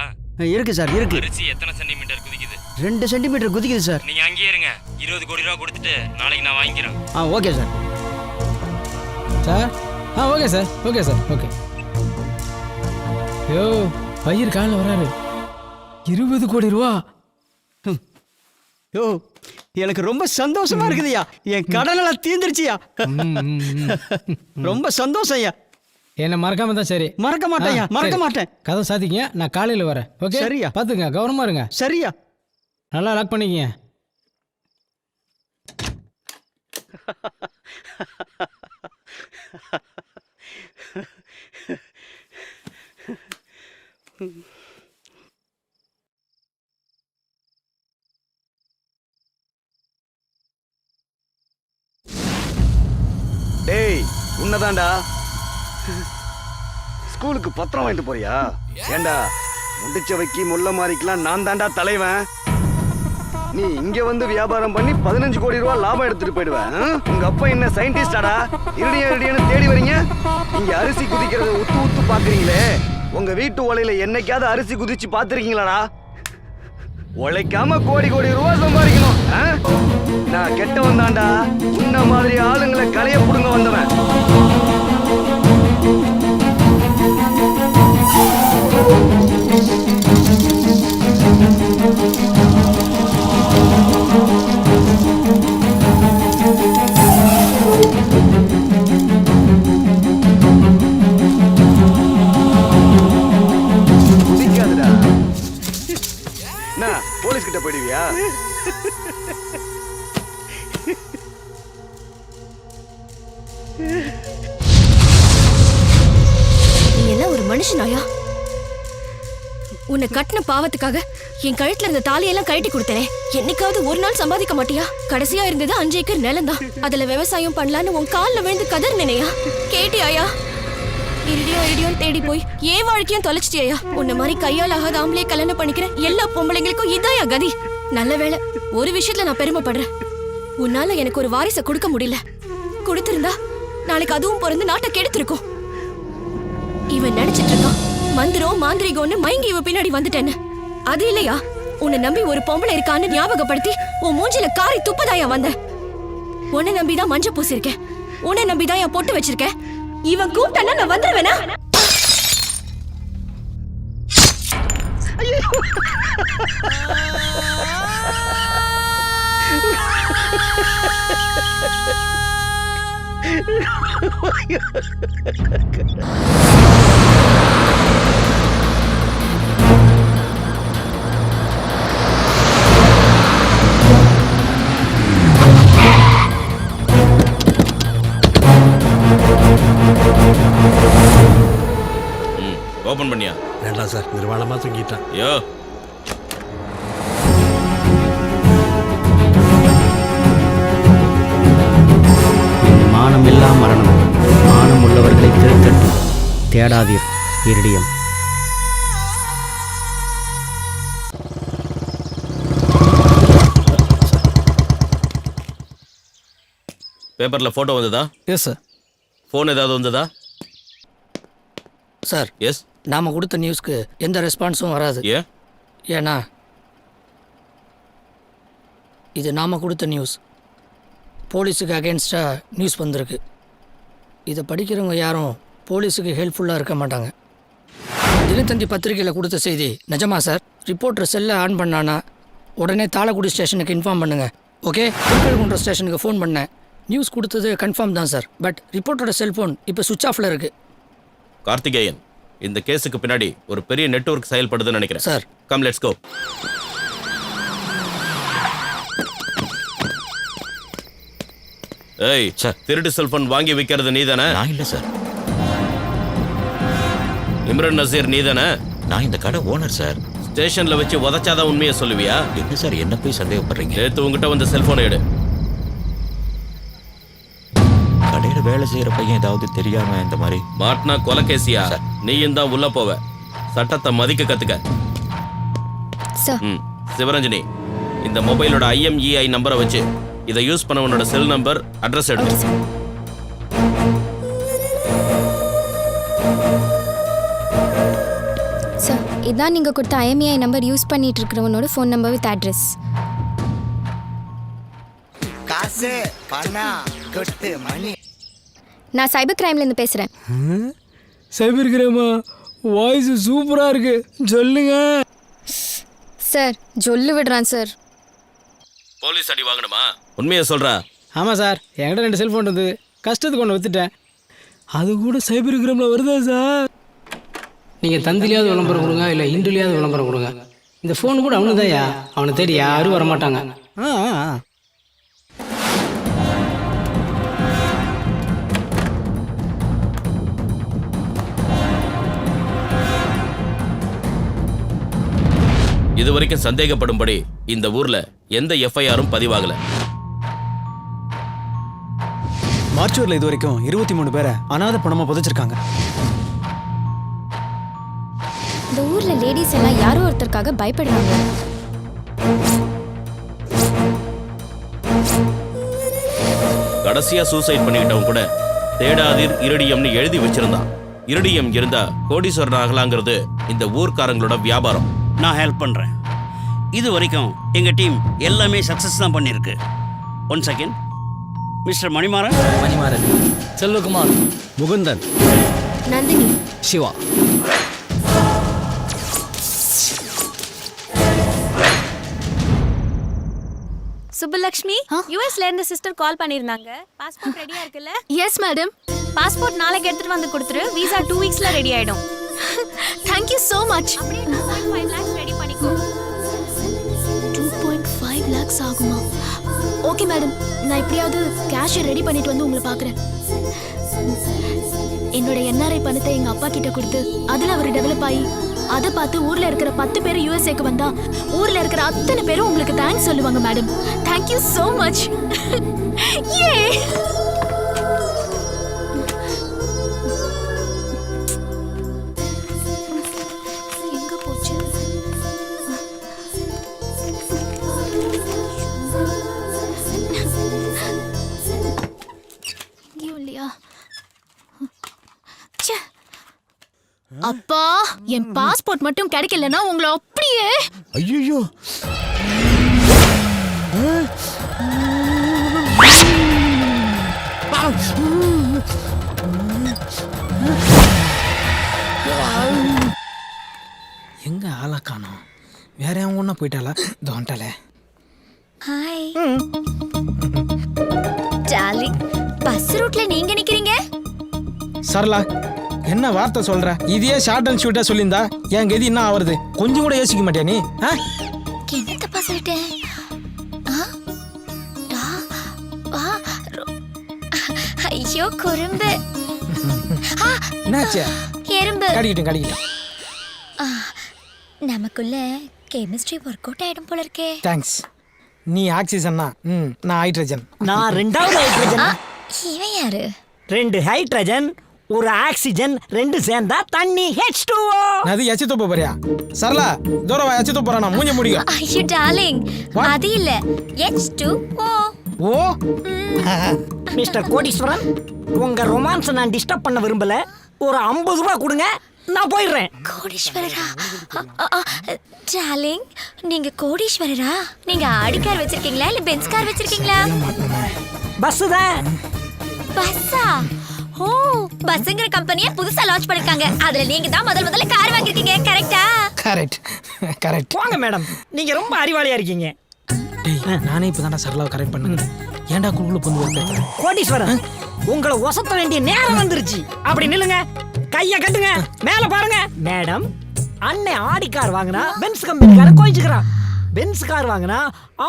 இருக்கு சார், இருக்கு. அரிசி எத்தனை சென்டிமீட்டர் குதிக்குது? 2 சென்டிமீட்டர் குதிக்குது சார். நீங்க அங்கேயே இருங்க. 20 கோடி ரூபா கொடுத்துட்டு நாளைக்கு நான் வாங்கிக்கிறேன். Okay sir. Sir, okay sir, okay. ஐயோ, பையர் காலையில் வராரு. 20 கோடி ரூபா. யோ, எனக்கு ரொம்ப சந்தோஷமா இருக்குதுயா. என் கடனெல்லாம் தீர்ந்துருச்சியா. ரொம்ப சந்தோஷம் ஐயா. என்ன மறக்காம தான் சரி. மறக்க மாட்டேன், மறக்க மாட்டேன். கதை சாத்திக்கிங்க, நான் காலையில் வரேன். ஓகே சரியா? பார்த்துங்க, கவனமா இருங்க. சரியா? நல்லா லாக் பண்ணிக்கிங்க. டேய், உன்னதான்டா. ஸ்கூலுக்கு பத்திரம் வாங்கிட்டு போறியா? ஏண்டா, முடிச்சவைக்கு முள்ள மாறிக்கலாம் நான் தாண்டா தலைவன். நீ இங்க வந்து வியாபாரம் பண்ணி 15 கோடி ரூபாய் லாபம் எடுத்துட்டு போயிடுவேன். உங்க அப்பா என்ன சயின்டிஸ்டாடா? இருடியான்னு தேடி வரீங்க. இங்க அரிசி குதிக்கிறத உத்து பாக்குறீங்களே. உங்க வீட்டு உலையில என்னைக்காவது அரிசி குதிச்சு பாத்துருக்கீங்களாடா? உழைக்காம கோடி ரூபாய் சம்பாதிக்கணும். நான் கெட்டவன் தாண்டா. உன்ன மாதிரி ஆளுங்களை களைய புடுங்க வந்தவன். குதிக்காதடா. நான் போலீஸ் கிட்ட போயிடுவியா? நீ எல்லாம் ஒரு மனுஷனாயா? உன்னை கட்டின பாவத்துக்காக என் கழுத்துல இருந்த தாலியெல்லாம் கழட்டி கொடுத்தேனே. என்னைக்காவது ஒரு நாள் சம்பாதிக்க மாட்டியா? கடைசியா இருந்தது 5 ஏக்கர் நிலம் தான். அதுல விவசாயம் பண்ணலான்னு உன் கால்ல விழுந்து கதர்னேயா? கேட்டியாயா? இடியோன்னு தேடி போய் ஏன் வாழ்க்கையும் தொலைச்சிட்டியா? உன்ன மாதிரி கையால் ஆகாத ஆம்பளையே கல்யாணம் பண்ணிக்கிற எல்லா பொம்பளைங்களுக்கும் இதாயா கதி? நல்ல வேளை, ஒரு விஷயத்துல நான் பெருமைப்படுறேன். உன்னால எனக்கு ஒரு வாரிசை கொடுக்க முடியல. கொடுத்திருந்தா நாளைக்கு அதுவும் பிறந்து நாட்டை கெடுத்திருக்கும். இவன் நினைச்சிட்டு இருக்கான் மந்திரம் மாந்திரிகம்னு மயங்கி இவ பின்னாடி வந்துட்டேன்னு. அது இல்லையா, உன்னை நம்பி ஒரு பொம்பளை இருக்கான்னு ஞாபகப்படுத்தி உன் மூஞ்சில காரி துப்பதாயா வந்த. உன்னை நம்பிதான் மஞ்ச பூசிருக்கேன். உன்னை நம்பிதான் என் பொட்டு வச்சிருக்கேன். இவன் கூப்பிட்டா நான் வந்துருவேனா? ஓபன் பண்ணியா? வேண்டாம் சார், நிர்வாணமாக தூங்கிட்டான். யோ, மானமில்லா மரணம் மானம் உள்ளவர்களை திருத்தட்டும். தேடாதீர் இருடியம். பேப்பர்ல போட்டோ வந்ததா? Yes sir. ஃபோன் ஏதாவது வந்ததா? Sir, yes. நாம் கொடுத்த நியூஸ்க்கு எந்த ரெஸ்பான்ஸும் வராது. ஏன்னா இது நாம் கொடுத்த நியூஸ். போலீஸுக்கு அகேன்ஸ்டாக நியூஸ் வந்திருக்கு. இதை படிக்கிறவங்க யாரும் போலீஸுக்கு ஹெல்ப்ஃபுல்லாக இருக்க மாட்டாங்க. தினத்தந்தி பத்திரிகையில் கொடுத்த செய்தி நிஜமா சார்? ரிப்போர்ட்டர் செல்லை ஆன் பண்ணானா உடனே தாளக்குடி ஸ்டேஷனுக்கு இன்ஃபார்ம் பண்ணுங்கள். ஓகே, திருக்கழுகுன்றம் ஸ்டேஷனுக்கு ஃபோன் பண்ணேன். நியூஸ் கொடுத்தது கன்ஃபார்ம் தான் சார். பட் ரிப்போர்ட்டரோட செல்ஃபோன் இப்போ சுவிட்ச் ஆஃபில் இருக்குது. கார்த்திகேயன், இந்த கேஸுக்கு பின்னாடி ஒரு பெரிய நெட்வொர்க் செயல்படுதுன்னு நினைக்கிறேன் சார். Come let's go. ஏய் சார், திருட்டு செல்போன் வாங்கி விற்கிறது நீ தானே? நான் இல்லை சார். இம்ரான் நசீர் நீ தானே? நான் இந்த கடை ஓனர் சார். ஸ்டேஷன்ல வச்சு உதச்சாதான் உண்மையை சொல்லுவியா? என்ன சார் என்ன போய் சந்தேகப்படுறீங்க? நேற்று உங்ககிட்ட வந்து செல்போனை எடு. கடையில வேலை செய்யற பையன் ஏதாவது தெரியாம இந்த மாதிரி மாட்டினா கொலைகேசியா? நீயும் தான் உள்ள போவ. சட்டத்தை மதிக்க கத்துக்க. சிவரஞ்சனி, இந்த மொபைலோட IMEI நம்பரை வச்சு இதை யூஸ் பண்ணவனோட செல் நம்பர், அட்ரஸ் எடுத்து. சார், இதான் நீங்க கொடுத்த IMEI நம்பர் யூஸ் பண்ணிட்டு இருக்கிறவனோட ஃபோன் நம்பர் வித் அட்ரஸ். காசு பணம் கொட்டு மணி. நான் சைபர் கிரைம்ல இருந்து பேசுறேன். சைபர் கிரைமா? வாய்ஸ் சூப்பரா இருக்கு, சொல்லுங்க சார். ஜொல்லு விடுறான் சார். போலீஸ் அடி வாங்கணுமா? உண்மையை சொல்றா? ஆமாம் சார், என்கிட்ட 2 செல்ஃபோன் இருந்தது, கஷ்டத்துக்கு ஒன்று விற்றுட்டேன். அது கூட சைபர் கிரைமில் வருதா சார்? நீங்கள் தந்திலையாவது விளம்பரம் கொடுங்க, இல்லை இன்றிலையாவது விளம்பரம் கொடுங்க. இந்த ஃபோன் கூட அவனு தான்யா. அவனை தேடி யாரும் வரமாட்டாங்க. இதுவரைக்கும் சந்தேகப்படும்படி இந்த ஊர்ல எந்த FIR-ம் பதிவாகல. மார்ச்சூரில் இது வரைக்கும் 23 பேரை அனாதை பணமாக புதைச்சிருக்காங்க. இந்த ஊர்ல லேடிஸ் எல்லாம் யாரோ ஒருத்தருக்காக பயப்படுறாங்க. கடைசியா சூசைட் பண்ணிக்கிட்டவன் கூட தேடாதீர் இருடியம்னு எழுதி வச்சிருந்தான். இருடியம் இருந்தா கோடீஸ்வரன் ஆகலாங்கிறது இந்த ஊர்க்காரங்களோட வியாபாரம். நான் ஹெல்ப் பண்ணுறேன். இது வரைக்கும் எங்கள் டீம் எல்லாமே சக்ஸஸ் தான் பண்ணியிருக்கு. 1 செகண்ட். மிஸ்டர் மணிமாறன். மணிமாறன். செல்வகுமார். முகுந்தன். நந்தினி. சிவா. சுப்புலக்ஷ்மி, யூஎஸ்ல இருந்து சிஸ்டர் கால் பண்ணிருந்தாங்க. பாஸ்போர்ட் ரெடியா இருக்குல்ல? Yes madam. பாஸ்போர்ட் நாளைக்கு எடுத்துட்டு வந்து கொடுத்துரு. வீசா 2 வீக்ஸ்ல ரெடி ஆயிடும். Thank you so much. அப்படியே 2.5 lakhs ரெடி பண்ணிக்கோ. 2.5 lakhs ஆகுமா? ஓகே மேடம், நான் எப்படியாவது கேஷ் ரெடி பண்ணிட்டு வந்து உங்களை பார்க்குறேன். என்னோட NRI பணத்தை எங்க அப்பா கிட்ட கொடுத்து அதில் அவர் டெவலப் ஆகி அதை பார்த்து ஊர்ல இருக்கிற 10 பேர் USA வந்தா ஊர்ல இருக்கிற அத்தனை பேரும் உங்களுக்கு தேங்க்ஸ் சொல்லுவாங்க madam. Thank you so much. யே! எங்க போச்சு? இல்லையா? அப்பா, என் பாஸ்போர்ட் மட்டும் கிடைக்கலன்னா உங்களை அப்படியே. ஐயோ, எங்க ஆளா காணோம்? வேற எவன் ஒன்றா போயிட்டாளா? தோண்டால. ஹாய் டார்லிங், பஸ் ரூட்ல நீங்க நிக்கிறீங்க? சரளா என்ன வார்த்தை சொல்ற? இதையே ஷார்ட் அண்ட் ஷூட்டா சொல்லியிருந்தா என் கதி என்ன ஆவறது? கொஞ்சம் கூட யோசிக்க மாட்டியா நீ? என்ன தப்பா சொல்லிட்டேன்? ஐயோ குறும்பு. என்னாச்சு? எறும்பு. கடிக்கிட்டேன். நமக்குள்ள கெமிஸ்ட்ரி ஒர்க் அவுட் ஆயிடும் போல இருக்கே. தேங்க்ஸ். நீ ஆக்சிஜன்னா நான் ஹைட்ரஜன். நான் ரெண்டாவது ஹைட்ரஜன். இவன் யாரு? 2 ஹைட்ரஜன் ஒரு ஆக்சிஜன் 2 சேர்ந்தா தண்ணி H2O. அது எச்சு தோப்ப போறியா? சரளா தூரவா எச்சு தோப்ப போறானா? மூஞ்ச முடியும். ஐயோ டார்லிங், அது இல்ல H2O. ஓ மிஸ்டர் கோடீஸ்வரன், உங்க ரொமான்ஸ் நான் டிஸ்டர்ப் பண்ண விரும்பல. ஒரு 50 ரூபாய் கொடுங்க, நான் போயிடுறேன். கோடீஸ்வரரா? டார்லிங், நீங்க கோடீஸ்வரரா? நீங்க ஆடி கார் வச்சிருக்கீங்களா இல்ல பென்ஸ் கார் வச்சிருக்கீங்களா? பஸ் தான். பஸ்ஸா? ஓ, பஸ்ங்கிற கம்பெனியை புதுசா லான்ச் பண்ணிருக்காங்க. அதுல நீங்க தான் முதல்ல கார் வாங்கிருக்கீங்க, கரெக்ட்டா? கரெக்ட். போங்க மேடம், நீங்க ரொம்ப அறிவாளியா இருக்கீங்க. டேய், நானே இப்பதான்டா சரளாவை கரெக்ட் பண்ணேன். ஏன்டா குழுக்குள்ள பொந்து வைப்ப? கோடீஸ்வரன், உங்களை ஒசத்த வேண்டிய நேரம் வந்துருச்சு. அப்படி நில்லுங்க, கைய கட்டுங்க, மேல பாருங்க. மேடம், அண்ணன் ஆடி கார் வாங்கினா பென்ஸ் கம்பெனிக்காரன் கோவிச்சுக்கிறான். பென்ஸ் கார் வாங்கினா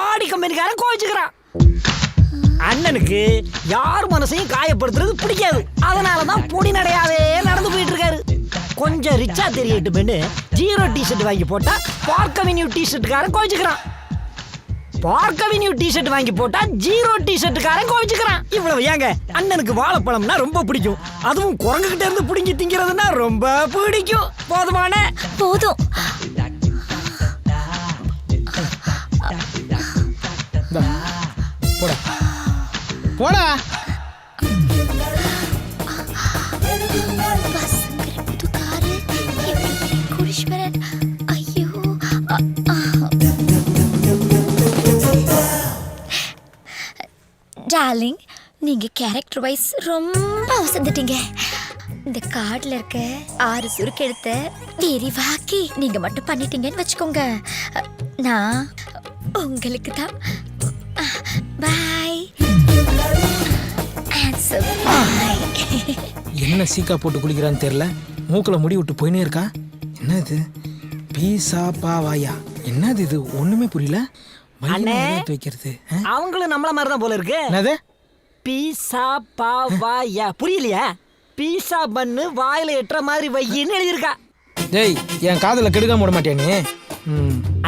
ஆடி கம்பெனிக்காரன் கோவிச்சுக்கிறான். அண்ணனுக்கு யார் மனசையும் காயப்படுத்துறது பிடிக்காது. அதனாலதான் பொடி நடையாவே நடந்து போயிட்டு இருக்காரு. கொஞ்சம் ரிச்சா தெரியட்டுமென்னு 0 டிஷர்ட் வாங்கி போட்டா பார்க் அவென்யூ டிஷர்ட்டுக்காரன் கோவிச்சுக்கிறான். பார்க் அவென்யூ டிஷர்ட் வாங்கி போட்டா 0 டிஷர்ட்டுக்காரன் கோவிச்சுக்கிறான். இவ்வளவு ஏங்க, அண்ணனுக்கு வாழைப்பழம்னா ரொம்ப பிடிக்கும். அதுவும் குரங்கு கிட்ட இருந்து பிடிங்கி திங்கிறதுனா ரொம்ப பிடிக்கும். போதுமான போதும். போடா. பஸ்ங்கிற புது காரு, எப்படி கோடீஸ்வரன்? ஐயோ. டார்லிங், நீங்க கேரக்டர் வைஸ் ரொம்ப வசந்துட்டீங்க. இந்த கார்டுல இருக்க 6 சுருக்கெழுத்த விரிவாக்கி நீங்க மட்டும் பண்ணிட்டீங்கன்னு வச்சுக்கோங்க, நான் உங்களுக்கு தான். பாய். என்ன சீக்கா போட்டு குளிக்கிறான்னு தெரியல. மூக்குல முடி விட்டு போயினே இருக்கா. என்னது? பீசா பாவாயா? என்னது இது? ஒண்ணுமே புரியல. வைக்கிறது அவங்களும் நம்மள மாதிரி தான் போல இருக்கு. என்னது? பீசா பாவாயா புரியலையா? பீசா பண்ணு வாயில எட்டுற மாதிரி வையின்னு எழுதியிருக்கா. டேய், என் காதல கெடுக்காம விட மாட்டியா நீ?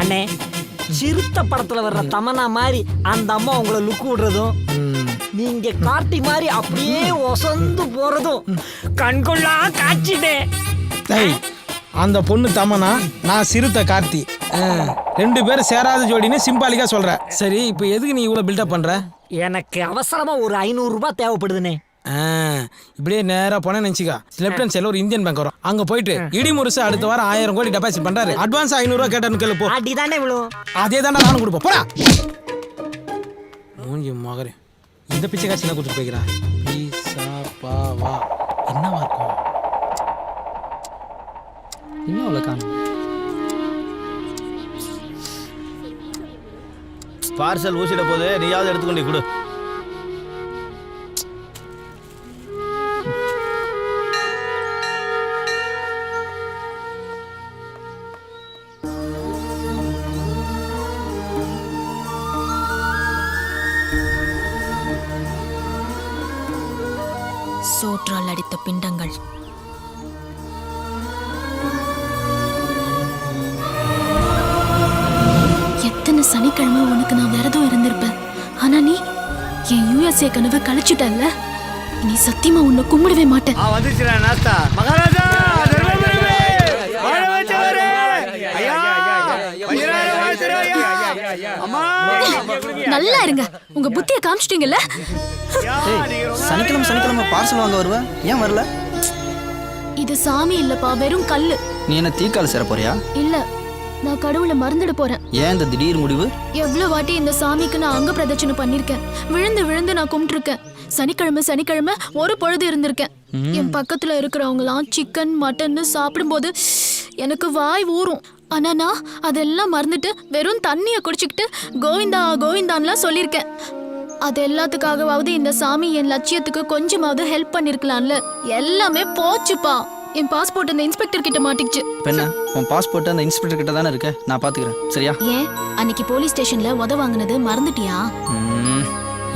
அண்ணே, சிறுத்த படத்துல வர்ற தமனா மாதிரி அந்த அம்மா உங்களை லுக்கு விடுறதும், நீங்க காட்டி மாதிரி அப்படியே ஒசந்து போறதும் கண்கொள்ளா காட்சிட்டே. டேய், அந்த பொண்ணு தமனா, நான் சிறுத்தை கார்த்தி. 2 பேரும் சேராத ஜோடின்னு சிம்பாலிக்கா சொல்ற. சரி, இப்போ எதுக்கு நீ இவ்வளவு பில்டப் பண்ற? எனக்கு அவசரமா ஒரு 500 ரூபாய் தேவைப்படுதுனே. இப்படியே நேரா போனேன்னு நினைச்சிக்கா, லெஃப்ட் ஹேண்ட் சைடுல ஒரு இந்தியன் பேங்க் வரும். அங்க போயிட்டு இடி முருசு அடுத்த வாரம் 1000 கோடி டெபாசிட் பண்றாரு. அட்வான்ஸ் 500 ரூபாய் கேட்டான்னு கேளு. போ. அடிதானே விழும். அதே தானே நானும் கொடுப்போம். போடா. மூஞ்சி மகரே, இந்த பிச்சை காட்சி என்ன கொடுத்துட்டு போய்க்கிறா? பீசா பாவா என்னவா இருக்கும்? இன்னும் அவ்வளோ காணும். பார்சல் ஊசிட போது நீயாவது எடுத்துக்கொண்டு கொடு. சோற்றால் அடித்த பிண்டங்கள். எத்தனை சனிக்கிழமை உனக்கு நான் விரதம் இருந்திருப்பேன். ஆனா நீ என் USA கனவை கழிச்சுட்டல்ல. நீ சத்தியமா உன்னை கும்பிடவே மாட்டேன். மகாராஜா நல்லா இருங்க, உங்க புத்தியை காமிச்சிட்டீங்கல்ல. சனிக்கிழமை பார்சல் வாங்க வருவ, ஏன் வரல? இது சாமி இல்லப்பா, வெறும் கல்லு. நீ என்ன தீக்கால சேர போறியா? இல்ல, நான் கடவுளை மறந்துட போறேன். ஏன் இந்த திடீர் முடிவு? எவ்வளவு வாட்டி இந்த சாமிக்கு நான் அங்க பிரதட்சணை பண்ணிருக்கேன். விழுந்து நான் கும்பிட்டுருக்கேன். சனிக்கிழமை ஒரு பொழுது இருந்திருக்கேன். என் பக்கத்துல இருக்கிறவங்களாம் சிக்கன் மட்டன் சாப்பிடும்போது எனக்கு வாய் ஊறும். ஆனா நான் அதெல்லாம் மறந்துட்டு வெறும் தண்ணியை குடிச்சுக்கிட்டு கோவிந்தா கோவிந்தான்லாம் சொல்லியிருக்கேன். அது எல்லாத்துக்காகவாவது இந்த சாமி என் லட்சியத்துக்கு கொஞ்சமாவது ஹெல்ப் பண்ணிருக்கலாம்ல. எல்லாமே போச்சுப்பா. என் பாஸ்போர்ட் அந்த இன்ஸ்பெக்டர் கிட்ட மாட்டிக்கிச்சு. பெண்ணா, உன் பாஸ்போர்ட் அந்த இன்ஸ்பெக்டர் கிட்ட தானே இருக்கு, நான் பாத்துக்கிறேன், சரியா? ஏன் அன்னைக்கு போலீஸ் ஸ்டேஷன்ல உத வாங்கினது மறந்துட்டியா?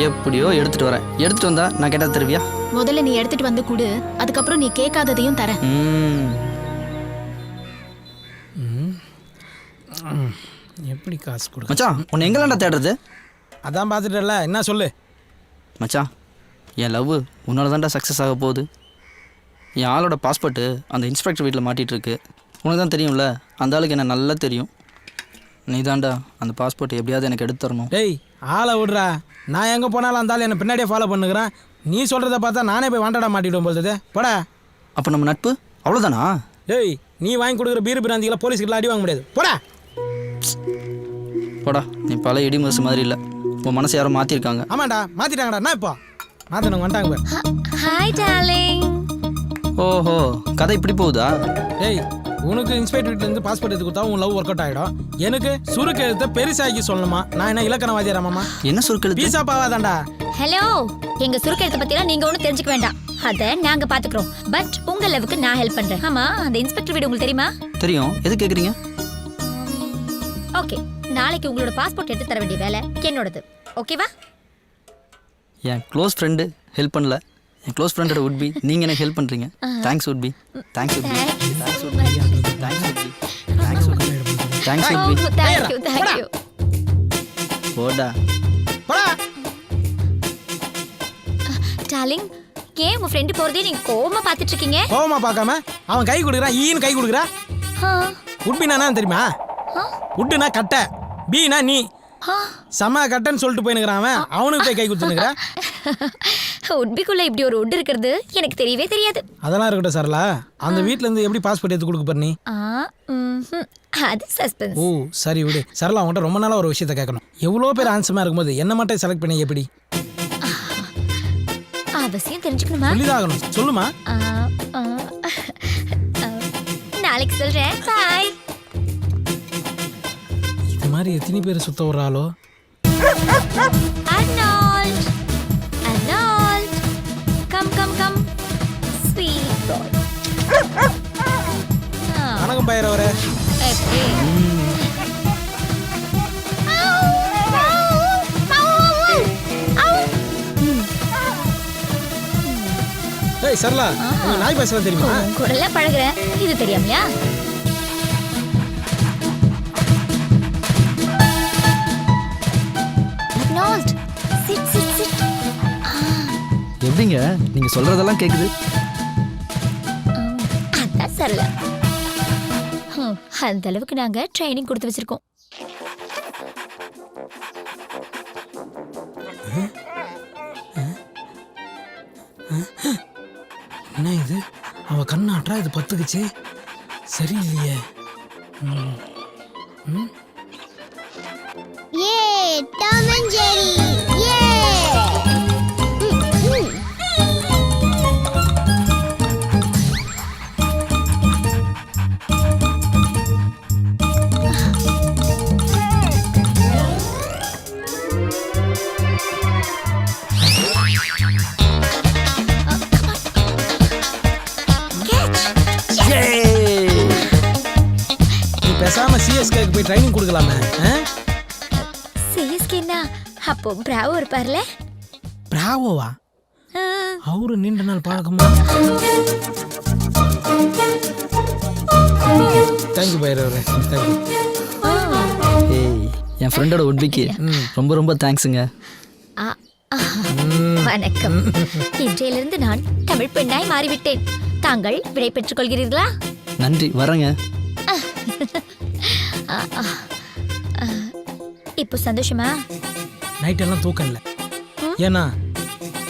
எப்படியோ எடுத்துட்டு வரேன். எடுத்துட்டு வந்தா நான் கேட்டா தருவியா? முதல்ல நீ எடுத்துட்டு வந்து கொடு, அதுக்கப்புறம் நீ கேட்காததையும் தரேன். எப்படி காசு கொடு மச்சான், உன்னை எங்கெல்லாம்டா தேடுறது? அதான் பார்த்துட்டல, என்ன சொல்லு மச்சான், என் லவ் உன்னால தான்டா சக்ஸஸ் ஆக போகுது. என் ஆளோட பாஸ்போர்ட்டு அந்த இன்ஸ்பெக்டர் வீட்டில் மாட்டிகிட்டு இருக்கு. உனக்கு தான் தெரியும்ல, அந்த ஆளுக்கு என்ன நல்லா தெரியும். நீ தான்டா அந்த பாஸ்போர்ட் எப்படியாவது எனக்கு எடுத்து தரணும். டேய் ஆளை விட்றா, நான் எங்கே போனாலும் அந்த ஆள் என்னை பின்னாடியே ஃபாலோ பண்ணுகிறேன். நீ சொல்கிறத பார்த்தா நானே போய் வாண்டடா மாட்டிவிடும் போகுது. போடா. அப்போ நம்ம நட்பு அவ்வளோதானா? டேய் நீ வாங்கி கொடுக்குற பீர் பிராந்திகளை போலீஸ்கிட்ட அடி வாங்க முடியாது. போடா போடா. நீ பல இடி முரசு மாதிரி இல்லை, உன் மனசை யாரும் மாற்றிருக்காங்க. ஆமாண்டா, மாற்றிட்டாங்கடா. என்ன இப்போ மாற்றினவங்க வந்துட்டாங்க. Hi darling. ஓஹோ, கதை இப்படி போகுதா? டேய் உனக்கு இன்ஸ்பெக்டர் வீட்டிலேருந்து பாஸ்போர்ட் எடுத்து கொடுத்தா உன் லவ் ஒர்க் அவுட் ஆகிடும். எனக்கு சுருக்கு எழுத்த பெருசாக்கி சொல்லணுமா? நான் என்ன இலக்கணவாதியாராமாமா? என்ன சுருக்கு? பீஸா பாவாதாண்டா. ஹலோ, எங்க சுருக்கெழுத்த பத்திலாம் நீங்க ஒன்றும் தெரிஞ்சுக்க வேண்டாம், அதை நாங்க பாத்துக்கிறோம். பட் உங்க லவ்வுக்கு நான் ஹெல்ப் பண்றேன். ஆமா, அந்த இன்ஸ்பெக்டர் வீடு உங்களுக்கு தெரியுமா? தெரியும். எது கேட்குறீங்க? ஓகே, நாளைக்கு உங்களோட பாஸ்போர்ட் எடுத்து தர வேண்டிய வேலை என்னோடது. ஓகேவா? என் க்ளோஸ் ஃப்ரெண்டு ஹெல்ப் பண்ணல, என் க்ளோஸ் ஃப்ரெண்டோட உட்பி நீங்கள் எனக்கு ஹெல்ப் பண்ணுறீங்க. Thanks உட்பி. Thanks உட்பி. Thanks உட்பி. Thanks உட்பி. Thanks உட்பி. Thanks உட்பி. Thank you thank you. போடா. டார்லிங், ஏன் உங்க ஃப்ரெண்ட் போறதே நீங்க கோவமா பார்த்துட்டு இருக்கீங்க? கோவமா பார்க்காம அவன் கை கொடுக்குறான், ஈன்னு கை கொடுக்குறா. உட்பினா தெரியுமா? உட்டுனா கட்டை, பீனா நீ. சம கட்டைன்னு சொல்லிட்டு போயினுக்கிறான் அவன். அவனுக்கு போய் கை கொடுத்துனுக்குறா. உட்பிக்குள்ள இப்படி ஒரு உட் இருக்கிறது எனக்கு தெரியவே தெரியாது. அதெல்லாம் இருக்கட்டும் சரளா, அந்த வீட்ல இருந்து எப்படி பாஸ்போர்ட் எடுத்து கொடுக்க போற நீ? அது சஸ்பென்ஸ். ஓ சரி விடு. சரளா அவன்கிட்ட ரொம்ப நாளா ஒரு விஷயத்தை கேட்கணும். எவ்வளோ பேர் ஆன்சமா இருக்கும்போது என்ன மட்டும் செலக்ட் பண்ணி எப்படி? அவசியம் தெரிஞ்சுக்கணுமா? சொல்லிதாகணும், சொல்லுமா. நாளைக்கு சொல்றேன். பாய். இது மாதிரி எத்தனை பேர் சுத்த வர்றாளோ? Arnold, Arnold, come come come, sweet boy. வணக்கம் பையரவரே. ஏய் சரளா, உங்க நாய் பேசலாம் தெரியுமா? கூடல பழகுறேன், இது தெரியாமலையா? Arnold, sit sit sit. எப்படிங்க நீங்க சொல்றதெல்லாம் கேக்குது? அதான் சரளா. அந்த அளவுக்கு நாங்க ட்ரைனிங் கொடுத்து வச்சிருக்கோம். என்ன இது? அவ கண்ணாட்டா இது பத்துக்குச்சு. சரியில்லையே. ஏ டாம் அண்ட் ஜெரி, ஏ. பேசாம சிஎஸ்கேக்கு போய் ட்ரைனிங் கொடுக்கலாமே. சிஎஸ்கேனா அப்போ பிராவோ இருப்பார்ல? பிராவோவா? அவரு நீண்ட நாள் பழக்கமா? தேங்க்யூ பைரவரே, தேங்க்யூ. ஏய், என் ஃப்ரெண்டோட உட்பிக்கு ரொம்ப ரொம்ப தேங்க்ஸுங்க. வணக்கம். இன்றையிலிருந்து நான் தமிழ் பெண்ணாய் மாறிவிட்டேன். தாங்கள் விடை பெற்றுக் கொள்கிறீர்களா? நன்றி, வரேங்க. இப்போ சந்தோஷமா? நைட் எல்லாம் தூக்கம் இல்லை. ஏன்னா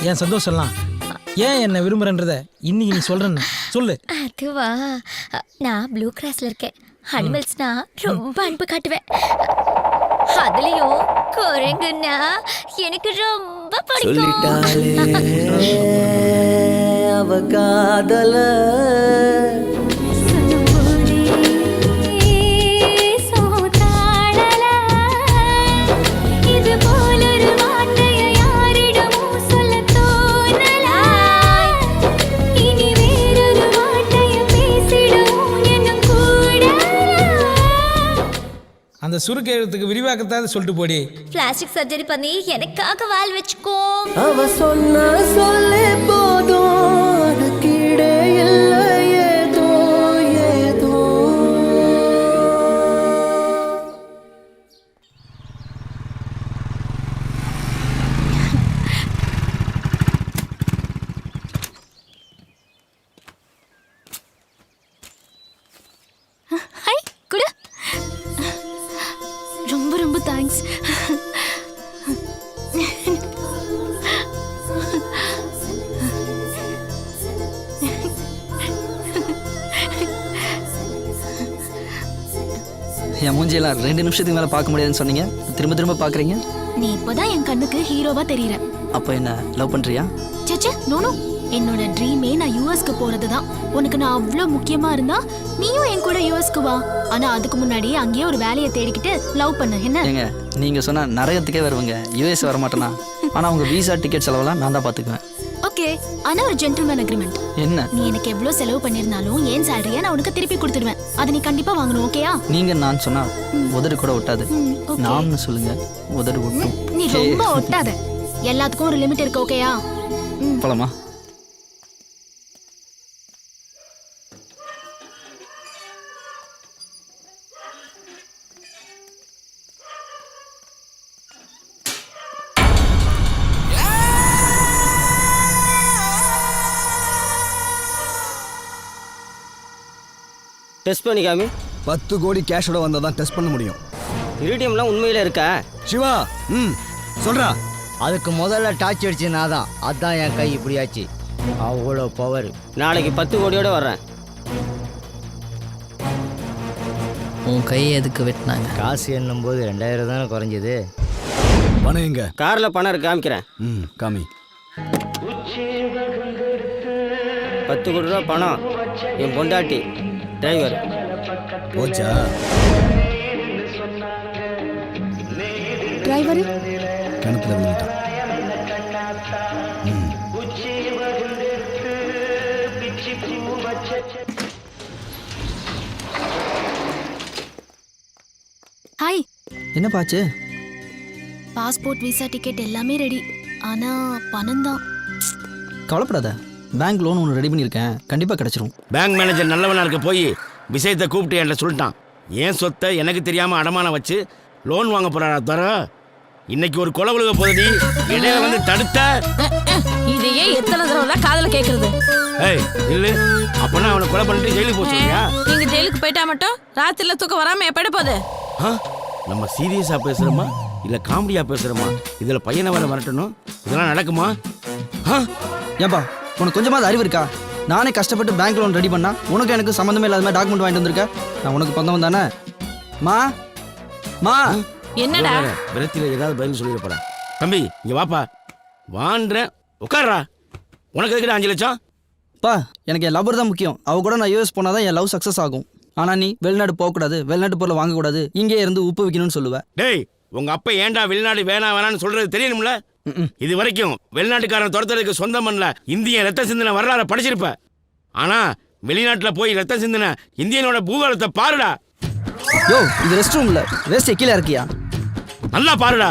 என் சந்தோஷம்லாம் ஏன் என்ன விரும்புறன்றத இன்னைக்கு நீ சொல்றேன்னு சொல்லு. அதுவா, நான் ப்ளூ கிராஸ்ல இருக்கேன். அனிமல்ஸ்னா ரொம்ப அன்பு காட்டுவேன். அதுலயும் குரங்குன்னா எனக்கு ரொம்ப பிடிக்கும். அவ காதல அந்த சுருக்கெழுத்துக்கு விரிவாக்கத்தாவது சொல்லிட்டு போடி. பிளாஸ்டிக் சர்ஜரி பண்ணி எனக்காக வால் வச்சுக்கோ. அவ சொன்ன சொல்லே போதும் கீழே இல்லை ஏதோ ஏதோ. ஹை குடு. ரொம்ப ரொம்ப தேங்க்ஸ். என் மூஞ்சியெல்லாம் 2 நிமிஷத்துக்கு மேலே பார்க்க முடியாதுன்னு சொன்னீங்க, திரும்ப திரும்ப பார்க்குறீங்க. நீ இப்போதான் என் கண்ணுக்கு ஹீரோவா தெரியற. அப்போ என்ன லவ் பண்ணுறியா? சேச்சே நோனோ, என்னோட ட்ரீமே நான் யூஎஸ்க்கு போறது தான். உனக்கு நான் அவ்வளோ முக்கியமா இருந்தா நீயும் என் கூட யூஎஸ்க்கு வா. ஆனா அதுக்கு முன்னாடி அங்கேயே ஒரு வேலையை தேடிக்கிட்டு லவ் பண்ண என்ன? ஏங்க நீங்கள் சொன்னால் நிறையத்துக்கே வருவாங்க, யூஎஸ் வர மாட்டேனா. ஆனால் உங்கள் வீசா டிக்கெட் செலவெல்லாம் நான் தான் பார்த்துக்குவேன். ஓகே, ஆனா ஒரு ஜென்டில்மேன் அக்ரிமெண்ட். என்ன? நீ எனக்கு எவ்வளோ செலவு பண்ணியிருந்தாலும் ஏன் சேலரியை நான் உனக்கு திருப்பி கொடுத்துடுவேன். அதை நீ கண்டிப்பா வாங்கணும், ஓகேயா? நீங்கள் நான் சொன்னால் உதடு கூட ஒட்டாது. okay. நாம்னு சொல்லுங்க, உதடு ஒட்டும். நீ ரொம்ப ஒட்டாத. எல்லாத்துக்கும் ஒரு லிமிட் இருக்கு, ஓகேயா? போலாமா? டெஸ்ட் பண்ணிக்காமி. 10 கோடி கேஷோட வந்தால் தான் டெஸ்ட் பண்ண முடியும். இரிடியம்லாம் உண்மையில இருக்கா? சிவா, சொல்றா. அதுக்கு முதல்ல டார்ச் அடிச்சு நான் தான், அதான் என் கை இப்படியாச்சு. அவ்வளோ பவர். நாளைக்கு 10 கோடியோட வர்றேன். உன் கையை எதுக்கு வெட்டினாங்க? காசு என்னும்போது 2000 தானே குறைஞ்சது. பணம் எங்க? கார்ல பணம் இருக்கு, காமிக்கிறேன். காமி. 10 கோடி ரூபா பணம். என் பொண்டாட்டி டிரைவர். போச்சா? டிரைவர் கிணத்துல விழுந்துட்டான். ஹாய். என்ன பாச்சு? பாஸ்போர்ட் விசா டிக்கெட் எல்லாமே ரெடி. ஆனா பணம் தான். கவலைப்படாத, பேங்க் லோன் ஒன்று ரெடி பண்ணியிருக்கேன், கண்டிப்பாக கிடச்சிரும். பேங்க் மேனேஜர் நல்லவனா இருக்க போய் விஷயத்தை கூப்பிட்டு என்கிட்ட சொல்லிட்டான். ஏன் சொத்தை எனக்கு தெரியாம அடமானம் வச்சு லோன் வாங்க போறாரா தர. இன்னைக்கு ஒரு கொலை விழுக போதடி, இடையில வந்து தடுத்த. இதையே எத்தனை தடவை தான் காதல கேக்குறது? ஏய் இல்ல, அப்பனா அவனை கொலை பண்ணிட்டு ஜெயிலுக்கு போச்சுயா? நீங்க ஜெயிலுக்கு போயிட்டா மட்டும் ராத்திரில தூக்கம் வராம எப்பட போகுது? நம்ம சீரியஸா பேசுறோமா இல்ல காமெடியா பேசுறோமா? இதுல பையனை வர வரட்டணும், இதெல்லாம் நடக்குமா? ஏன்பா உனக்கு கொஞ்சமாவது அறிவு இருக்கா? நானே கஷ்டப்பட்டு பேங்க் லோன் ரெடி பண்ணா உனக்கு எனக்கு சம்மந்தமே இல்லாத மாதிரி டாக்குமெண்ட் வாங்கிட்டு வந்திருக்க. நான் உனக்கு பந்தவன் தானே? மா மா என்னடா விரத்தில ஏதாவது பதில் சொல்லிட போறேன். தம்பி இங்க வாப்பா. வான்றேன், உட்கார்றா. உனக்கு எதுக்கிட்ட 5 லட்சம்? பா எனக்கு என் லவ்வர் தான் முக்கியம். அவ கூட நான் யூஎஸ் போனால் தான் என் லவ் சக்ஸஸ் ஆகும். ஆனால் நீ வெளிநாடு போகக்கூடாது, வெளிநாட்டு பொருளை வாங்கக்கூடாது, இங்கே இருந்து உப்பு வைக்கணும்னு சொல்லுவேன். டேய் உங்க அப்பா ஏன்டா வெளிநாடு வேணான்னு சொல்றது தெரியணும்ல? இது வரைக்கும் வெளிநாட்டுக்காரன் துரத்துறதுக்கு சொந்தம் பண்ணல இந்திய ரத்த சிந்தனை வரலாறு படிச்சிருப்ப. ஆனா வெளிநாட்டுல போய் ரத்த சிந்தனை இந்தியனோட பூகோளத்தை பாருடா. யோ இது ரெஸ்ட் ரூம்ல வேஸ்ட் கீழே இருக்கியா? நல்லா பாருடா.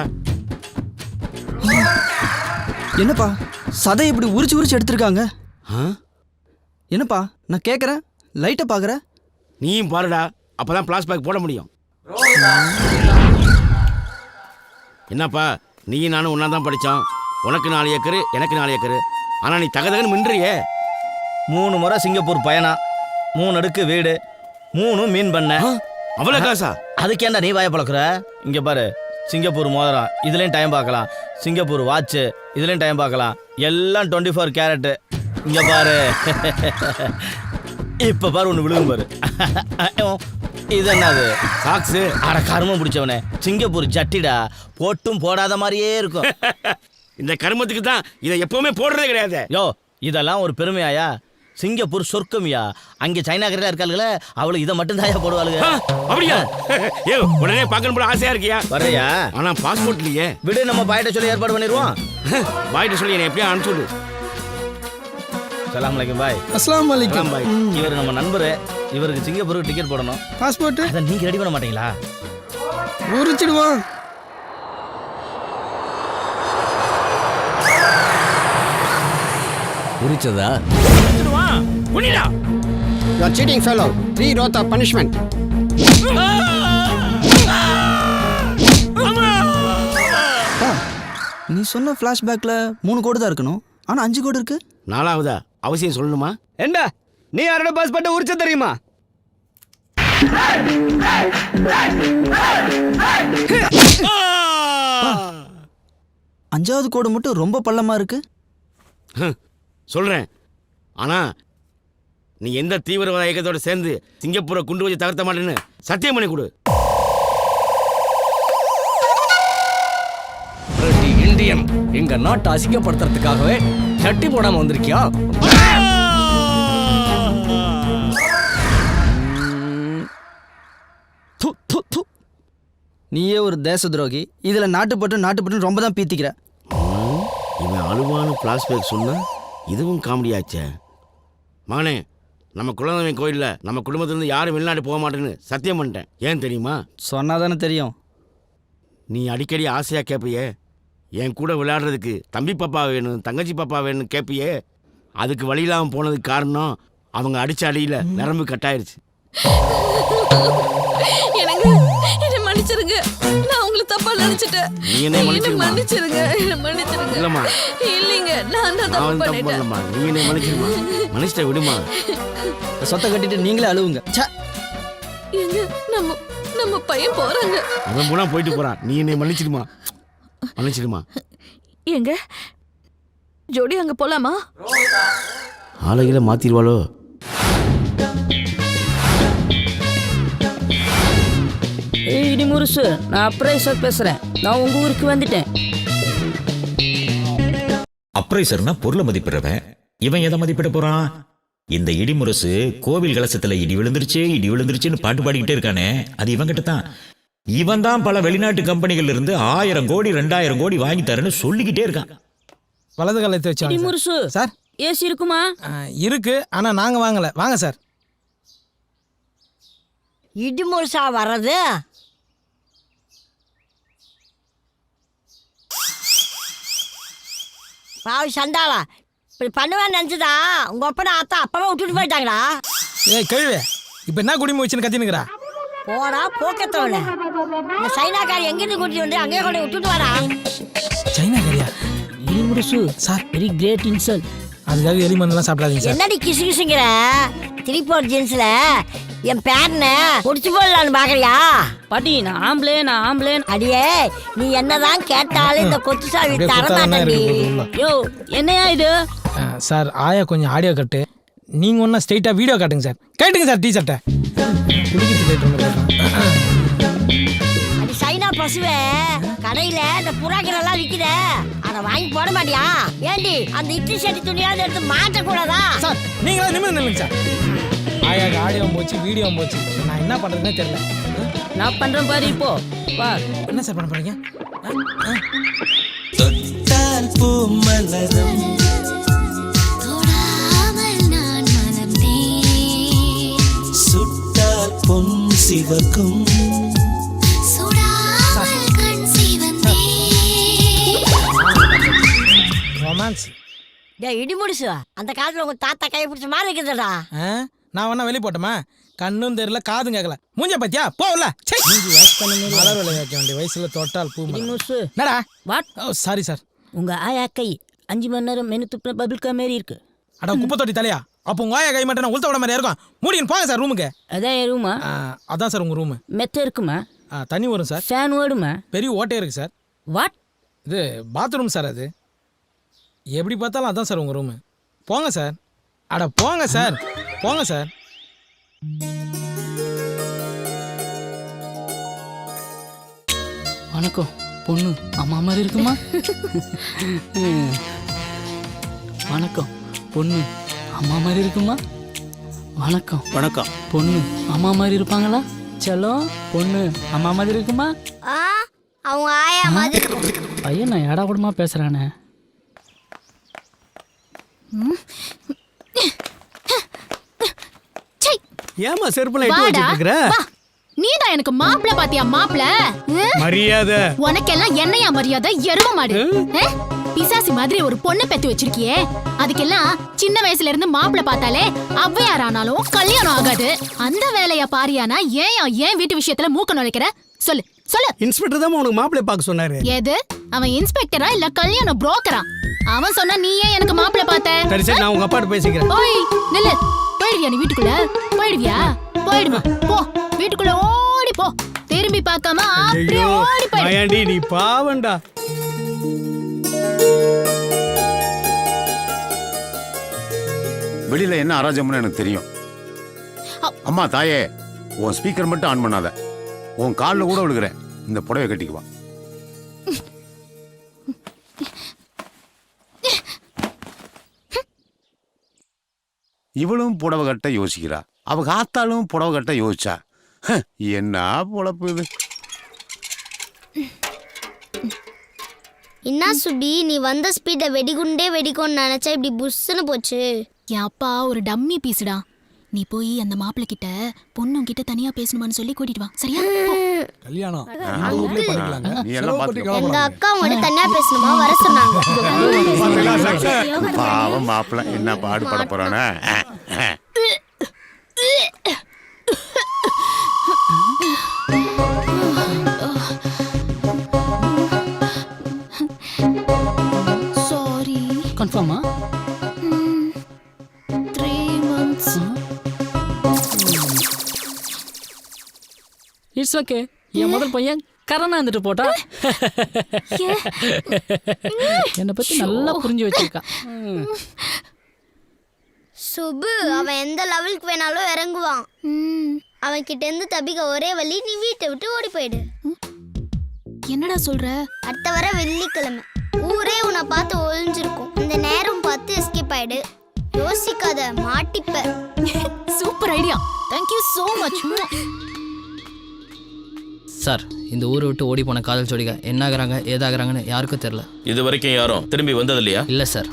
என்னப்பா சதை இப்படி உரிச்சு உரிச்சு எடுத்திருக்காங்க? என்னப்பா நான் கேட்குறேன், லைட்டை பார்க்குற. நீயும் பாருடா, அப்பதான் பிளாஸ்பேக் போட முடியும். என்னப்பா நீயும் நானும் ஒன்னா தான் படித்தோம். உனக்கு 4 ஏக்கரு, எனக்கு 4 ஏக்கரு. ஆனால் நீ தகதகன்னு மின்றியே. 3 முறை சிங்கப்பூர் பயணம், 3 அடுக்கு வீடு, 3 மீன் பண்ண. அவ்வளோ காசா? அதுக்கு ஏன்டா நீ வாய பழக்கிற? இங்கே பாரு, சிங்கப்பூர் மோதிரம் இதுலேயும் டைம் பார்க்கலாம், சிங்கப்பூர் வாட்சு இதுலேயும் டைம் பார்க்கலாம், எல்லாம் 24 கேரட்டு. இங்கே பாரு, இப்போ பாரு ஒன்று விழுகும் பாரு. இது என்னது? சாக்ஸு. அட கருமம் பிடிச்சவனே, சிங்கப்பூர் ஜட்டிடா, போட்டும் போடாத மாதிரியே இருக்கும். இந்த கருமத்துக்கு தான் இதை எப்பவுமே போடுறதே கிடையாது. யோ இதெல்லாம் ஒரு பெருமையாயா? சிங்கப்பூர் சொர்க்கமியா. அங்கே சைனாக்காரர்களா இருக்காளுங்களே, அவளுக்கு இதை மட்டும் தாயா போடுவாளுங்க. அப்படியா? ஏ உடனே பார்க்கணும் போல ஆசையா இருக்கியா? வரையா? ஆனா பாஸ்போர்ட் இல்லையே. விடு, நம்ம பாயிட்ட சொல்லி ஏற்பாடு பண்ணிடுவோம். பாயிட்ட சொல்லி என்னை எப்படியா அனுப்பிச்சுடு. சலாம் அலைக்கும் பாய். அஸ்ஸலாமு அலைக்கும் பாய். இவர் நம்ம நண்பரு, இவருக்கு சிங்கப்பூருக்கு டிக்கெட் போடணும். பாஸ்போர்ட் அதை நீங்க ரெடி பண்ண மாட்டீங்களா? உரிச்சிடுவான். உரிச்சதா? புனிடா You are cheating fellow. 3 rows of punishment. நீ சொன்ன ஃப்ளாஷ்பேக்கில் 3 கோடு தான் இருக்கணும், ஆனால் 5 கோடு இருக்கு. 4வதா அவசியம் சொல்லணுமா? ஏண்டா நீ யாரோட பாஸ் பண்ண உரிச்ச தெரியுமா? அஞ்சாவது கோடு மட்டும் ரொம்ப பள்ளமா இருக்கு. சொல்றேன். ஆனா நீ எந்த தீவிரவாத இயக்கத்தோட சேர்ந்து சிங்கப்பூரை குண்டு வச்சு தகர்த்த மாட்டேன்னு சத்தியம் பண்ணி கொடு. இந்தியன் எங்க நாட்டை அசிங்கப்படுத்துறதுக்காகவே சட்டி போடாம வந்திருக்கியா? நீயே ஒரு தேச துரோகி, இதுல நாட்டுப்பட்டு ரொம்ப தான் பீத்திக்கிற. இவன் அழுவான பிளாஸ்பேக் சொன்னா இதுவும் காமெடியாச்சே. மகனே, நம்ம குலதெய்வம் கோயிலில் நம்ம குடும்பத்திலேருந்து யாரும் வெளிநாடு போக மாட்டேன்னு சத்தியம் பண்ணிட்டேன். ஏன் தெரியுமா? சொன்னாதானே தெரியும். நீ அடிக்கடி ஆசையாக கேட்பியே, என் கூட விளையாடுறதுக்கு தம்பி பாப்பா வேணும், தங்கச்சி பாப்பா வேணும்னு கேட்பியே. அதுக்கு வழி இல்லாமல் போனதுக்கு காரணம் அவங்க அடித்த அடியில் நரம்பு கட்டாயிருச்சு. என்ன மன்னிச்சிருங்க, நான் உங்களை தப்பா நினைச்சிட்டேன். நீ என்ன மன்னிச்சிருங்க, மன்னிச்சிருங்க. இல்லைம்மா, இல்லைங்க, நான் தான் தப்பு பண்ணிட்டேன். நீ என்ன மன்னிச்சிருமா, மன்னிச்சிட்ட விடுமா. சொத்தை கட்டிட்டு நீங்களே அழுவுங்க. எங்க நம்ம பையன் போறாங்க. அவன் போனா போயிட்டு போறான். நீ என்னை மன்னிச்சிடுமா, மன்னிச்சிடுமா. எங்க ஜோடி அங்க போலாமா? ஆலைகளை மாத்திடுவாளோ? இடி முருசு, நான் அப்ரைசர் பேசுறேன். நான் உங்க ஊருக்கு வந்துட்டேன். அப்ரைசர்னா பொருளை மதிப்பிடுறவன். இவன் எதை மதிப்பிட போறான்? இந்த இடிமுரசு கோவில் கலசத்துல இடி விழுந்துருச்சுன்னு பாட்டு பாடிக்கிட்டே இருக்கானே, அது இவன்கிட்ட தான். இவன் தான் பல வெளிநாட்டு கம்பெனிகள் இருந்து 1000 கோடி 2000 கோடி வாங்கி தரேன்னு சொல்லிக்கிட்டே இருக்கான். வலது காலத்தை வச்சு முருசு சார். ஏசி இருக்குமா? இருக்கு, ஆனா நாங்க வாங்கல. வாங்க சார். இடி முழுசா வர்றது? பாவி சண்டாளா, இப்படி பண்ணுவேன்னு நினச்சிதா உங்க அப்பா அத்தா அப்பவே விட்டுட்டு போயிட்டாங்களா? ஏய் கேள்வி, இப்போ என்ன குடிமை வச்சுன்னு கத்தினுக்குறா? போடா போக்கத்தவன. இந்த சைனாக்காரி எங்கிருந்து கூட்டிட்டு வந்து அங்கேயே கொண்டு விட்டுட்டு வரா. சைனாக்காரியா? இடி முருசு சார், வெரி கிரேட் இன்சல்ட். அதுக்காக எலி மருந்துலாம் சாப்பிடாதீங்க சார். என்னடி கிசு கிசுங்கிற? 3/4 ஜீன்ஸ்ல என் பேரனை முடிச்சு போடலான்னு பாக்குறியா? பாட்டி, நான் ஆம்பளே. அடியே, நீ என்னதான் கேட்டாலும் இந்த கொத்து சாவி தர மாட்டேன்டி. யோ, என்னையா இது? சார், ஆயா கொஞ்சம் ஆடியோ கட்டு. நீங்க ஒன்னா ஸ்ட்ரைட்டா வீடியோ காட்டுங்க சார். கேட்டுங்க சார் டீ-ஷர்ட்டை. அது சைனா பசுவே, கடையில இந்த புறாக்கள் விக்கிற, அதை வாங்கி போட மாட்டியா? ஏண்டி அந்த இட்லி சட்டி துணியாவது எடுத்து மாட்டக்கூடாதா? சார், நீங்களா நிமிர்ந்து நில்லுங்க சார். ஆயாக்கு ஆடியோ போச்சு, வீடியோ போச்சு. நான் என்ன பண்றதுன்னே தெரியல. நான் பண்றேன் பாரு. இப்போ வா. என்ன சார் பண்ண போறீங்க? தொட்டால் பூ மலரும், தொடாமல் நான் மலர்ந்தேன். சுட்டால் பொன் சிவக்கும், சுடாமல் கண் சிவந்தேன். ரொமான்ஸ். டேய் இடி முடிசு, அந்த காலத்துல உங்க தாத்தா கை பிடிச்ச மாதிரி இருக்குதுடா. நான் வேணா வெளியே போட்டோமா? கண்ணும் தெரியல, காதும் கேட்கல. மூஞ்ச பத்தியா போகல. மலர் விலை வைக்க வேண்டிய வயசுல தொட்டால் பூ மலரும். என்னடா? வாட்? Sorry sir. உங்க ஆயா கை 5 மணி நேரம் மெனு துப்புன பபிள் கா மாரி இருக்கு. அட குப்பை தொட்டி தலையா? அப்போ உங்க ஆயா கை மட்டும் உளுத்த விட மாதிரி இருக்கும். மூடின்னு போங்க சார் ரூமுக்கு. அதான் என் ரூமா? அதான் சார் உங்க ரூமு. மெத்த இருக்குமா? தண்ணி வரும் சார். ஃபேன் ஓடுமா? பெரிய ஓட்டே இருக்கு சார். வாட்? இது பாத்ரூம் சார். அது எப்படி பார்த்தாலும் அதான் சார் உங்க ரூமு. போங்க சார். அட போங்க சார், போங்க சார். வணக்கம். பொண்ணு அம்மா மாதிரி இருக்குமா? வணக்கம். பொண்ணு அம்மா மாதிரி இருக்குமா? வணக்கம். வணக்கம். பொண்ணு அம்மா மாதிரி இருப்பாங்களா? சலோ, பொண்ணு அம்மா மாதிரி இருக்குமா? அவங்க ஆயா மாதிரி. பையன் நான் ஏடா கூடமா பேசுறானே. ஏமா செருப்புல இட்டு வச்சிட்டு இருக்கற? நீதான் எனக்கு மாப்பிள பாத்தியா மாப்பிள மரியாதை உனக்கெல்லாம் என்னையா மரியாதை எருவ மாடு பிசாசி மாதிரி ஒரு பொண்ணு பெத்து வச்சிருக்கியே அதுக்கெல்லாம் சின்ன வயசுல இருந்து மாப்பிள பார்த்தாலே ஔவையார் ஆனாலும் கல்யாணம் ஆகாது அந்த வேலைய பாரியானா ஏன் வீட்டு விஷயத்துல மூக்க நுழைக்கிற சொல்லு சொல்லு. இன்ஸ்பெக்டர் தான் உனக்கு மாப்பிள்ளை பார்க்க சொன்னாரு. எது அவன் இன்ஸ்பெக்டரா இல்ல கல்யாண புரோக்கரா? அவன் சொன்னா நீ ஏன் எனக்கு மாப்பிள பார்த்த? சரி சரி நான் உங்க அப்பாட்ட பேசிக்கிறேன். ஓய் நில்லு. போயிடுவியா நீ வீட்டுக்குள்ள? போயிடுவியா? போயிடுமா போ வீட்டுக்குள்ள ஓடி போ. திரும்பி பார்க்காம அப்படியே ஓடி போய். மாயாண்டி நீ பாவண்டா. வெளியில என்ன அராஜகம்னு எனக்கு தெரியும். அம்மா தாயே, உன் ஸ்பீக்கர் மட்டும் ஆன் பண்ணாத. உன் காலில் கூட விழுகிறேன். இந்த புடவை கட்டிக்குவா. இவளும் புடவை கட்ட யோசிக்கிறா. அவ காத்தாலும் புடவை கட்ட யோசிச்சா. என்ன பொழப்பு இது? என்ன சுபி, நீ வந்த ஸ்பீட வெடிகுண்டே வெடிக்கும்னு நினைச்சா இப்படி புஷ்ஷுன்னு போச்சு. என் அப்பா ஒரு டம்மி பீஸுடா. நீ போய் அந்த மாப்பிள்ளை கிட்ட பொண்ணும் கிட்ட தனியா பேசணுமான்னு சொல்லி கூட்டிட்டு வா. சரியா? கல்யாணம் எங்க அக்கா உங்க தனியா பேசணுமா வர சொன்னாங்க. பாவம் மாப்பிள்ள என்ன பாடுபட போறானே. சாரி. கன்ஃபார்மா? 3 months. It's okay. என் முதல் பையன் கரணா இருந்துட்டு போட்டா. என்னை பத்தி நல்லா புரிஞ்சு வச்சிருக்கான். சுபு அவன் எந்த லெவலுக்கு வேணாலும் இறங்குவான். அவன் கிட்ட இருந்து தப்பிக்க ஒரே வழி, நீ வீட்டை விட்டு ஓடி போயிடு. என்னடா சொல்ற? அடுத்த வர வெள்ளிக்கிழமை ஊரே உன்னை பார்த்து ஒளிஞ்சிருக்கும். இந்த நேரம் பார்த்து எஸ்கேப் ஆயிடு. யோசிக்காத, மாட்டிப்ப. Super idea. Thank you so much. Sir, இந்த ஊரை விட்டு ஓடி போன காதல் ஜோடிக என்ன ஆகுறாங்க ஏதாகிறாங்கன்னு யாருக்கும் தெரியல. இது வரைக்கும் யாரும் திரும்பி வந்தது இல்லையா? இல்லை சார்.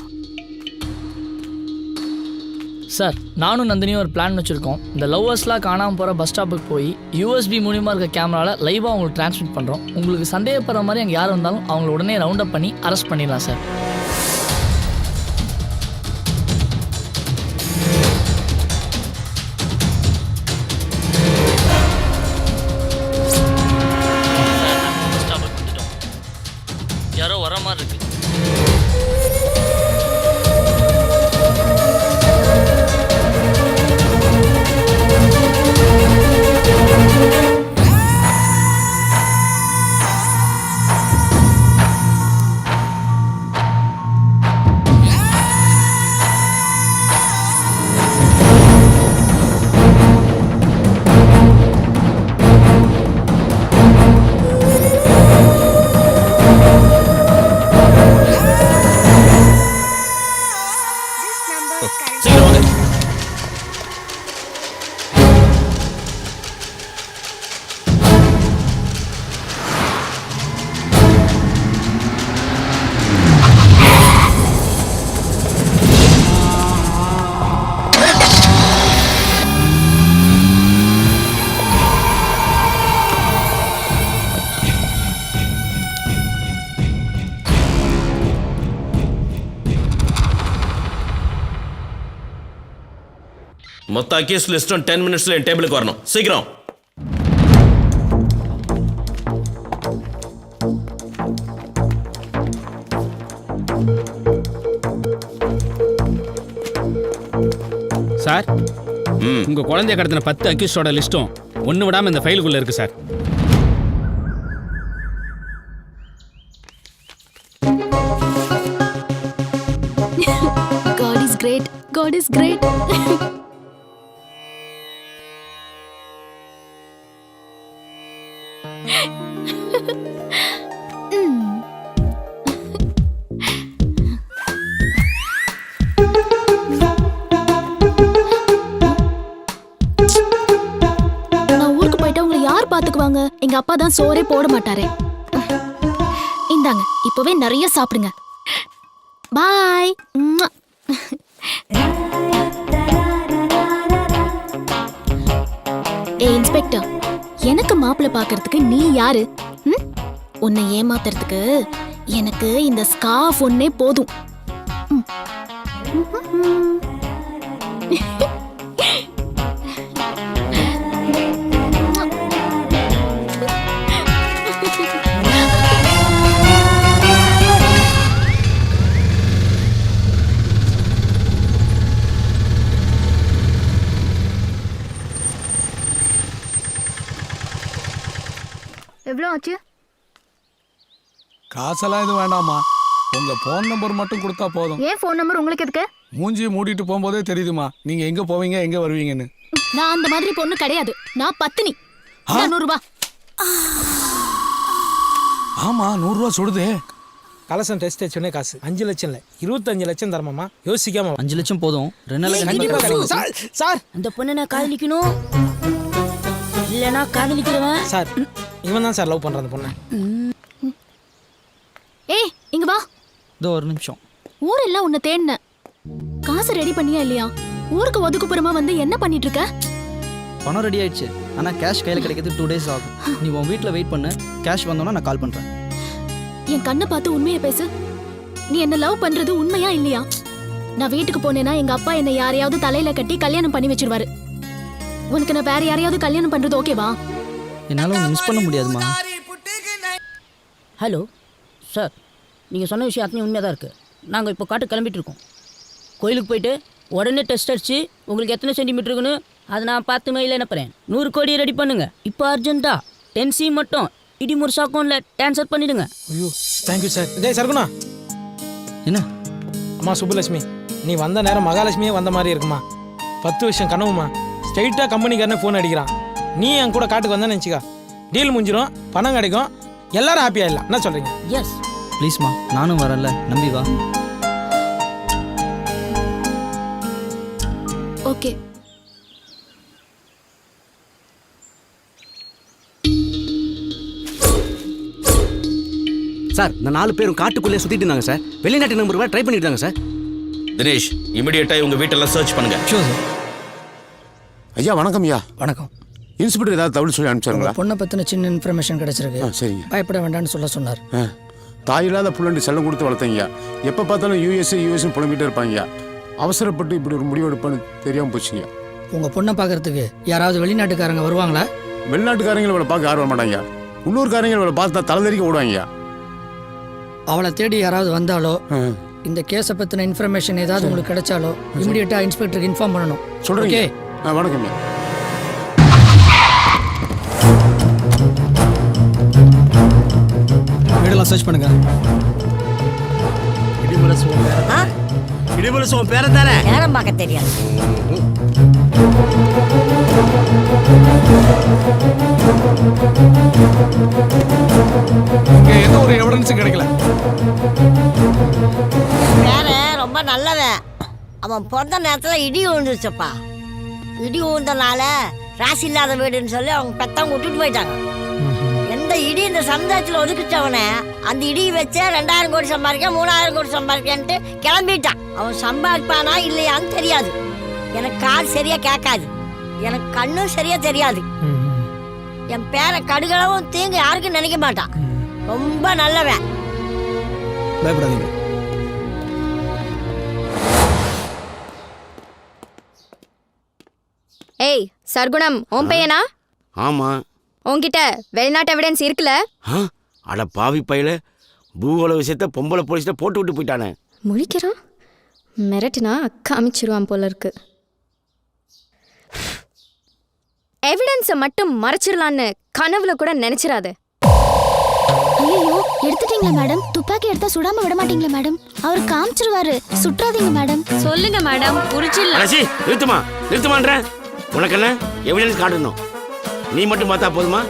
சார், நானும் நந்தினியும் ஒரு பிளான் வச்சுருக்கோம். இந்த லவ்வர்ஸ்லாம் காணாமல் போகிற பஸ் ஸ்டாப்புக்கு போய் யூஎஸ்பி மூலியமாக இருக்க கேமராவில் லைவாக உங்களுக்கு ட்ரான்ஸ்மிட் பண்ணுறோம். உங்களுக்கு சந்தேகப்படுற மாதிரி அங்கே யார் வந்தாலும் அவங்கள உடனே ரவுண்ட் அப் பண்ணி அரெஸ்ட் பண்ணிடலாம் சார். யாரோ வர மாதிரி இருக்கு. மொத்த அக்யூஸ் லிஸ்டும் 10 மினிட்ஸ்ல என் டேபிளுக்கு வரணும். சீக்கிரம். சார், உங்க குழந்தைய கடத்தின 10 அக்யூஸ்டோட லிஸ்ட்டும் ஒன்று விடாம இந்த ஃபைலுக்குள்ள இருக்கு sir. God is great. God is great. நான் ஊருக்கு போயிட்டா உங்களை யார் பாத்துக்குவாங்க? எங்க அப்பா தான் சோறே போட மாட்டாரே. இந்தாங்க, இப்பவே நிறைய சாப்பிடுங்க. பாய். ஏ இன்ஸ்பெக்டர், எனக்கு மாப்பிள்ளை பார்க்கறதுக்கு நீ யாரு? ம்? உன்னை ஏமாத்துறதுக்கு எனக்கு இந்த ஸ்கார்ஃப் ஒன்னே போதும். ம். எவ்வளோ ஆச்சு? காசெல்லாம் எதுவும் வேண்டாமா, உங்க ஃபோன் நம்பர் மட்டும் கொடுத்தா போதும். ஏன் ஃபோன் நம்பர் உங்களுக்கு எதுக்கு? மூஞ்சி மூடிட்டு போகும்போதே தெரியுதுமா நீங்க எங்க போவீங்க எங்க வருவீங்கன்னு. நான் அந்த மாதிரி பொண்ணு கிடையாது. நான் பத்தினி. 100 ரூபாய். ஆமா 100 ரூபா சுடுதே. கலசம் டெஸ்ட் வச்சோடனே காசு 5 லட்சம் இல்லை 25 லட்சம் தரமாமா. யோசிக்காம 5 லட்சம் போதும். 2 நாள் சார் அந்த பொண்ணை நான் காதலிக்கணும் இல்லைனா காதலிக்கிறவன் சார். இவன் தான் சார் லவ் பண்றான் அந்த பொண்ணை. ஏய் இங்க வா. இதோ ஒரு நிமிஷம். ஊரெல்லாம் உன்னை தேடினேன். காசு ரெடி பண்ணியா இல்லையா? ஊருக்கு ஒதுக்குப்புறமா வந்து என்ன பண்ணிட்டு இருக்க? பணம் ரெடி ஆயிடுச்சு. ஆனா கேஷ் கையில கிடைக்கிறது 2 days ஆகும். நீ உன் வீட்ல வெயிட் பண்ணு. கேஷ் வந்தோன்னா நான் கால் பண்றேன். என் கண்ணை பார்த்து உண்மையை பேசு. நீ என்ன லவ் பண்றது உண்மையா இல்லையா? நான் வீட்டுக்கு போனேன்னா எங்க அப்பா என்னை யாரையாவது தலையில கட்டி கல்யாணம் பண்ணி வச்சிருவாரு. உனக்கு நான் வேற யாரையாவது கல்யாணம் பண்றது ஓகேவா? என்னால உன்னை மிஸ் பண்ண முடியாதுமா. ஹலோ சார், நீங்கள் சொன்ன விஷயம் அத்தனை உண்மையாக தான் இருக்குது. நாங்கள் இப்போ காட்டு கிளம்பிட்டு இருக்கோம். கோயிலுக்கு போயிட்டு உடனே டெஸ்ட் அடிச்சு உங்களுக்கு எத்தனை சென்டிமீட்டர் இருக்குன்னு அதை நான் 10 மைல் அனுப்புகிறேன். 100 கோடி ரெடி பண்ணுங்க இப்போ அர்ஜென்ட்டா. 10C மட்டும் இடிமுறை அக்கௌண்ட்டில் ட்ரான்ஸ்ஃபர் பண்ணிவிடுங்க. ஐயோ தேங்க்யூ சார். இதே சர்க்குணா என்ன அம்மா சுப்புலட்சுமி, நீ வந்த நேரம் மகாலட்சுமியே வந்த மாதிரி இருக்குமா. 10 வருஷம் கனவுமா. ஸ்ட்ரைட்டாக கம்பெனிக்காரனே ஃபோன் அடிக்கிறான். நீ என் கூட காட்டுக்கு வந்தேன்னு நினச்சிக்கா, டீல் முடிஞ்சிடும், பணம் கிடைக்கும், எல்லாரும் ஹாப்பியாக இல்லை. என்ன சொல்கிறீங்க? எஸ் ப்ளீஸ்மா, நானும் வரல, நம்பி வா. ஓகே. சார் இந்த 4 பேரும் காட்டுக்குள்ளே சுத்திட்டு இருந்தாங்க சார். வெளிநாட்டு நம்பர் ட்ரை பண்ணிட்டு இருந்தாங்க சார். தினேஷ், இமிடியேட்டாக உங்கள் வீட்டெல்லாம் சர்ச் பண்ணுங்க. Sure sir. ஐயா வணக்கம் ஐயா. வணக்கம். இன்ஸ்பெக்டர் ஏதாவது தகவல் சொல்லி அனுப்பிச்சாருங்களா? பொண்ணை பற்றின சின்ன இன்ஃபர்மேஷன் கிடைச்சிருக்கு. சரிங்க. பயப்பட வேண்டாம்னு சொன்னார். தாயில்லாத புள்ளண்டு செல்லம் கொடுத்து வளர்த்தீங்க. எப்போ பார்த்தாலும் யூஎஸ் புலம்பிகிட்டே இருப்பாங்க. அவசரப்பட்டு இப்படி ஒரு முடிவு எடுப்பான்னு தெரியாமல் போச்சுங்க. உங்கள் பொண்ணை பார்க்கறதுக்கு யாராவது வெளிநாட்டுக்காரங்க வருவாங்களா? வெளிநாட்டுக்காரங்களை இவளை பார்க்க ஆர்வம் மாட்டாங்க. உள்ளூர்காரங்க இவளை பார்த்தா தலைதறிக்க ஓடுவாங்க. அவளை தேடி யாராவது வந்தாலோ இந்த கேஸை பற்றின இன்ஃபர்மேஷன் ஏதாவது உங்களுக்கு கிடைச்சாலோ இமிடியேட்டாக இன்ஸ்பெக்டருக்கு இன்ஃபார்ம் பண்ணணும். சொல்கிறீங்க? வணக்கம். வீடெல்லாம் சர்ச் பண்ணுங்க. இடிமுரசு பேரை தானே நேரம் பார்க்க தெரியாது. எந்த ஒரு எவிடன்ஸும் கிடைக்கல. வேற ரொம்ப நல்லவன். அவன் பிறந்த நேரத்தில் இடி விழுந்துருச்சப்பா. இடி விழுந்தனால ராசி இல்லாத வீடுன்னு சொல்லி அவங்க பெத்தவங்க விட்டுட்டு போயிட்டாங்க. எந்த இடி இந்த சமுதாயத்தில் ஒதுக்கிச்சவனே அந்த இடி வச்ச 2000 கோடி சம்பாதிக்க 3000 கோடி சம்பாதிக்கன்ட்டு கிளம்பிட்டான். அவன் சம்பாதிப்பானா இல்லையான்னு தெரியாது. எனக்கு கால் சரியா கேட்காது, எனக்கு கண்ணும் சரியா தெரியாது. என் பேரை கடுகளவும் தீங்கு யாருக்கும் நினைக்க மாட்டான். ரொம்ப நல்லவன். பயப்படாதீங்க. ஏய் சர்க்குணம், உன் பையனா? ஆமா. உன்கிட்ட வெளிநாட்டு எவிடன்ஸ் இருக்குல்ல? அட பாவி பையில பூகோள விஷயத்த பொம்பளை போலீஸ்ல போட்டு விட்டு போயிட்டானே. முழிக்கிறான். மிரட்டுனா காமிச்சிருவான் போல இருக்கு. எவிடன்ஸை மட்டும் மறைச்சிடலான்னு கனவுல கூட நினைச்சிடாத. ஐயோ எடுத்துட்டீங்களா மேடம்? துப்பாக்கி எடுத்தா சுடாம விட மாட்டீங்களா மேடம்? அவர் காமிச்சிருவாரு, சுற்றாதீங்க மேடம். சொல்லுங்க மேடம், புரிச்சிடலாம். நிறுத்துமான்ற உனக்கு என்ன எவிடன்ஸ் காட்டணும்? நீ மட்டும் பார்த்தா போதுமா?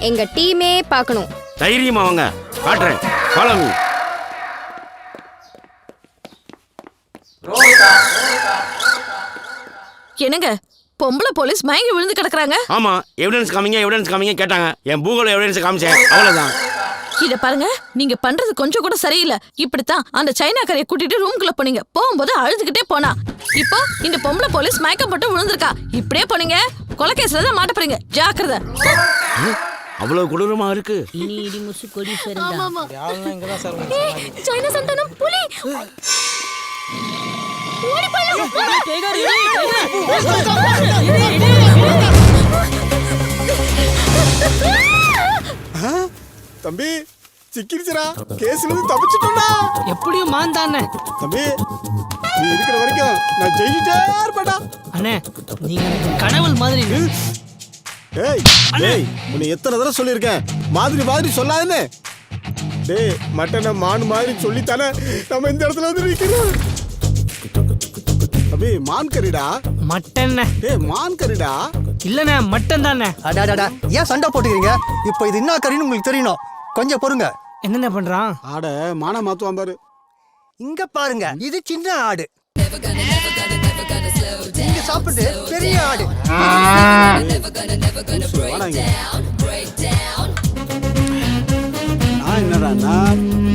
எங்க டீமே பார்க்கணும். தைரியமா வாங்க, காட்டுறேன். Follow me. என்னங்க பொம்பளை போலீஸ் மயங்கி விழுந்து கிடக்குறாங்க? ஆமா, எவிடன்ஸ் காமிங்க கேட்டாங்க. என் பூகோள எவிடன்ஸ் காமிச்சேன், அவ்வளவுதான். இத பாருங்க, நீங்க பண்றது கொஞ்சம் கூட சரியில்லை. இப்படித்தான் அந்த சைனாக்காரையை கூட்டிட்டு ரூம்குள்ள போனீங்க. போகும்போது அழுதுகிட்டே போனா. இப்போ இந்த பொம்பளை போலீஸ் மயக்கம் போட்டு விழுந்திருக்கா. இப்படியே போனீங்க கொலைகேஸ்ல தான் மாட்ட போறீங்க, ஜாக்கிரதை. அவ்வளவு கொடூரமா இருக்கு. இனி இடி முசு கொடி பெருந்தா. ஆமாமா. யாரெல்லாம் இங்க தான் சார் சைனா சந்தானம் புலி. ஓடி போலாம். தம்பி சிக்கிடுச்சுடா, கேஸ்ல இருந்து தப்பிச்சிட்டோம்டா. எப்படியும் மான் தானே. தம்பி நீ இருக்கிற வரைக்கும் நான் ஜெயிச்சிட்டே இருப்பேன்டா. அண்ணே நீங்க எனக்கு கனவுல் மாதிரி. ஏய் டேய், உன்னை எத்தனை தடவை சொல்லியிருக்கேன் மாதிரி மாதிரி சொல்லாதுன்னு. டேய் மட்டனை மான் மாதிரி சொல்லித்தானே நம்ம இந்த இடத்துல வந்து நிற்கிறோம். தம்பி மான் கறிடா. மட்டன். டேய் மான் கறிடா. இல்லண்ணே மட்டன் தானே. அடாடாடா ஏன் சண்டை போட்டுக்கிறீங்க? இப்போ இது என்ன கறின்னு உங்களுக்கு தெரியணும், கொஞ்சம் பொறுங்க. என்னென்ன பண்றான்? ஆட மானை மாத்துவான் பாரு. இங்க பாருங்க, இது சின்ன ஆடு, இங்க சாப்பிட்டு பெரிய ஆடு. நான் என்னடான்னா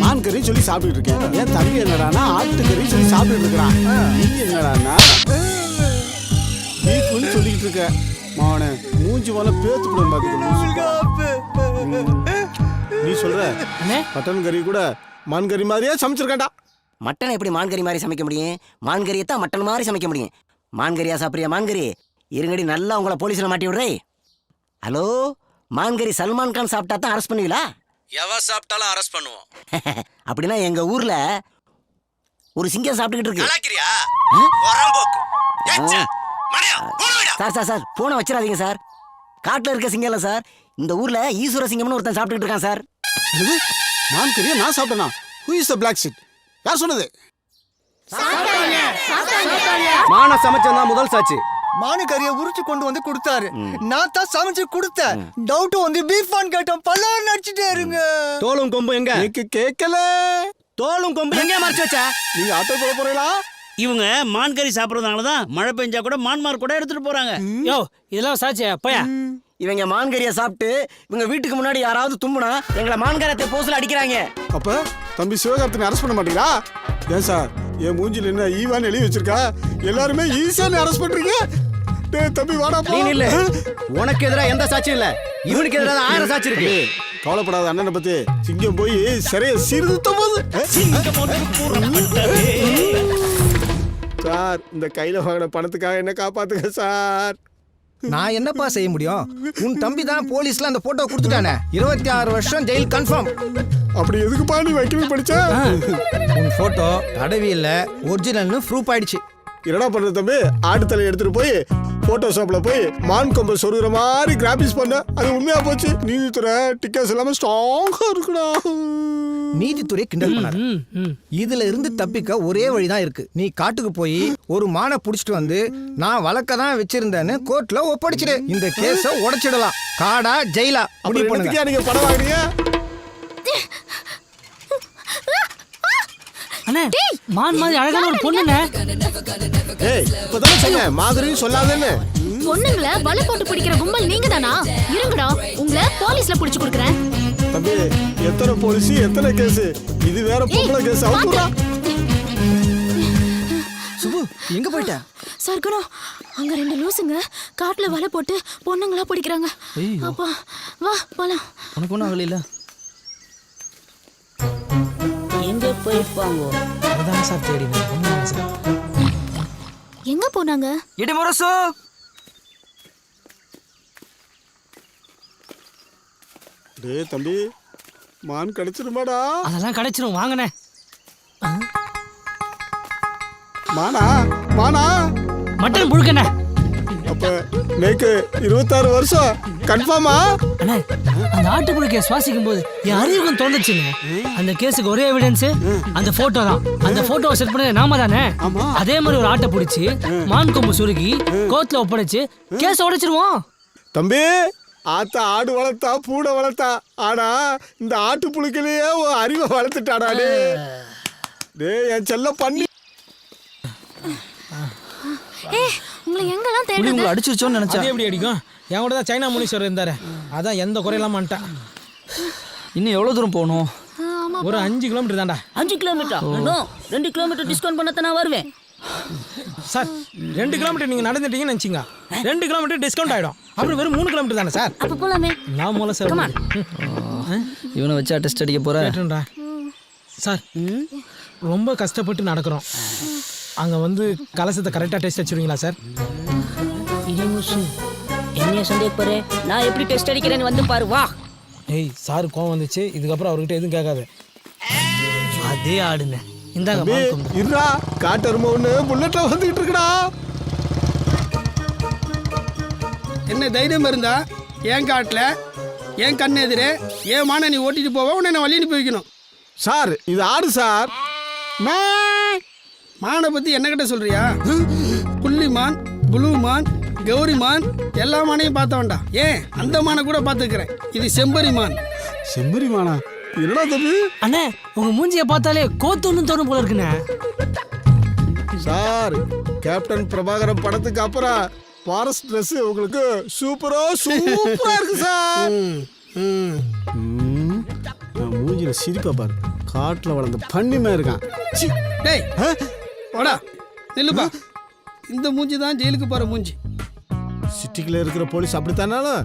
மான் கறி சொல்லி சாப்பிட்டுட்டு இருக்கேன். என் தம்பி என்னடானா ஆட்டுக்கறி சொல்லி சாப்பிட்டுட்டு இருக்கிறான். நீ என்னடானா பீஃப்னு சொல்லிட்டு இருக்க. மாவனே மூஞ்சி போல பேத்து கூட பாத்துக்க. நீ சொல்ற மட்டன் கறி கூட மான் கறி மாதிரியே சமைச்சிருக்கேன்டா. மட்டனை எப்படி மான்கறி மாதிரி சமைக்க முடியும்? மான்கறியை தான் மட்டன் மாதிரி சமைக்க முடியும். மான்கறியா சாப்பிட்றியா? மான்கறி இருங்கடி, நல்லா உங்களை போலீஸில் மாட்டி விடுறே. ஹலோ, மான்கறி சல்மான் கான் சாப்பிட்டா தான் அரெஸ்ட் பண்ணுவீங்களா? எவன் சாப்பிட்டாலும் அரெஸ்ட் பண்ணுவோம். அப்படின்னா எங்க ஊர்ல ஒரு சிங்கம் சாப்பிட்டுக்கிட்டு இருக்கு. சார் சார் சார் போனை வச்சிடாதீங்க சார். காட்டில் இருக்க சிங்கம் இல்லை சார், இந்த ஊர்ல ஈஸ்வர சிங்கம்னு ஒருத்தன் சாப்பிட்டுக்கிட்டு இருக்கான் சார். மான் கறியை நான் சாப்பிட்டேனா? Who is the black sheep? யார் சொன்னது? மான சமைச்சா முதல் சாட்சி. மானு கறியை உரிச்சு கொண்டு வந்து கொடுத்தாரு, நான் தான் சமைச்சு கொடுத்தேன். டவுட் வந்து பீஃபான் கேட்டோம், பல்லாறு நடிச்சுட்டே இருங்க. தோலும் கொம்பு எங்க? கேட்கல. தோலும் கொம்பு எங்கே மறைச்சு வச்சா? நீங்க ஆட்டோ போட போறீங்களா? இவங்க மான் கறி சாப்பிட்றதுனால தான் மழை பெஞ்சா கூட மான்மார் கூட எடுத்துட்டு போறாங்க. யோ இதெல்லாம் சாட்சியா போயா? இவங்க மான்கறியை சாப்பிட்டு இவங்க வீட்டுக்கு முன்னாடி யாராவது தும்புனா எங்களை மான்கரத்தை போஸ்ல அடிக்கிறாங்க. அப்ப தம்பி சிவகார்த்தினை அரெஸ்ட் பண்ண மாட்டீங்களா? ஏன் சார் என் மூஞ்சில என்ன ஈவான்னு எழுதி வச்சிருக்கா? எல்லாருமே ஈஸியா அரெஸ்ட் பண்றீங்க. டேய் தம்பி வாடா போ. இல்ல உனக்கு எதிரா எந்த சாட்சியும் இல்ல, இவனுக்கு எதிரா 1000 சாட்சி இருக்கு. கவலைப்படாத அண்ணனை பத்தி. சிங்கம் போய் சரியா சீர்திருத்தம் போது. சார் இந்த கையில வாங்கின பணத்துக்காக என்ன காப்பாத்துங்க சார். நான் என்னப்பா செய்ய முடியும்? உன் தம்பி தான் போலீஸ்ல அந்த போட்டோ கொடுத்துட்டானே. 26 வருஷம் ஜெயில் கன்ஃபார்ம். அப்படி எதுக்குப்பா நீ வைக்கவே படிச்ச? உன் போட்டோ தடவியில்ல, ஒரிஜினல்னு ப்ரூஃப் ஆயிடுச்சு. என்னடா பண்ற தம்பி? ஆட்டு தலை எடுத்துட்டு போய் போட்டோஷாப்ல போய் மான் கொம்பை சொருகிற மாதிரி கிராபிக்ஸ் பண்ண, அது உண்மையா போச்சு. நீதித்துறை டிக்கெட்ஸ் எல்லாமே ஸ்ட்ராங்கா இருக்குடா. நீதித்துறை கிண்டல் பண்ணாரு. இதுல இருந்து தப்பிக்க ஒரே வழிதான் இருக்கு. நீ காட்டுக்கு போய் ஒரு மானை புடிச்சிட்டு வந்து நான் வழக்க தான் வச்சிருந்தேன்னு கோர்ட்ல ஒப்படைச்சிடு. இந்த கேஸ உடைச்சிடலாம். காடா ஜெயிலா முடிவு பண்ணுங்க. நீங்க படம் வாங்குறீங்க? அண்ணே மான் மாதிரி அழகான ஒரு பொண்ணுண்ணே. ஏய் இப்பதான் சொன்னேன் மாதிரின்னு சொல்லாதேன்னு. பொண்ணுங்களை வலை போட்டு பிடிக்கிற கும்பல் நீங்க தானா? இருங்கடா, உங்களை போலீஸ்ல புடிச்சு கொடுக்குறேன். தம்பி எத்தனை போலீஸ் எத்தனை கேஸ்? இது வேற பொம்பளை கேஸ். அவுக்குடா. சுபு எங்க போயிட்ட? சர்க்குணம், அங்க 2 லூசுங்க காட்டுல வலை போட்டு பொண்ணுங்களா பிடிக்கிறாங்க. அப்பா வா போலாம். உனக்கு ஒன்றும் ஆகல. எங்க போயிருப்பாங்க? அதான் சார் தேடினேன் சார். எங்க போனாங்க? இடிமுரசு டேய் தம்பி மான் கிடைச்சிருமாடா? அதெல்லாம் கிடைச்சிரும் வாங்கண்ணே. மானா மானா மட்டன் புழுக்கண்ணே. அப்ப நேக்கு 26 வருஷம் கன்ஃபார்மா? அண்ணே அந்த ஆட்டு புழுக்கையை சுவாசிக்கும் போது என் அறிவுக்கும் தோணுச்சுங்க. அந்த கேஸுக்கு ஒரே எவிடன்ஸ் அந்த போட்டோ தான். அந்த போட்டோவை செட் பண்ணது நாம தானே. அதே மாதிரி ஒரு ஆட்டை பிடிச்சி மான் கொம்பு சுருகி கோர்ட்ல ஒப்படைச்சு கேஸை உடைச்சிருவோம். தம்பி ஆத்தா ஆடு வளர்த்தா பூனை வளர்த்தா, ஆனா இந்த ஆட்டு புழுக்கிலேயே அறிவை வளர்த்துட்டாடா. டேய் என் செல்ல பண்ணி. உங்களை எங்கெல்லாம் தேடுறது? உங்களை அடிச்சிருச்சோன்னு நினைச்சேன். அது எப்படி அடிக்கும்? என் கூட தான் சைனா முனீஸ்வரர் இருந்தாரு, அதான் எந்த குறையெல்லாம் பண்ணிட்டான். இன்னும் எவ்வளவு தூரம் போகணும்? ஒரு 5 கிலோமீட்டர் தான்டா. 5 கிலோமீட்டர்? 2 கிலோமீட்டர் டிஸ்கவுண்ட் பண்ணத்தான் நான் வருவேன். சார் 2 கிலோமீட்டர் நீங்கள் நடந்துட்டீங்கன்னு நினச்சிங்க 2 கிலோமீட்டர் டிஸ்கவுண்ட் ஆகிடும் அப்புறம் வெறும் 3 கிலோமீட்டர் தானே சார் அப்போ போலாமே. நான் மூலம் சார் இவனை வச்சா டெஸ்ட் அடிக்க போற கேட்டுன்றா சார் ரொம்ப கஷ்டப்பட்டு நடக்கிறோம் அங்கே வந்து கலசத்தை கரெக்டாக டெஸ்ட் அடிச்சுடுவீங்களா சார்? இடிமுசு என்னைய சந்தேக போற? நான் எப்படி டெஸ்ட் அடிக்கிறேன்னு வந்து பாரு வா. ஏய் சார் கோவம் வந்துச்சு இதுக்கப்புறம் அவர்கிட்ட எதுவும் கேட்காது. அதே ஆடுன இந்தாங்க இருடா காட்டரும ஒன்று புல்லட்ல வந்துகிட்டு இருக்குடா. என்ன தைரியம் இருந்தா என் காட்டில் என் கண்ணு எதிரே என் மான நீ ஓட்டிட்டு போவ உன்னை நான் வழி அனுப்பி வைக்கணும். சார் இது ஆடு சார். மானை பற்றி என்ன கிட்ட சொல்றியா? புள்ளிமான், புளுமான், கௌரிமான் எல்லா மானையும் பார்த்தவன்டா. ஏன் அந்த மானை கூட பார்த்துக்கிறேன். இது செம்பரிமான். செம்பரிமானா? என்னடா தம்பி? அண்ணே உங்க மூஞ்சியை பார்த்தாலே கோத்துன்னு தோணும் போல இருக்குண்ணே. சார் கேப்டன் பிரபாகரன் படத்துக்கு அப்புறம் ஃபாரஸ்ட் ட்ரெஸ் உங்களுக்கு சூப்பரா இருக்கு சார். மூஞ்சில சிரிப்பா பாரு காட்டுல வளர்ந்த பண்ணிமே இருக்கான். டேய் ஓடா நில்லுப்பா. இந்த மூஞ்சி தான் ஜெயிலுக்கு போற மூஞ்சி. சிட்டிக்குள்ள இருக்கிற போலீஸ் அப்படித்தானாலும்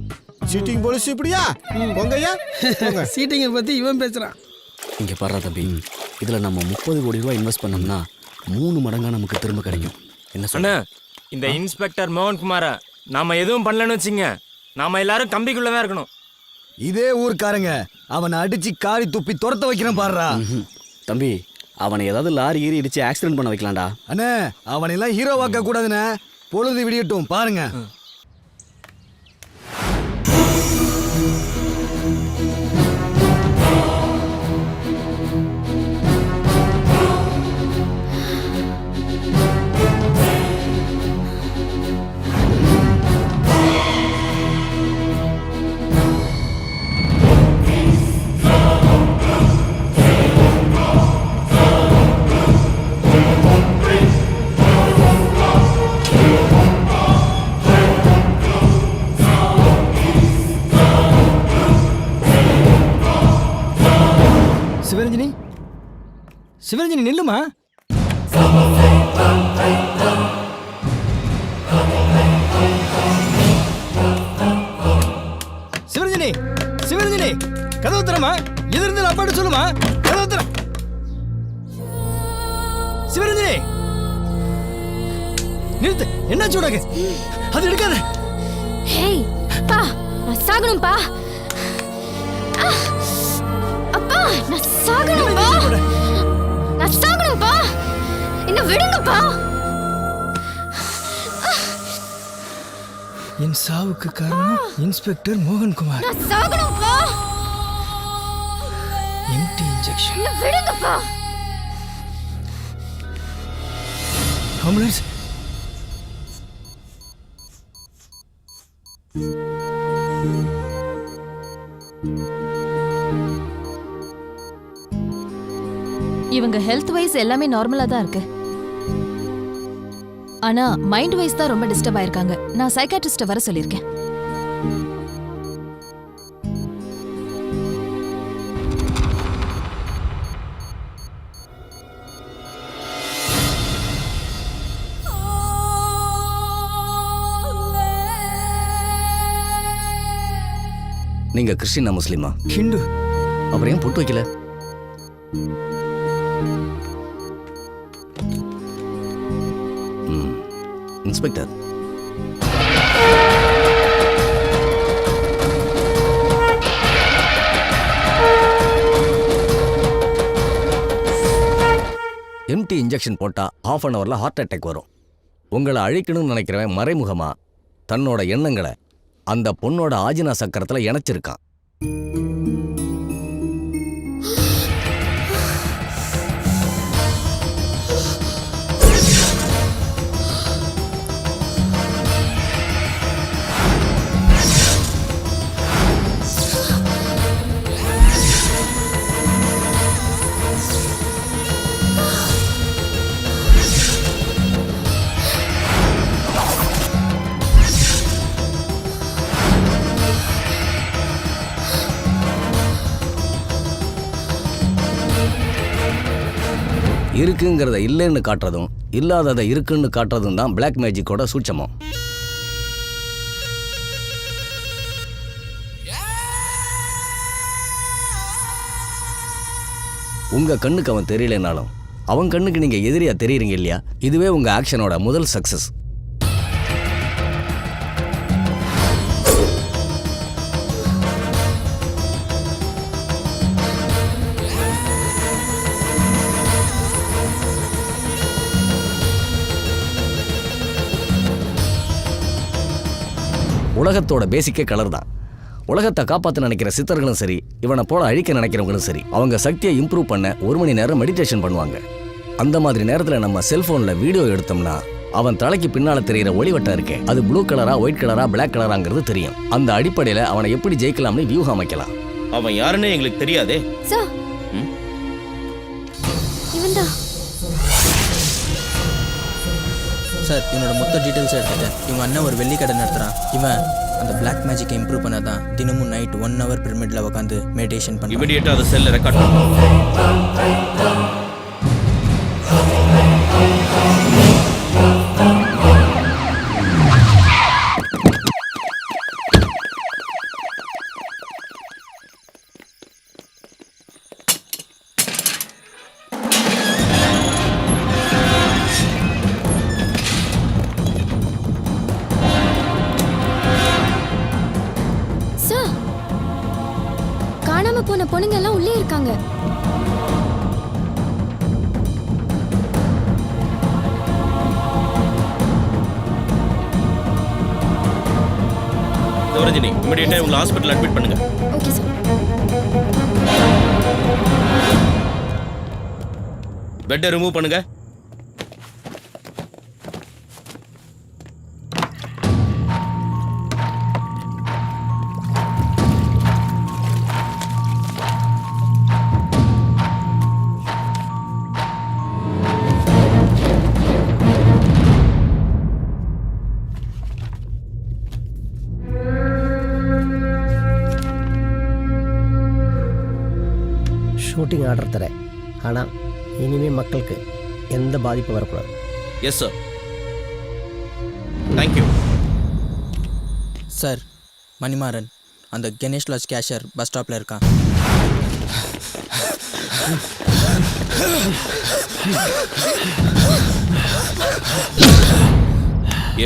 சீட்டிங் போலீஸ் இப்படியா? பொங்கையா சீட்டிங்கை பத்தி இவன் பேசுறான். இங்க பாரு தம்பி, இதுல நம்ம 30 கோடி ரூபாய் இன்வெஸ்ட் பண்ணோம்னா 3 மடங்கா நமக்கு திரும்ப கிடைக்கும். என்ன அண்ணா இந்த இன்ஸ்பெக்டர் மோகன்குமார நாம எதுவும் பண்ணலன்னு வச்சுங்க நாம எல்லாரும் கம்பிக்குள்ள தான் இருக்கணும். இதே ஊர்க்காரங்க அவனை அடிச்சு காரி துப்பி துரத்த வைக்கிறேன் பாருடா. தம்பி அவனை ஏதாவது லாரி ஏறி இடிச்சு ஆக்சிடென்ட் பண்ண வைக்கலாம்டா. அண்ணே அவனை எல்லாம் ஹீரோவாக்க கூடாதுண்ணே. பொழுது விடியட்டும் பாருங்க. சிவரஞ்சனி நில்லுமா. சிவரஞ்சனி சிவரஞ்சனி கதவு தரமா. எது இருந்தாலும் அப்பாட்ட சொல்லுமா. கதவு தர சிவரஞ்சனி. நிறுத்து. என்ன சூடாக அது எடுக்காத. ஹேய் பா நான் சாகணும்பா. அப்பா நான் சாகணும்பா. நான் சாகணும்பா. என்ன விடுங்கப்பா. என் சாவுக்கு காரணம் இன்ஸ்பெக்டர் மோகன்குமார். நான் சாகணும்பா. Empty injection. என்ன விடுங்கப்பா. ஆம்புலன்ஸ். இவங்க ஹெல்த் வைஸ் எல்லாமே நார்மலா தான் இருக்கு. ஆனா மைண்ட் வைஸ் தான் ரொம்ப டிஸ்டர்ப் ஆயிருக்காங்க. நான் சைக்காட்ரிஸ்ட வர சொல்லியிருக்கேன். நீங்க கிறிஸ்டினா முஸ்லிமா? ஹிந்து. அப்புறம் ஏன் பொட்டு வைக்கல? இன்ஸ்பெக்டர் எம்டி இன்ஜெக்ஷன் போட்டா ½ அன் ஹவர்ல ஹார்ட் அட்டாக் வரும். உங்களை அழிக்கணும்னு நினைக்கிறவன் மறைமுகமா தன்னோட எண்ணங்களை அந்த பொண்ணோட ஆஜினா சக்கரத்துல இணைச்சிருக்கான். இருக்குங்கிறத இல்லைன்னு காட்டுறதும் இல்லாததை இருக்குன்னு காட்டுறதும் தான் பிளாக் மேஜிக்கோட சூட்சமம். உங்க கண்ணுக்கு அவன் தெரியலனாலும் அவன் கண்ணுக்கு நீங்க எதிரியா தெரியுறீங்க இல்லையா? இதுவே உங்க ஆக்ஷனோட முதல் சக்சஸ். உலகத்தோட பேசிக்கே கலர் தான். உலகத்தை காப்பாற்ற நினைக்கிற சித்தர்களும் சரி, இவனை போல அழிக்க நினைக்கிறவங்களும் சரி, அவங்க சக்தியை இம்ப்ரூவ் பண்ண 1 மணி நேரம் மெடிடேஷன் பண்ணுவாங்க. அந்த மாதிரி நேரத்தில் நம்ம செல்போனில் வீடியோ எடுத்தோம்னா அவன் தலைக்கு பின்னால் தெரிகிற ஒளிவட்டம் இருக்கே, அது ப்ளூ கலரா, ஒயிட் கலரா, பிளாக் கலராங்கிறது தெரியும். அந்த அடிப்படையில் அவனை எப்படி ஜெயிக்கலாம்னு வியூகம் அமைக்கலாம். அவன் யாருன்னு எங்களுக்கு தெரியாதே. சார் இவன்தான் சார். இவனோட மொத்த டீட்டெயில்ஸ் எடுத்துட்டேன். இவங்க அண்ணன் ஒரு வெள்ளி கடை நடத்துகிறான். இவன் அந்த பிளாக் மேஜிக்கை இம்ப்ரூவ் பண்ண தான் தினமும் நைட் 1 hour பிரமிடில் உட்காந்து மெடிடேஷன் பண்ணி இமிடியேட்டாக அதை செல்ல ரெக்கார்ட் பண்ணு. சார், காணாம போன பொண்ணுங்க எல்லாம் உள்ளே இருக்காங்க. ரஜினி, இமிடியேட்டா உங்களை ஹாஸ்பிட்டல் அட்மிட் பண்ணுங்க. Okay sir. பெட்டை ரிமூவ் பண்ணுங்க. ஷூட்டிங் ஆர்டர் தரேன். ஆனால் இனிமேல் மக்களுக்கு எந்த பாதிப்பும் வரக்கூடாது. Yes sir. Thank you sir. Manimaran அந்த கணேஷ் லாட்ஜ் கேஷியர் பஸ் ஸ்டாப்பில் இருக்கான்.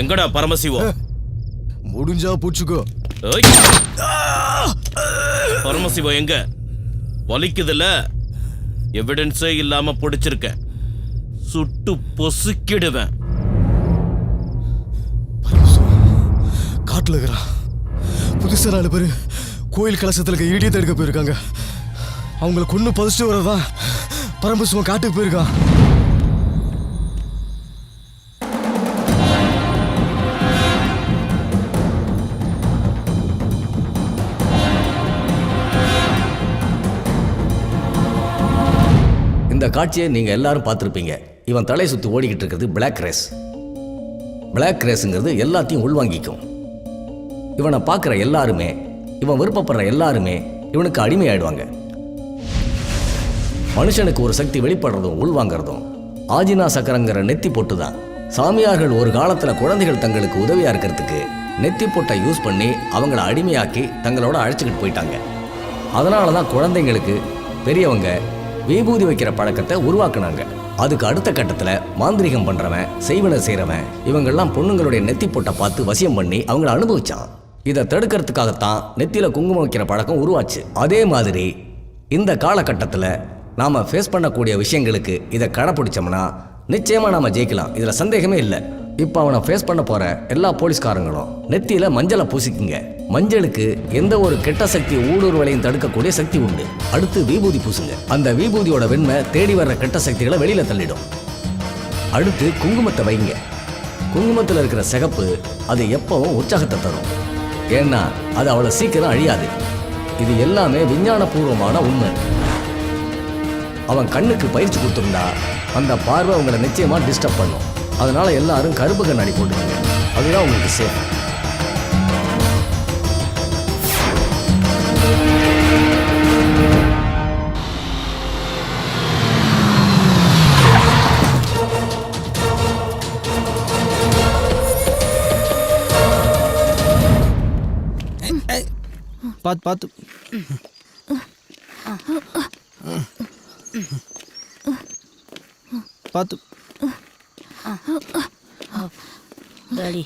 எங்கடா பரமசிவம்? முடிஞ்சா பூச்சுக்கோ. பரமசிவம் எங்க? வலிக்குதுல? எவிடன்ஸே இல்லாம பிடிச்சிருக்க, சுட்டு பொசுக்கிடுவேன். காட்டுல இருக்கிறான். புதுசா 4 பேர் கோயில் கலசத்துல இடியத்தை எடுக்க போயிருக்காங்க. அவங்கள கொண்டு பதிச்சுட்டு வரதான் பரமசிவம் காட்டுக்கு போயிருக்கான். இந்த காட்சியை நீங்க எல்லாரும் பார்த்துருப்பீங்க. இவன் தலை சுற்றி ஓடிக்கிட்டு இருக்கிறது பிளாக் ரேஸ். பிளாக் ரேஸுங்கிறது எல்லாத்தையும் உள்வாங்கிக்கும். இவனை பார்க்குற எல்லாருமே, இவன் விருப்பப்படுற எல்லாருமே இவனுக்கு அடிமையாயிடுவாங்க. மனுஷனுக்கு ஒரு சக்தி வெளிப்படுறதும் உள்வாங்கிறதும் ஆஜினா சக்கரங்கிற நெத்தி பொட்டு தான். சாமியார்கள் ஒரு காலத்தில் குழந்தைகள் தங்களுக்கு உதவியாக இருக்கிறதுக்கு நெத்தி பொட்டை யூஸ் பண்ணி அவங்கள அடிமையாக்கி தங்களோட அழைச்சிக்கிட்டு போயிட்டாங்க. அதனால தான் குழந்தைங்களுக்கு பெரியவங்க விபூதி வைக்கிற பழக்கத்தை உருவாக்குனாங்க. அதுக்கு அடுத்த கட்டத்தில் மாந்திரிகம் பண்ணுறவன், செய்வனை செய்கிறவன் இவங்கெல்லாம் பொண்ணுங்களுடைய நெத்தி பொட்டை பார்த்து வசியம் பண்ணி அவங்கள அனுபவிச்சான். இதை தடுக்கிறதுக்காகத்தான் நெத்தியில் குங்குமம் வைக்கிற பழக்கம் உருவாச்சு. அதே மாதிரி இந்த காலகட்டத்தில் நாம் ஃபேஸ் பண்ணக்கூடிய விஷயங்களுக்கு இதை கடைப்பிடிச்சோம்னா நிச்சயமாக நாம் ஜெயிக்கலாம். இதில் சந்தேகமே இல்லை. இப்போ அவனை ஃபேஸ் பண்ண போகிற எல்லா போலீஸ்காரங்களும் நெத்தியில் மஞ்சளை பூசிக்குங்க. மஞ்சளுக்கு எந்த ஒரு கெட்ட சக்தி ஊடுருவலையும் தடுக்கக்கூடிய சக்தி உண்டு. அடுத்து விபூதி பூசுங்க. அந்த விபூதியோட வெண்மை தேடி வர்ற கெட்ட சக்திகளை வெளியில தள்ளிடும். அடுத்து குங்குமத்தை வைங்க. குங்குமத்தில் இருக்கிற சிகப்பு அது எப்பவும் உற்சாகத்தை தரும். ஏன்னா அது அவ்வளோ சீக்கிரம் அழியாது. இது எல்லாமே விஞ்ஞானபூர்வமான உண்மை. அவன் கண்ணுக்கு பயிற்சி கொடுத்துருந்தா அந்த பார்வை உங்களை நிச்சயமா டிஸ்டர்ப் பண்ணும். அதனால எல்லாரும் கருப்பு கண்ணாடி போட்டுக்கோங்க. அதுதான் உங்களுக்கு சேஃப். பார்த்து பார்த்து. பார்த்து. டாடி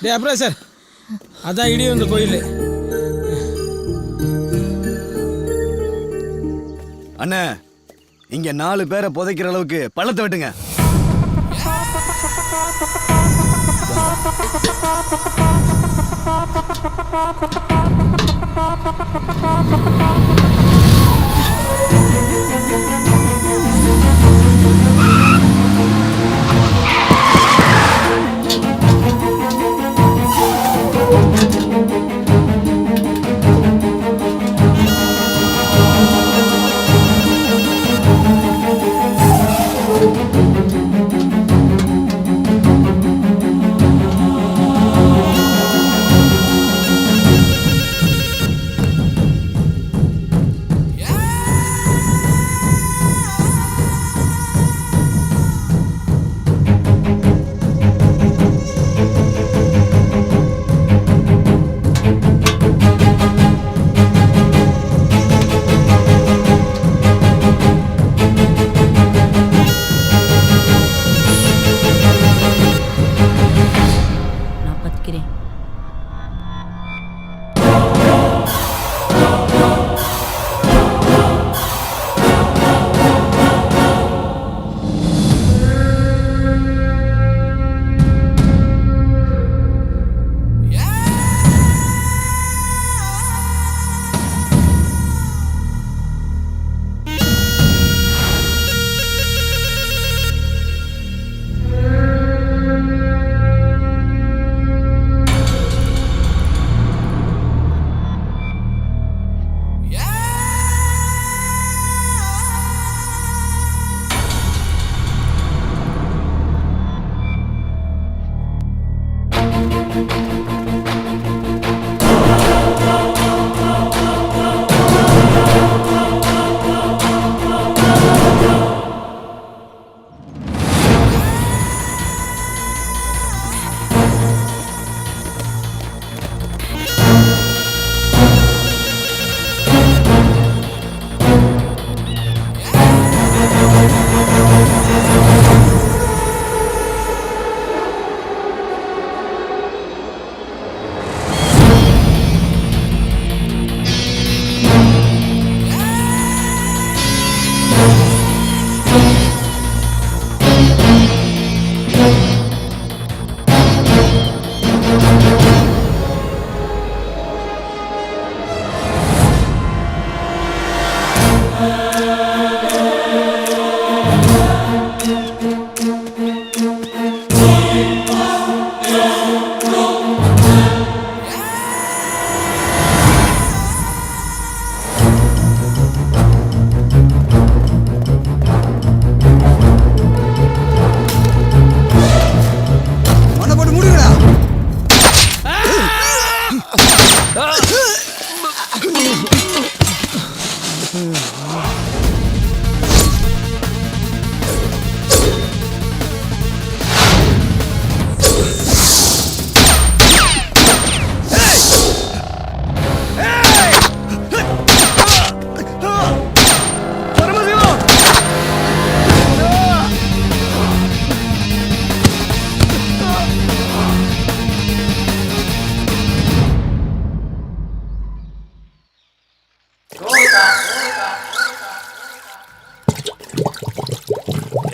டே அப்புறம் சார் அதான் இடி வந்த கோயில். அண்ணே இங்க 4 பேரை புதைக்கிற அளவுக்கு பள்ளத்தை வெட்டுங்க.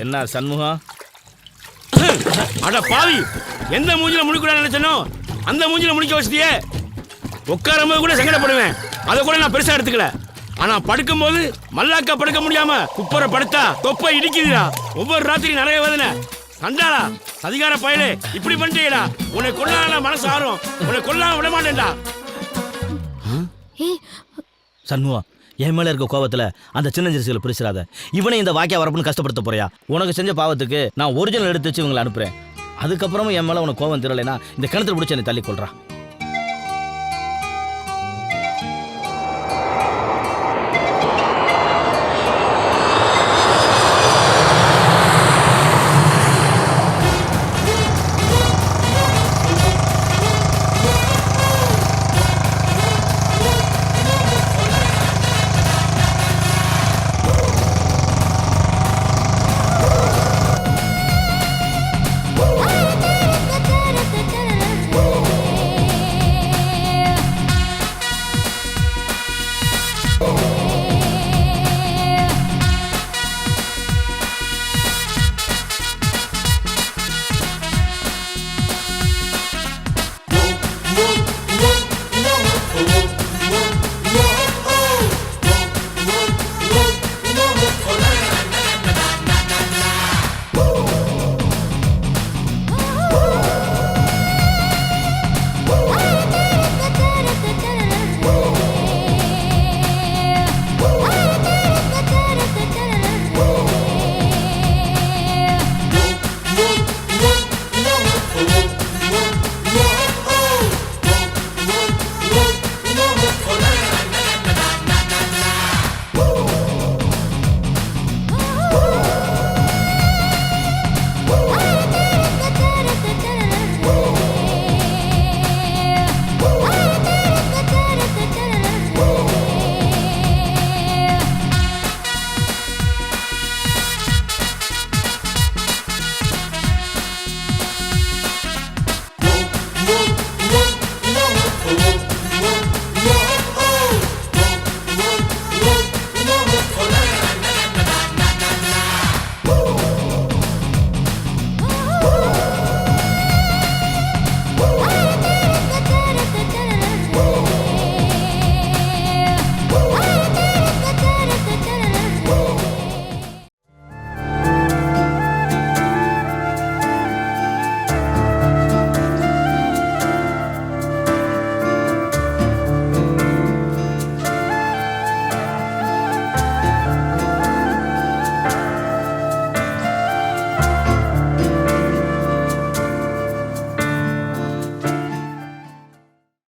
என்ன சண்முகம்? அட பாவி, எந்த மூஞ்சில முடிக்கூட நினைச்சனோ அந்த மூஞ்சில முடிக்க வச்சிட்டியே. உட்காரும்போது கூட சங்கடப்படுவேன், அதை கூட நான் பெருசா எடுத்துக்கல. ஆனா படுக்கும்போது மல்லாக்கா படுக்க முடியாம குப்பரை படுத்தா தொப்பை இடிக்குதுடா. ஒவ்வொரு ராத்திரி நிறைய வேதனை. கண்டாளா அதிகார பயலே, இப்படி பண்ணிட்டேடா. உன்னை கொல்லாம மனசு ஆறும், உன்னை கொல்லாம விட மாட்டேன்டா. சண்முகம், என் மேல இருக்க கோபத்துல அந்த சின்ன ஜெர்சிகளை பிடிச்சிடாத. இவனை இந்த வாக்கியா வரப்புன்னு கஷ்டப்படுத்த போறியா? உனக்கு செஞ்ச பாவத்துக்கு நான் ஒரிஜினல் எடுத்து வச்சு இவங்களை அனுப்புறேன். அதுக்கப்புறமும் என் மேல உனக்கு கோபம் தெரியலைன்னா இந்த கிணத்துல பிடிச்சி என்னை தள்ளி கொள்றான்.